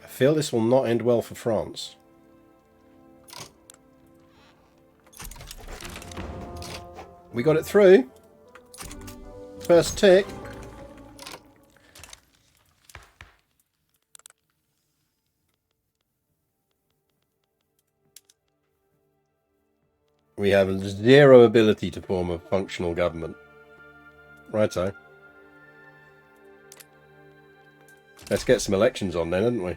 I feel this will not end well for France. We got it through. First tick. We have zero ability to form a functional government. Righto. Let's get some elections on then, haven't we?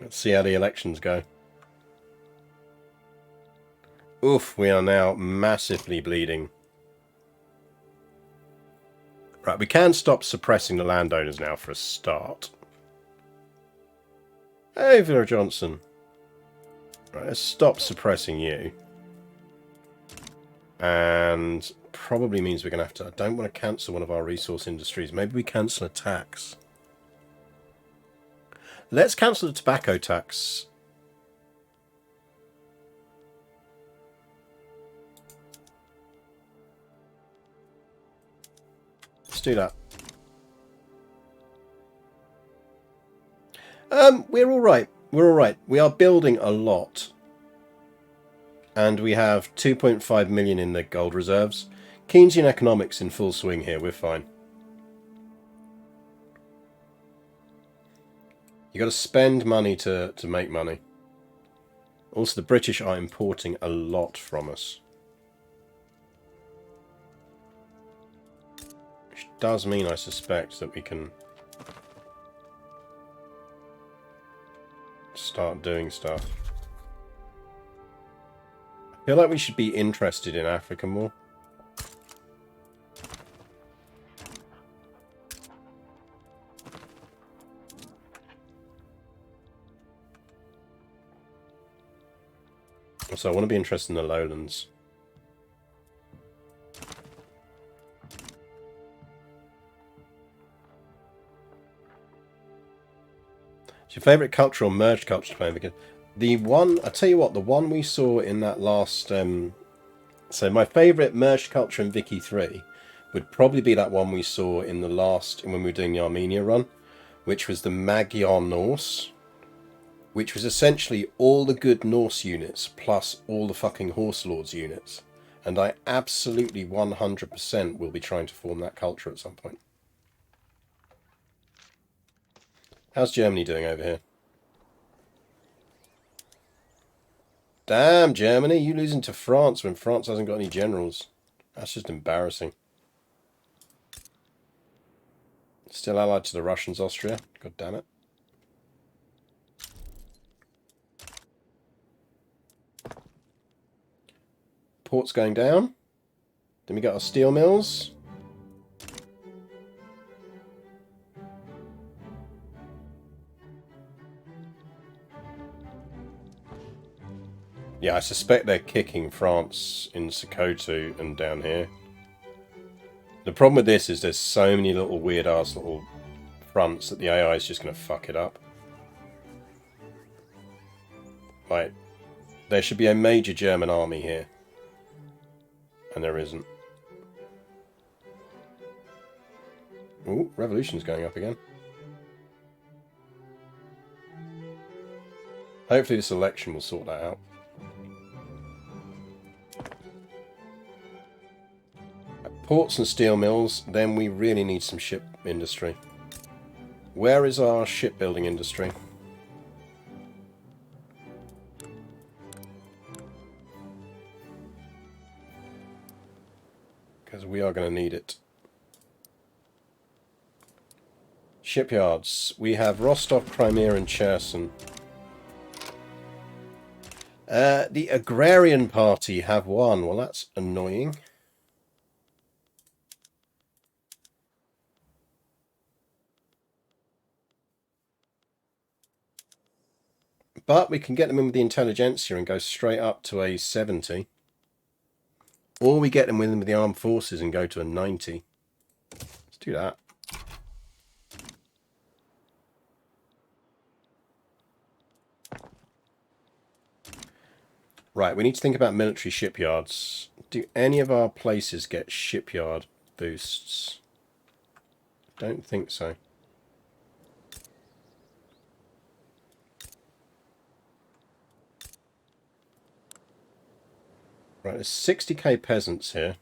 Let's see how the elections go. Oof, we are now massively bleeding. Right, we can stop suppressing the landowners now for a start. Hey, Villa Johnson. Right, let's stop suppressing you. And probably means we're going to have to... I don't want to cancel one of our resource industries. Maybe we cancel a tax. Let's cancel the tobacco tax. Let's do that. We're all right. We're all right. We are building a lot. And we have 2.5 million in the gold reserves. Keynesian economics in full swing here. We're fine. You got to spend money to make money. Also, the British are importing a lot from us. Which does mean, I suspect, that we can start doing stuff. I feel like we should be interested in Africa more. So I want to be interested in the lowlands. It's your favourite culture or merged culture to play? Because the one, I tell you what, the one we saw in that last... so my favourite merged culture in Vicky 3 would probably be that one we saw in the last, when we were doing the Armenia run, which was the Magyar Norse, which was essentially all the good Norse units plus all the fucking Horse Lords units. And I absolutely 100% will be trying to form that culture at some point. How's Germany doing over here? Damn, Germany, you losing to France when France hasn't got any generals. That's just embarrassing. Still allied to the Russians, Austria. God damn it. Port's going down. Then we got our steel mills. Yeah, I suspect they're kicking France in Sokoto and down here. The problem with this is there's so many little weird-ass little fronts that the AI is just going to fuck it up. Right. There should be a major German army here. And there isn't. Ooh, revolution's going up again. Hopefully this election will sort that out. Ports and steel mills, then we really need some ship industry. Where is our shipbuilding industry? Because we are going to need it. Shipyards. We have Rostov, Crimea and Cherson. The Agrarian Party have won. Well, that's annoying. But we can get them in with the intelligentsia and go straight up to a 70. Or we get them with the armed forces and go to a 90. Let's do that. Right, we need to think about military shipyards. Do any of our places get shipyard boosts? Don't think so. Right, there's 60k peasants here.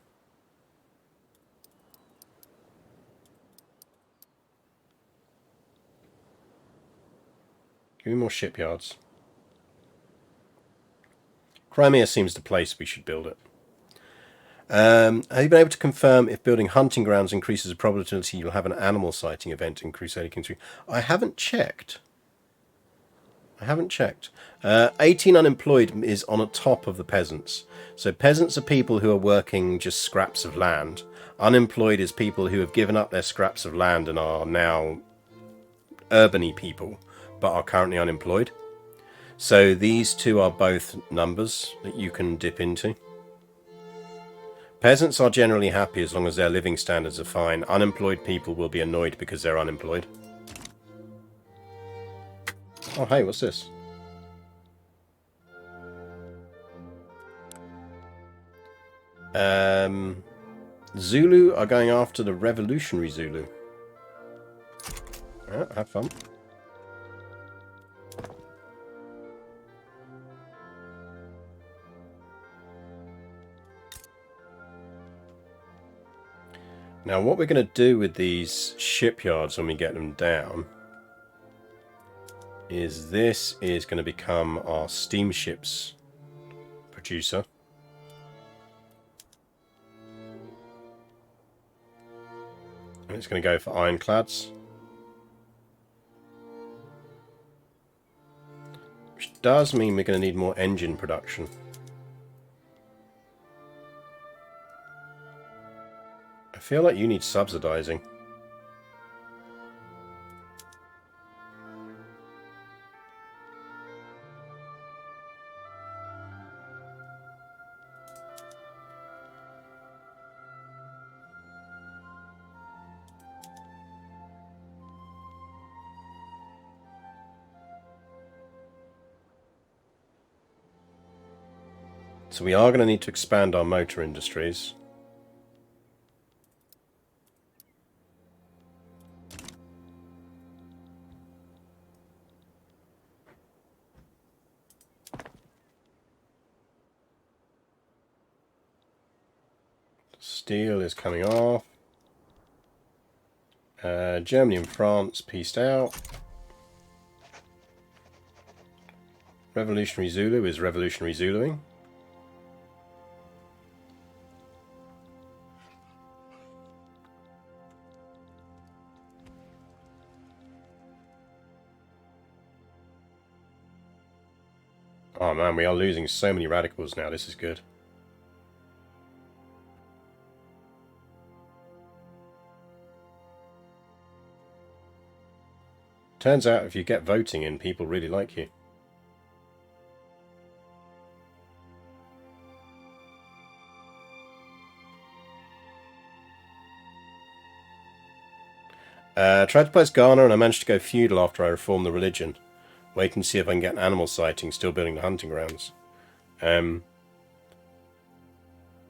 Give me more shipyards. Crimea seems the place we should build it. Have you been able to confirm if building hunting grounds increases the probability you'll have an animal sighting event in Crusader Kings 3? I haven't checked. 18 unemployed is on the top of the peasants. So peasants are people who are working just scraps of land. Unemployed is people who have given up their scraps of land and are now urban-y people, but are currently unemployed. So these two are both numbers that you can dip into. Peasants are generally happy as long as their living standards are fine. Unemployed people will be annoyed because they're unemployed. Oh, hey, what's this? Zulu are going after the revolutionary Zulu. Yeah, have fun. Now, what we're going to do with these shipyards when we get them down is this is going to become our steamships producer. And it's going to go for ironclads. Which does mean we're going to need more engine production. I feel like you need subsidizing. So we are going to need to expand our motor industries. Steel is coming off. Germany and France pieced out. Revolutionary Zulu is Revolutionary Zuluing. Oh man, we are losing so many radicals now. This is good. Turns out if you get voting in, people really like you. Tried to place Ghana and I managed to go feudal after I reformed the religion. Wait and see if I can get an animal sighting, still building the hunting grounds.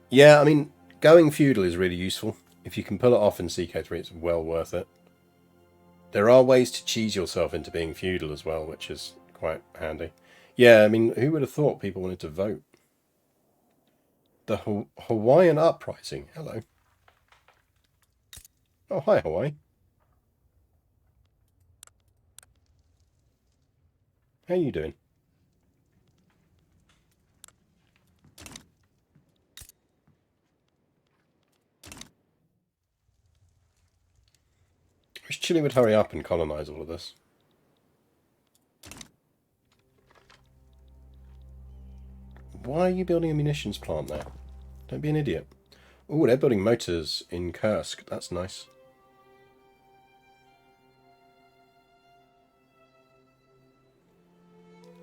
Yeah, I mean, going feudal is really useful. If you can pull it off in CK3, it's well worth it. There are ways to cheese yourself into being feudal as well, which is quite handy. Yeah, I mean, who would have thought people wanted to vote? The Hawaiian Uprising. Hello. Oh, hi, Hawaii. How you doing? I wish Chile would hurry up and colonize all of this. Why are you building a munitions plant there? Don't be an idiot. Oh, they're building motors in Kursk. That's nice.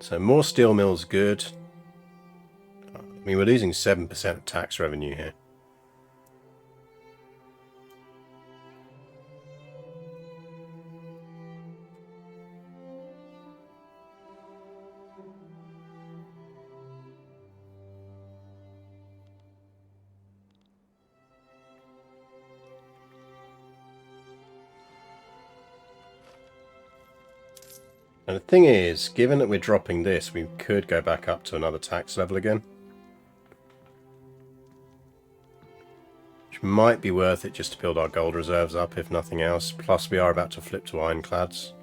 So more steel mills, good. I mean, we're losing 7% of tax revenue here. And the thing is, given that we're dropping this, we could go back up to another tax level again. Which might be worth it just to build our gold reserves up, if nothing else. Plus we are about to flip to ironclads.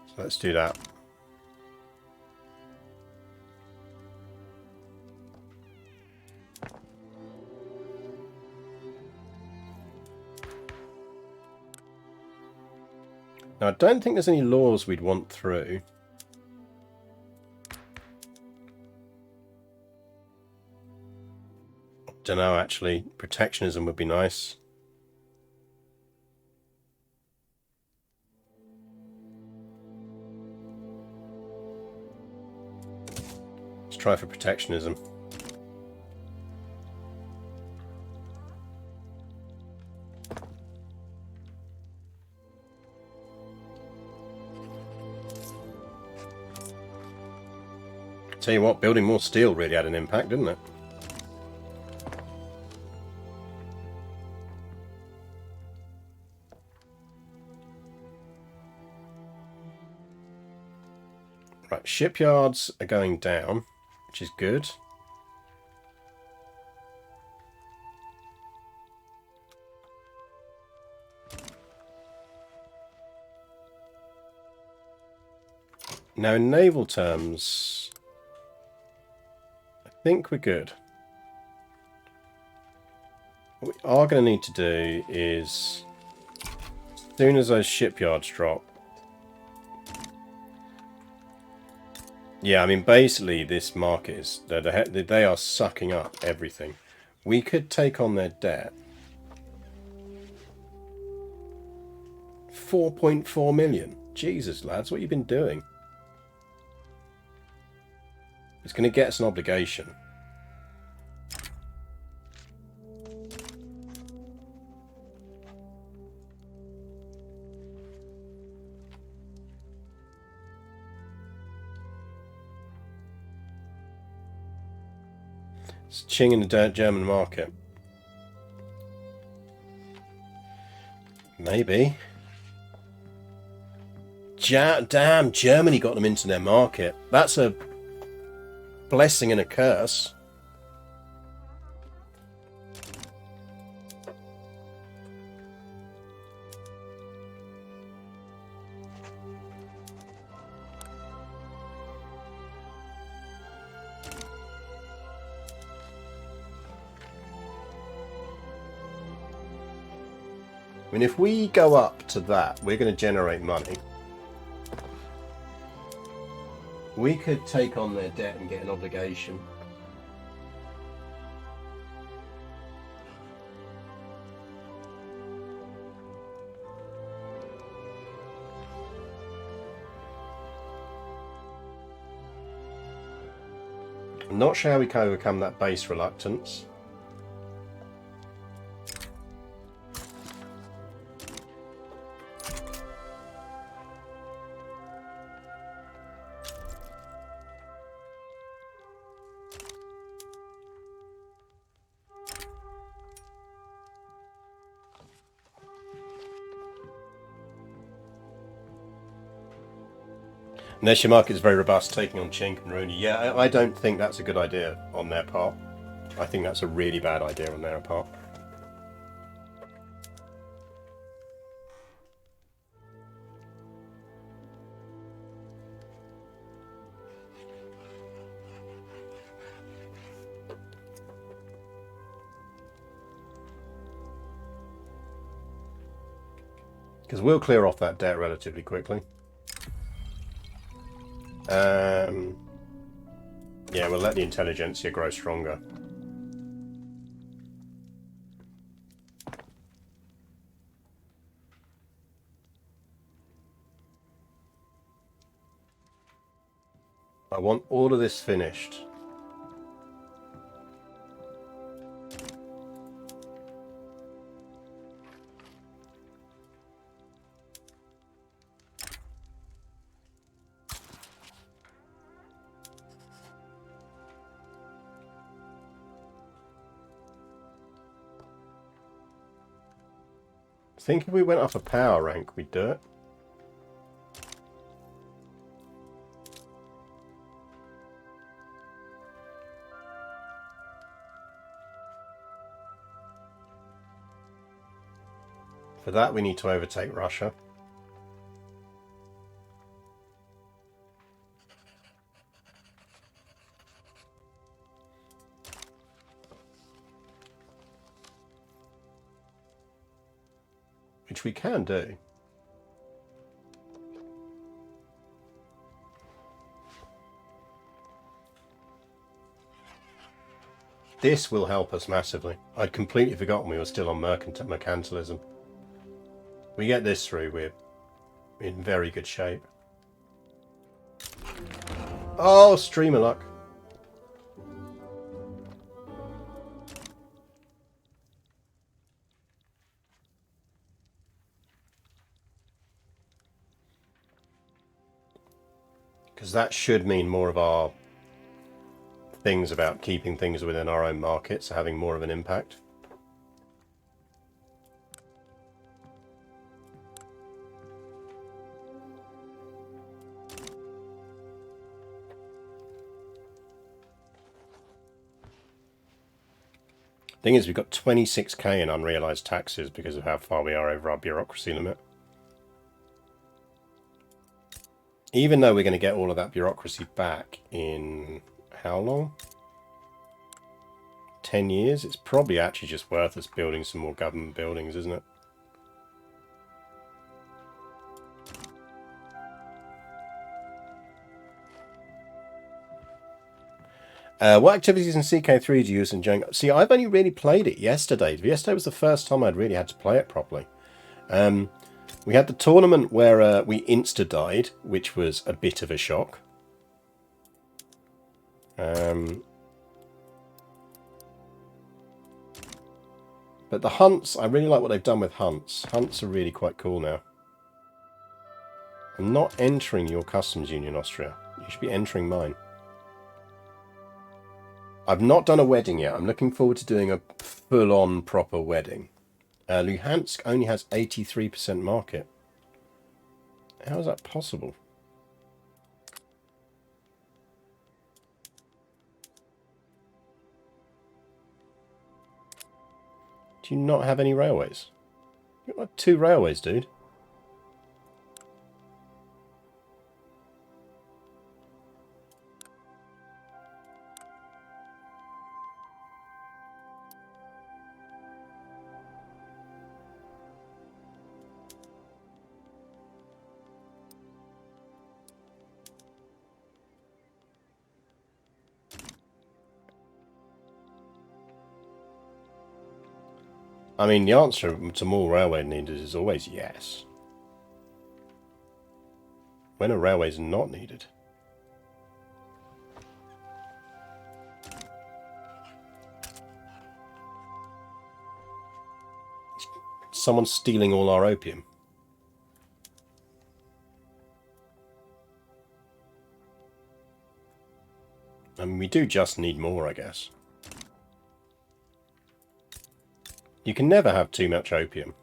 So let's do that. Now I don't think there's any laws we'd want through. Don't know actually. Protectionism would be nice. Let's try for protectionism. Tell you what, building more steel really had an impact, didn't it? Right, shipyards are going down, which is good. Now in naval terms, I think we're good. What we are going to need to do is, as soon as those shipyards drop, yeah, I mean basically this market is, they are sucking up everything. We could take on their debt. 4.4 million. Jesus lads, what have you been doing? It's going to get us an obligation. It's Ching in the German market. Maybe. Damn, Germany got them into their market. That's a blessing and a curse. I mean, if we go up to that, we're going to generate money. We could take on their debt and get an obligation. I'm not sure how we can overcome that base reluctance. Nesha market is very robust, taking on Chink and Rooney. Yeah, I don't think that's a good idea on their part. I think that's a really bad idea on their part. Because we'll clear off that debt relatively quickly. Yeah, we'll let the intelligentsia grow stronger. I want all of this finished. I think if we went up a power rank, we'd do it. For that, we need to overtake Russia. Which we can do. This will help us massively. I'd completely forgotten we were still on mercantilism. We get this through, we're in very good shape. Oh, streamer luck. Because that should mean more of our things about keeping things within our own markets, having more of an impact. Thing is, we've got 26k in unrealised taxes because of how far we are over our bureaucracy limit. Even though we're going to get all of that bureaucracy back in how long? 10 years? It's probably actually just worth us building some more government buildings, isn't it? What activities in CK3 do you use in Django? See, I've only really played it yesterday. Yesterday was the first time I'd really had to play it properly. We had the tournament where we insta-died, which was a bit of a shock. But the hunts, I really like what they've done with hunts. Hunts are really quite cool now. I'm not entering your customs union, Austria. You should be entering mine. I've not done a wedding yet. I'm looking forward to doing a full-on proper wedding. Luhansk only has 83% market. How is that possible? Do you not have any railways? You've got like 2 railways, dude. I mean, the answer to more railway needed is always yes. When are railways not needed? Someone's stealing all our opium. I mean, we do just need more, I guess. You can never have too much opium.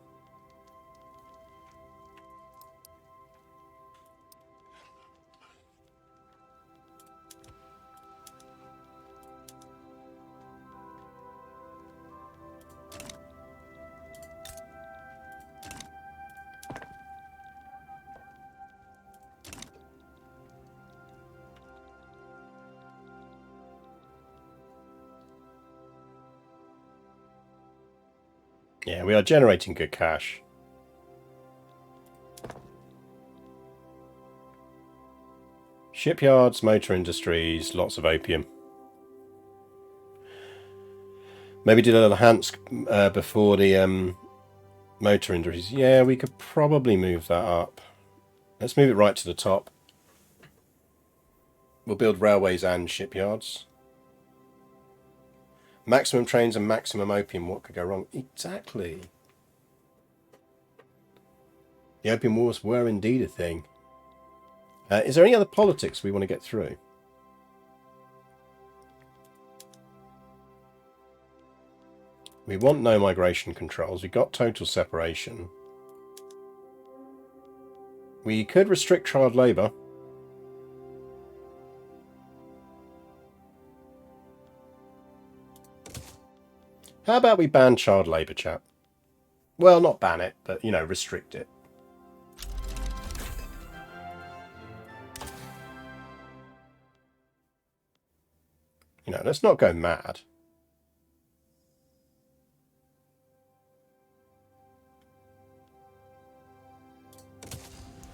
Yeah, we are generating good cash. Shipyards, motor industries, lots of opium. Maybe do a little Luhansk before the motor industries. Yeah, we could probably move that up. Let's move it right to the top. We'll build railways and shipyards. Maximum trains and maximum opium. What could go wrong? Exactly. The Opium Wars were indeed a thing. Is there any other politics we want to get through? We want no migration controls. We got total separation. We could restrict child labour. How about we ban child labour, chap? Well, not ban it, but, you know, restrict it. You know, let's not go mad.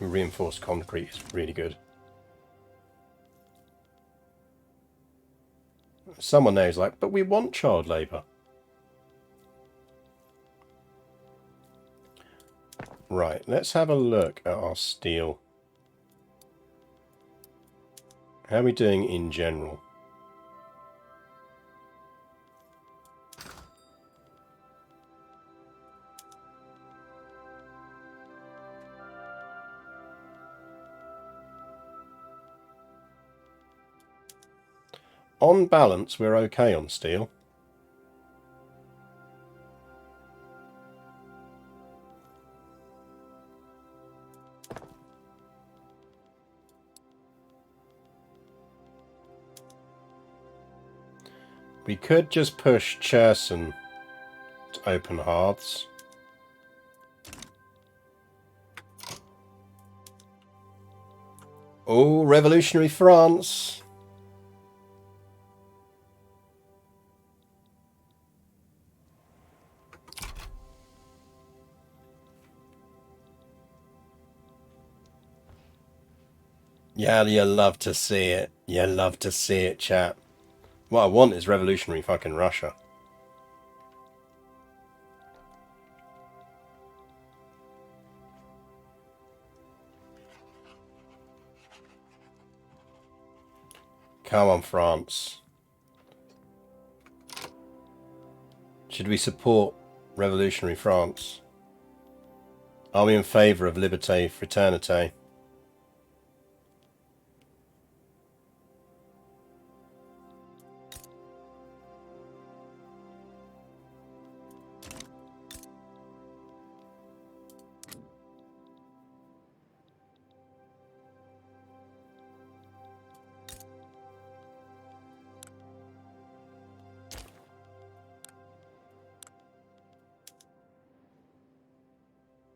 Reinforced concrete is really good. Someone there is like, but we want child labour. Right, let's have a look at our steel. How are we doing in general? On balance, we're okay on steel. We could just push Cherson to open hearths. Oh, revolutionary France! Yeah, you love to see it. You love to see it, chat. What I want is revolutionary fucking Russia. Come on, France. Should we support revolutionary France? Are we in favour of liberté, fraternité?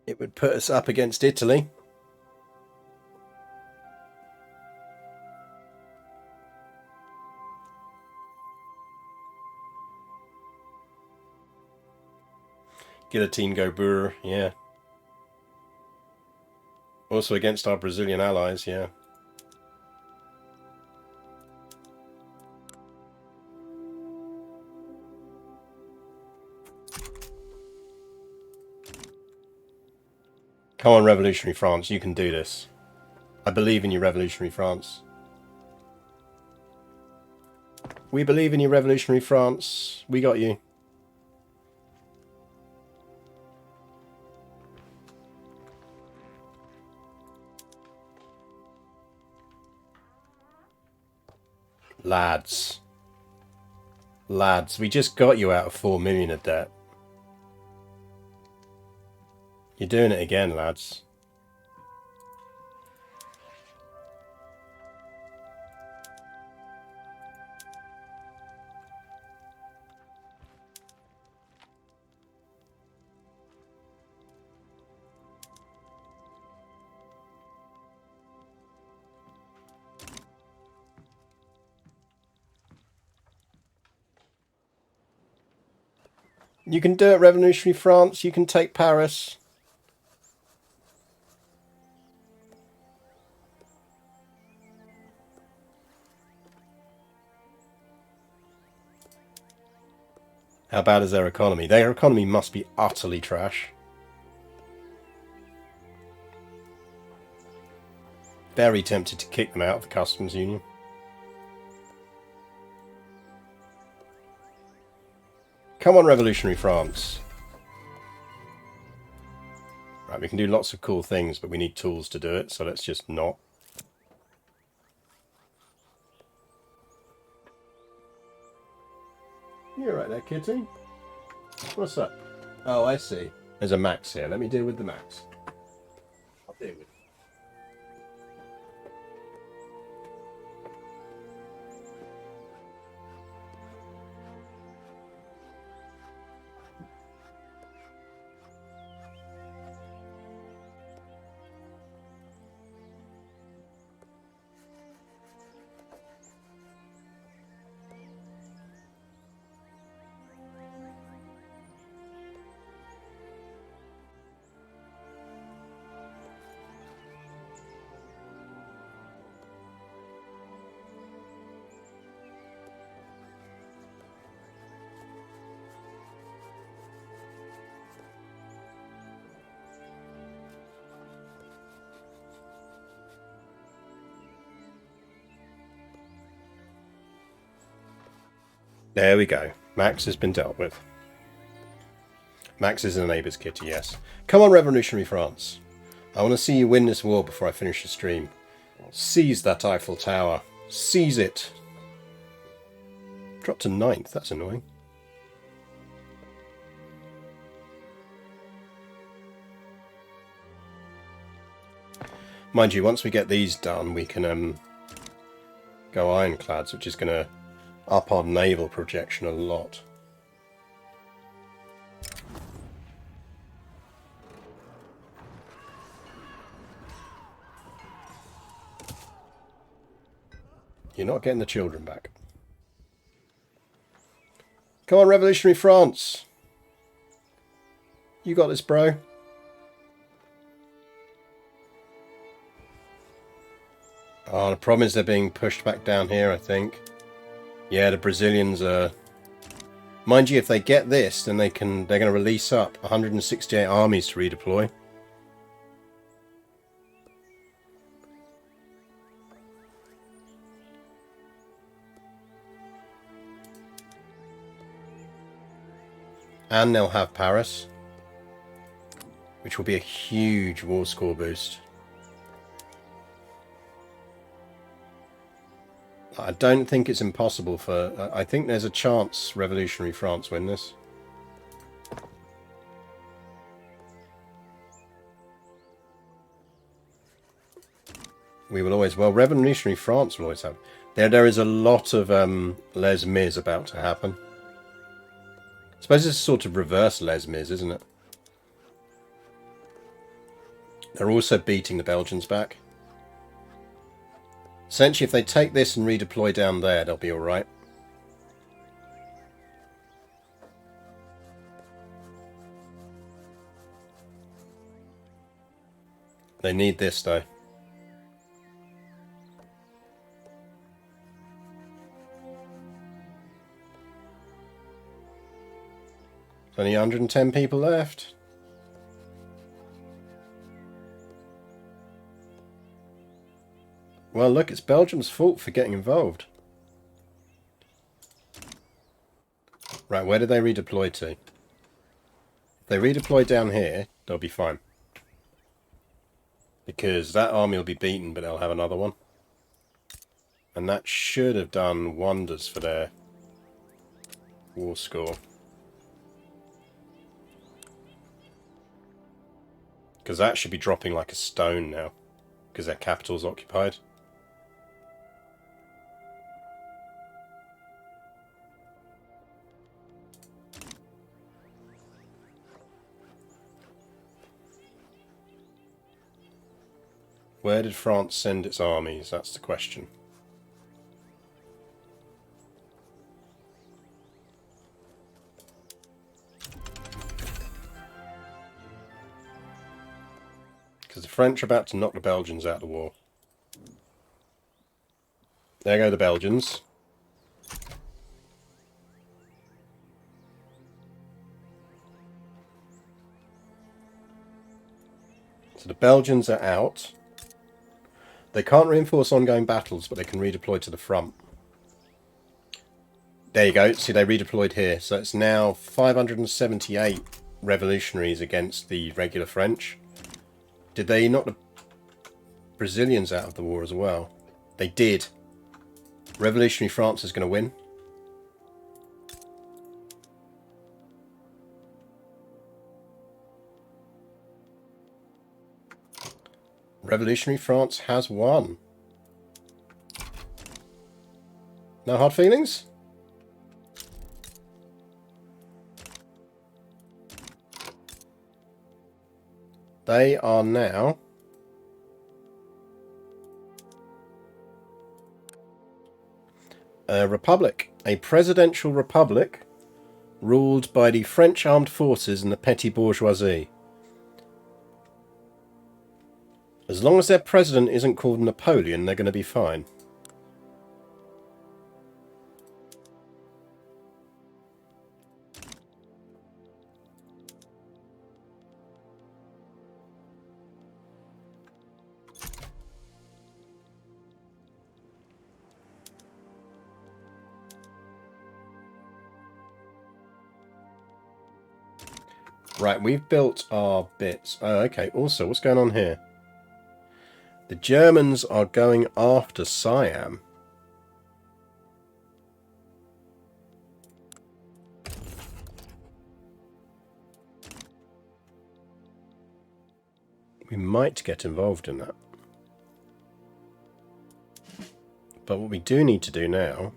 It would put us up against Italy. Guillotine go brr, yeah. Also against our Brazilian allies, yeah. Come on, revolutionary France, you can do this. I believe in you, revolutionary France. We believe in you, revolutionary France. We got you. Lads. Lads, we just got you out of 4 million of debt. You're doing it again, lads. You can do it, revolutionary France. You can take Paris. How bad is their economy? Their economy must be utterly trash. Very tempted to kick them out of the customs union. Come on, revolutionary France. Right, we can do lots of cool things, but we need tools to do it, so let's just not. You're right there, kitty. What's up? Oh, I see. There's a max here. Let me deal with the max. I'll deal with it. There we go. Max has been dealt with. Max is a neighbour's kitty, yes. Come on, revolutionary France. I want to see you win this war before I finish the stream. Seize that Eiffel Tower. Seize it. Dropped to 9th. That's annoying. Mind you, once we get these done, we can go ironclads, which is going to up our naval projection a lot. You're not getting the children back. Come on, revolutionary France. You got this, bro. Oh, the problem is they're being pushed back down here, I think. Yeah, the Brazilians are... Mind you, if they get this, then they're going to release up 168 armies to redeploy. And they'll have Paris, which will be a huge war score boost. I don't think it's impossible for... I think there's a chance revolutionary France win this. We will always... Well, revolutionary France will always have... There is a lot of Les Mis about to happen. I suppose it's sort of reverse Les Mis, isn't it? They're also beating the Belgians back. Essentially, if they take this and redeploy down there, they'll be alright. They need this, though. There's only 110 people left. Well, look, it's Belgium's fault for getting involved. Right, where did they redeploy to? If they redeploy down here, they'll be fine. Because that army will be beaten, but they'll have another one. And that should have done wonders for their war score. Because that should be dropping like a stone now. Because their capital's occupied. Where did France send its armies? That's the question. Because the French are about to knock the Belgians out of the war. There go the Belgians. So the Belgians are out. They can't reinforce ongoing battles, but they can redeploy to the front. There you go. See, they redeployed here. So it's now 578 revolutionaries against the regular French. Did they knock the Brazilians out of the war as well? They did. Revolutionary France is going to win. Revolutionary France has won. No hard feelings? They are now a republic, a presidential republic ruled by the French armed forces and the petty bourgeoisie. As long as their president isn't called Napoleon, they're going to be fine. Right, we've built our bits. Oh, okay. Also, what's going on here? The Germans are going after Siam. We might get involved in that. But what we do need to do now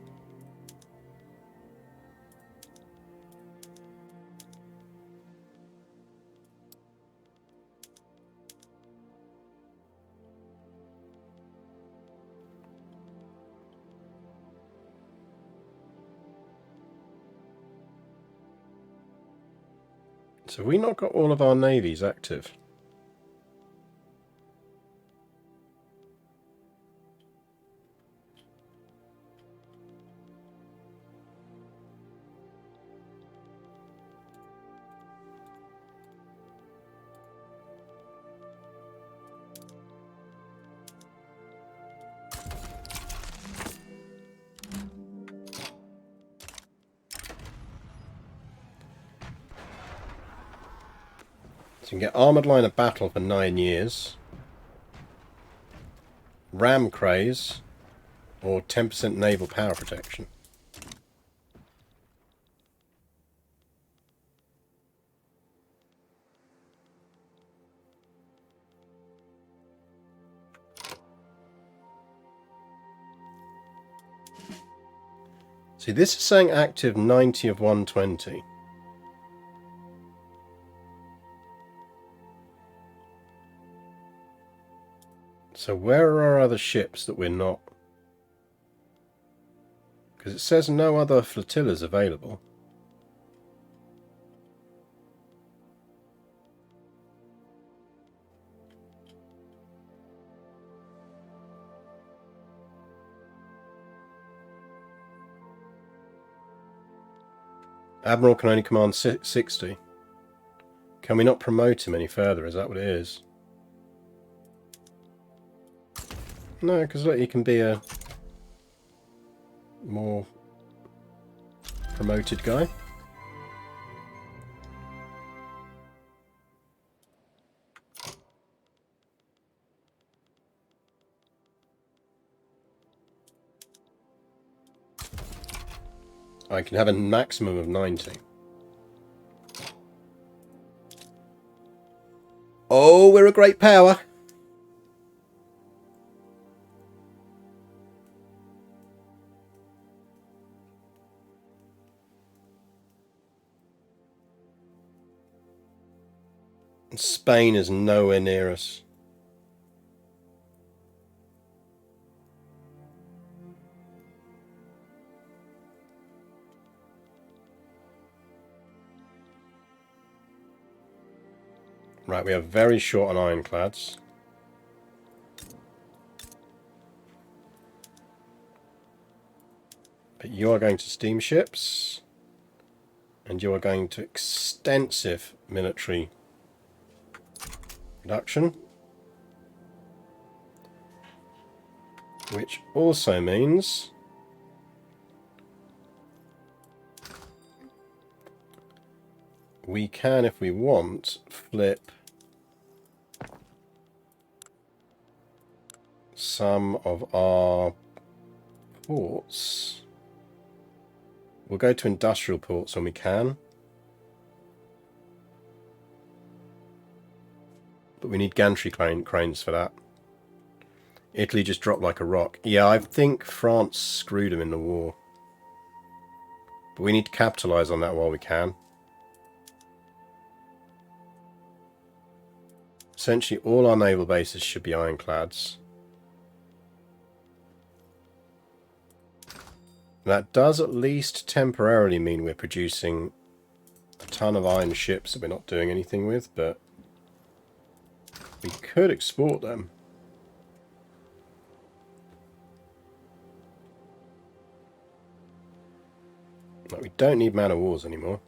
so have we not got all of our navies active? So you can get armoured line of battle for 9 years, ram craze, or 10% naval power protection. See, this is saying active 90 of 120. So where are our other ships that we're not? Because it says no other flotillas available. Admiral can only command 60. Can we not promote him any further? Is that what it is? No, because look, he can be a more promoted guy. I can have a maximum of 90. Oh, we're a great power. Spain is nowhere near us. Right, we are very short on ironclads. But you are going to steamships. And you are going to extensive military production. Which also means we can, if we want, flip some of our ports. We'll go to industrial ports when we can. But we need gantry cranes for that. Italy just dropped like a rock. Yeah, I think France screwed them in the war. But we need to capitalise on that while we can. Essentially, all our naval bases should be ironclads. That does at least temporarily mean we're producing a ton of iron ships that we're not doing anything with, but we could export them. Like, we don't need man of wars anymore.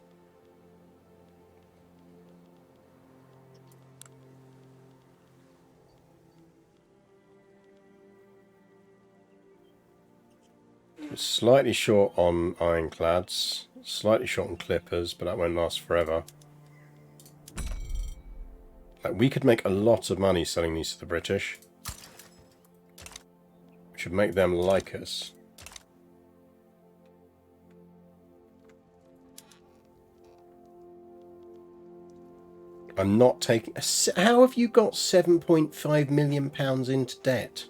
We're slightly short on ironclads, slightly short on clippers, but that won't last forever. Like, we could make a lot of money selling these to the British. We should make them like us. I'm not taking... How have you got £7.5 million into debt?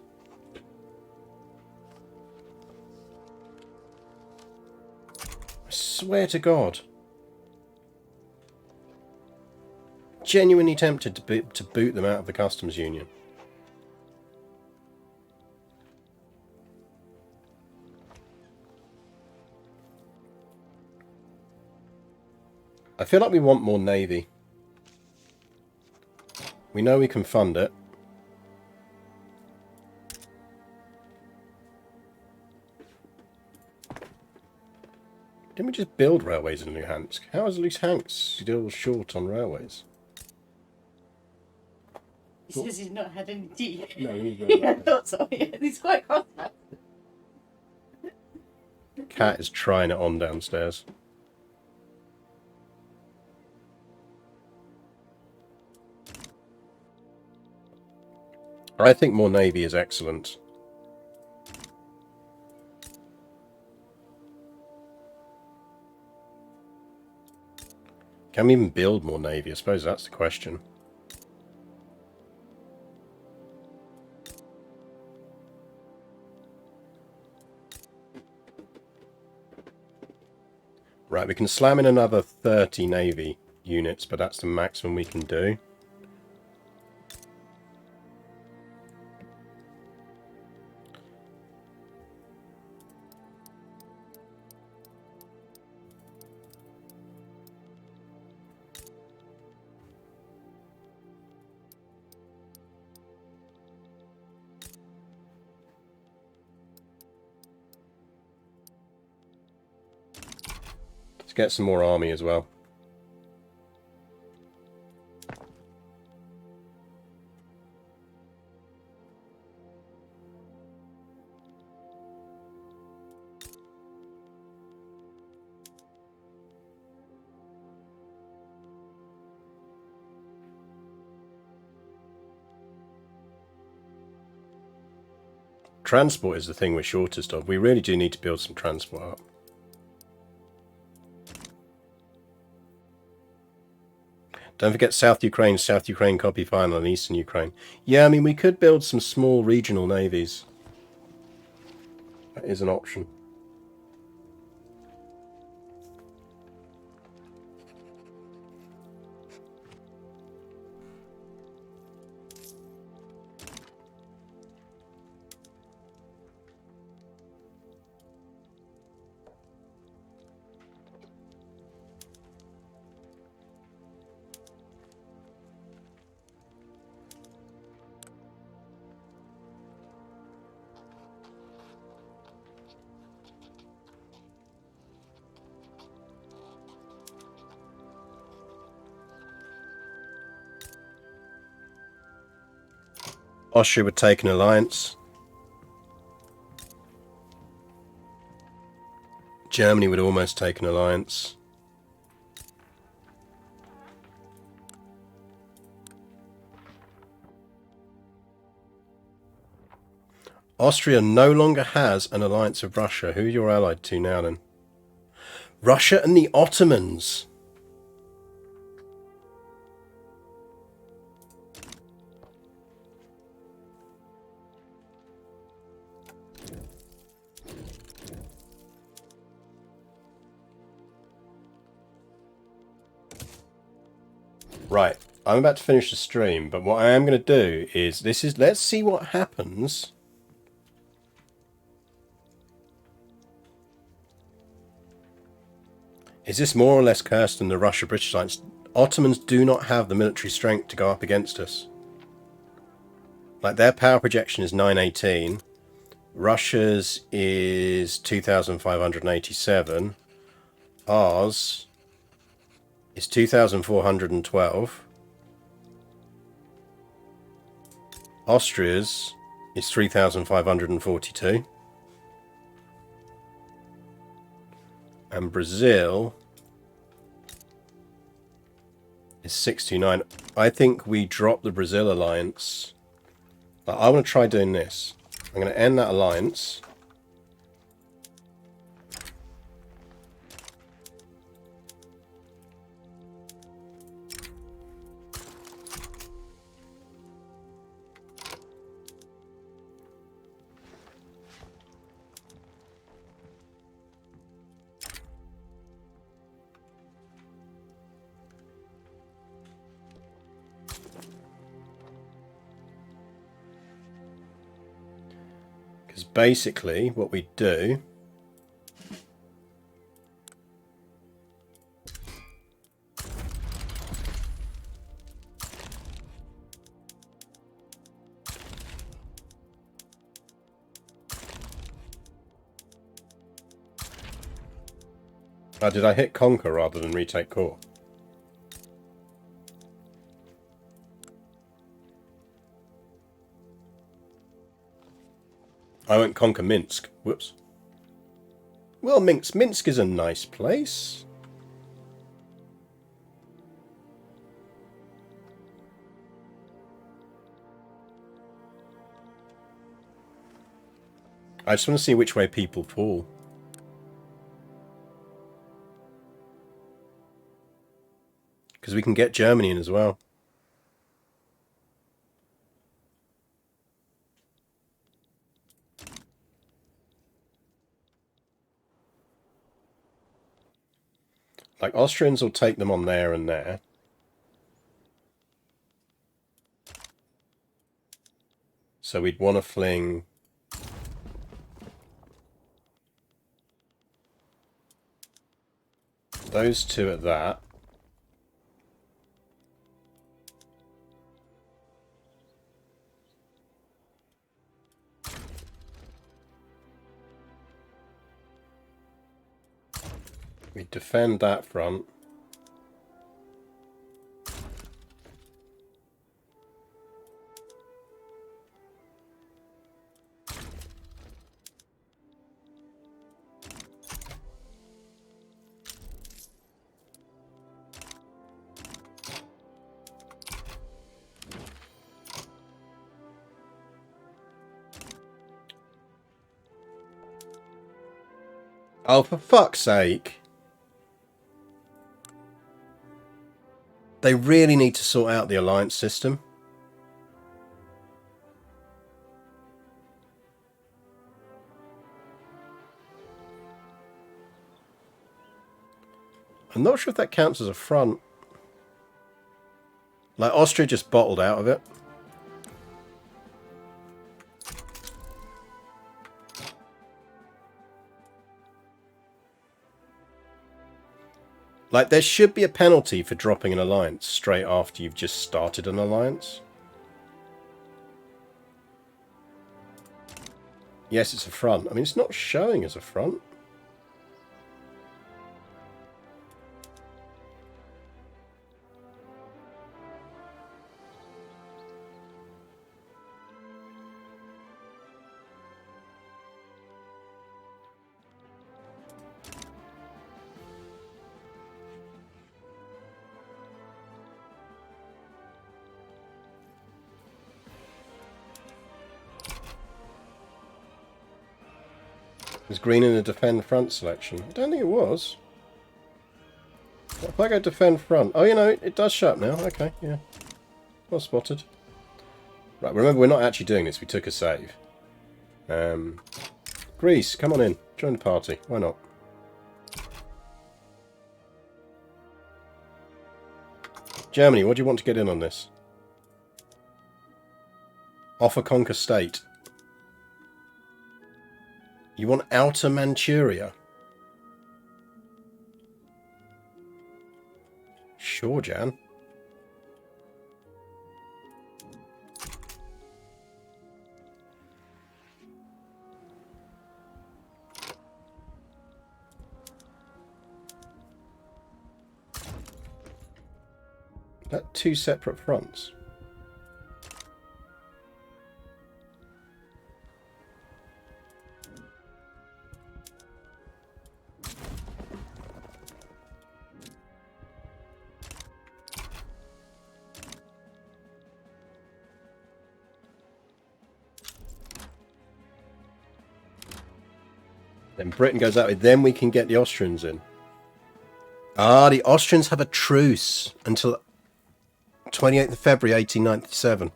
I swear to God. Genuinely tempted to boot them out of the customs union. I feel like we want more navy. We know we can fund it. Didn't we just build railways in Luhansk? How is Luhansk still short on railways? He says he's not had any tea. No, he's Yeah, I thought so. Yeah, he's quite cross now. Cat is trying it on downstairs. I think more navy is excellent. Can we even build more navy? I suppose that's the question. Right, we can slam in another 30 navy units, but that's the maximum we can do. Let's get some more army as well. Transport is the thing we're shortest of. We really do need to build some transport up. Don't forget South Ukraine copy final, and Eastern Ukraine. Yeah, I mean, we could build some small regional navies. That is an option. Austria would take an alliance. Germany would almost take an alliance. Austria no longer has an alliance with Russia. Who are you allied to now then? Russia and the Ottomans. Right, I'm about to finish the stream, but what I am going to do is, let's see what happens. Is this more or less cursed than the Russia-British alliance? Ottomans do not have the military strength to go up against us. Like, their power projection is 918. Russia's is 2,587. Ours is 2,412. Austria's is 3,542. And Brazil is 629. I think we drop the Brazil alliance. I want to try doing this. I'm going to end that alliance. Because basically what we do oh, did I hit conquer rather than retake core? I went conquer Minsk. Whoops. Well, Minsk is a nice place. I just want to see which way people fall. Because we can get Germany in as well. Like, Austrians will take them on there and there. So we'd want to fling those two at that. We defend that front. Oh, for fuck's sake. They really need to sort out the alliance system. I'm not sure if that counts as a front. Like, Austria just bottled out of it. Like, there should be a penalty for dropping an alliance straight after you've just started an alliance. Yes, it's a front. I mean, it's not showing as a front. Was green in the defend front selection? I don't think it was. If I go defend front... Oh, you know, it does show up now. Okay, yeah. Well spotted. Right, remember, we're not actually doing this. We took a save. Greece, come on in. Join the party. Why not? Germany, what do you want to get in on this? Offer conquer state. You want Outer Manchuria? Sure, Jan. That two separate fronts. Then Britain goes that way. Then we can get the Austrians in. Ah, the Austrians have a truce until 28th of February 1897.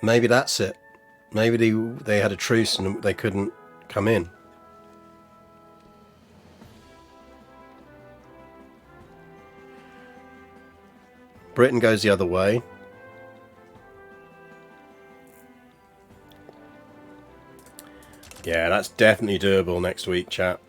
Maybe that's it. Maybe they had a truce and they couldn't come in. Britain goes the other way. Yeah, that's definitely doable next week, chat.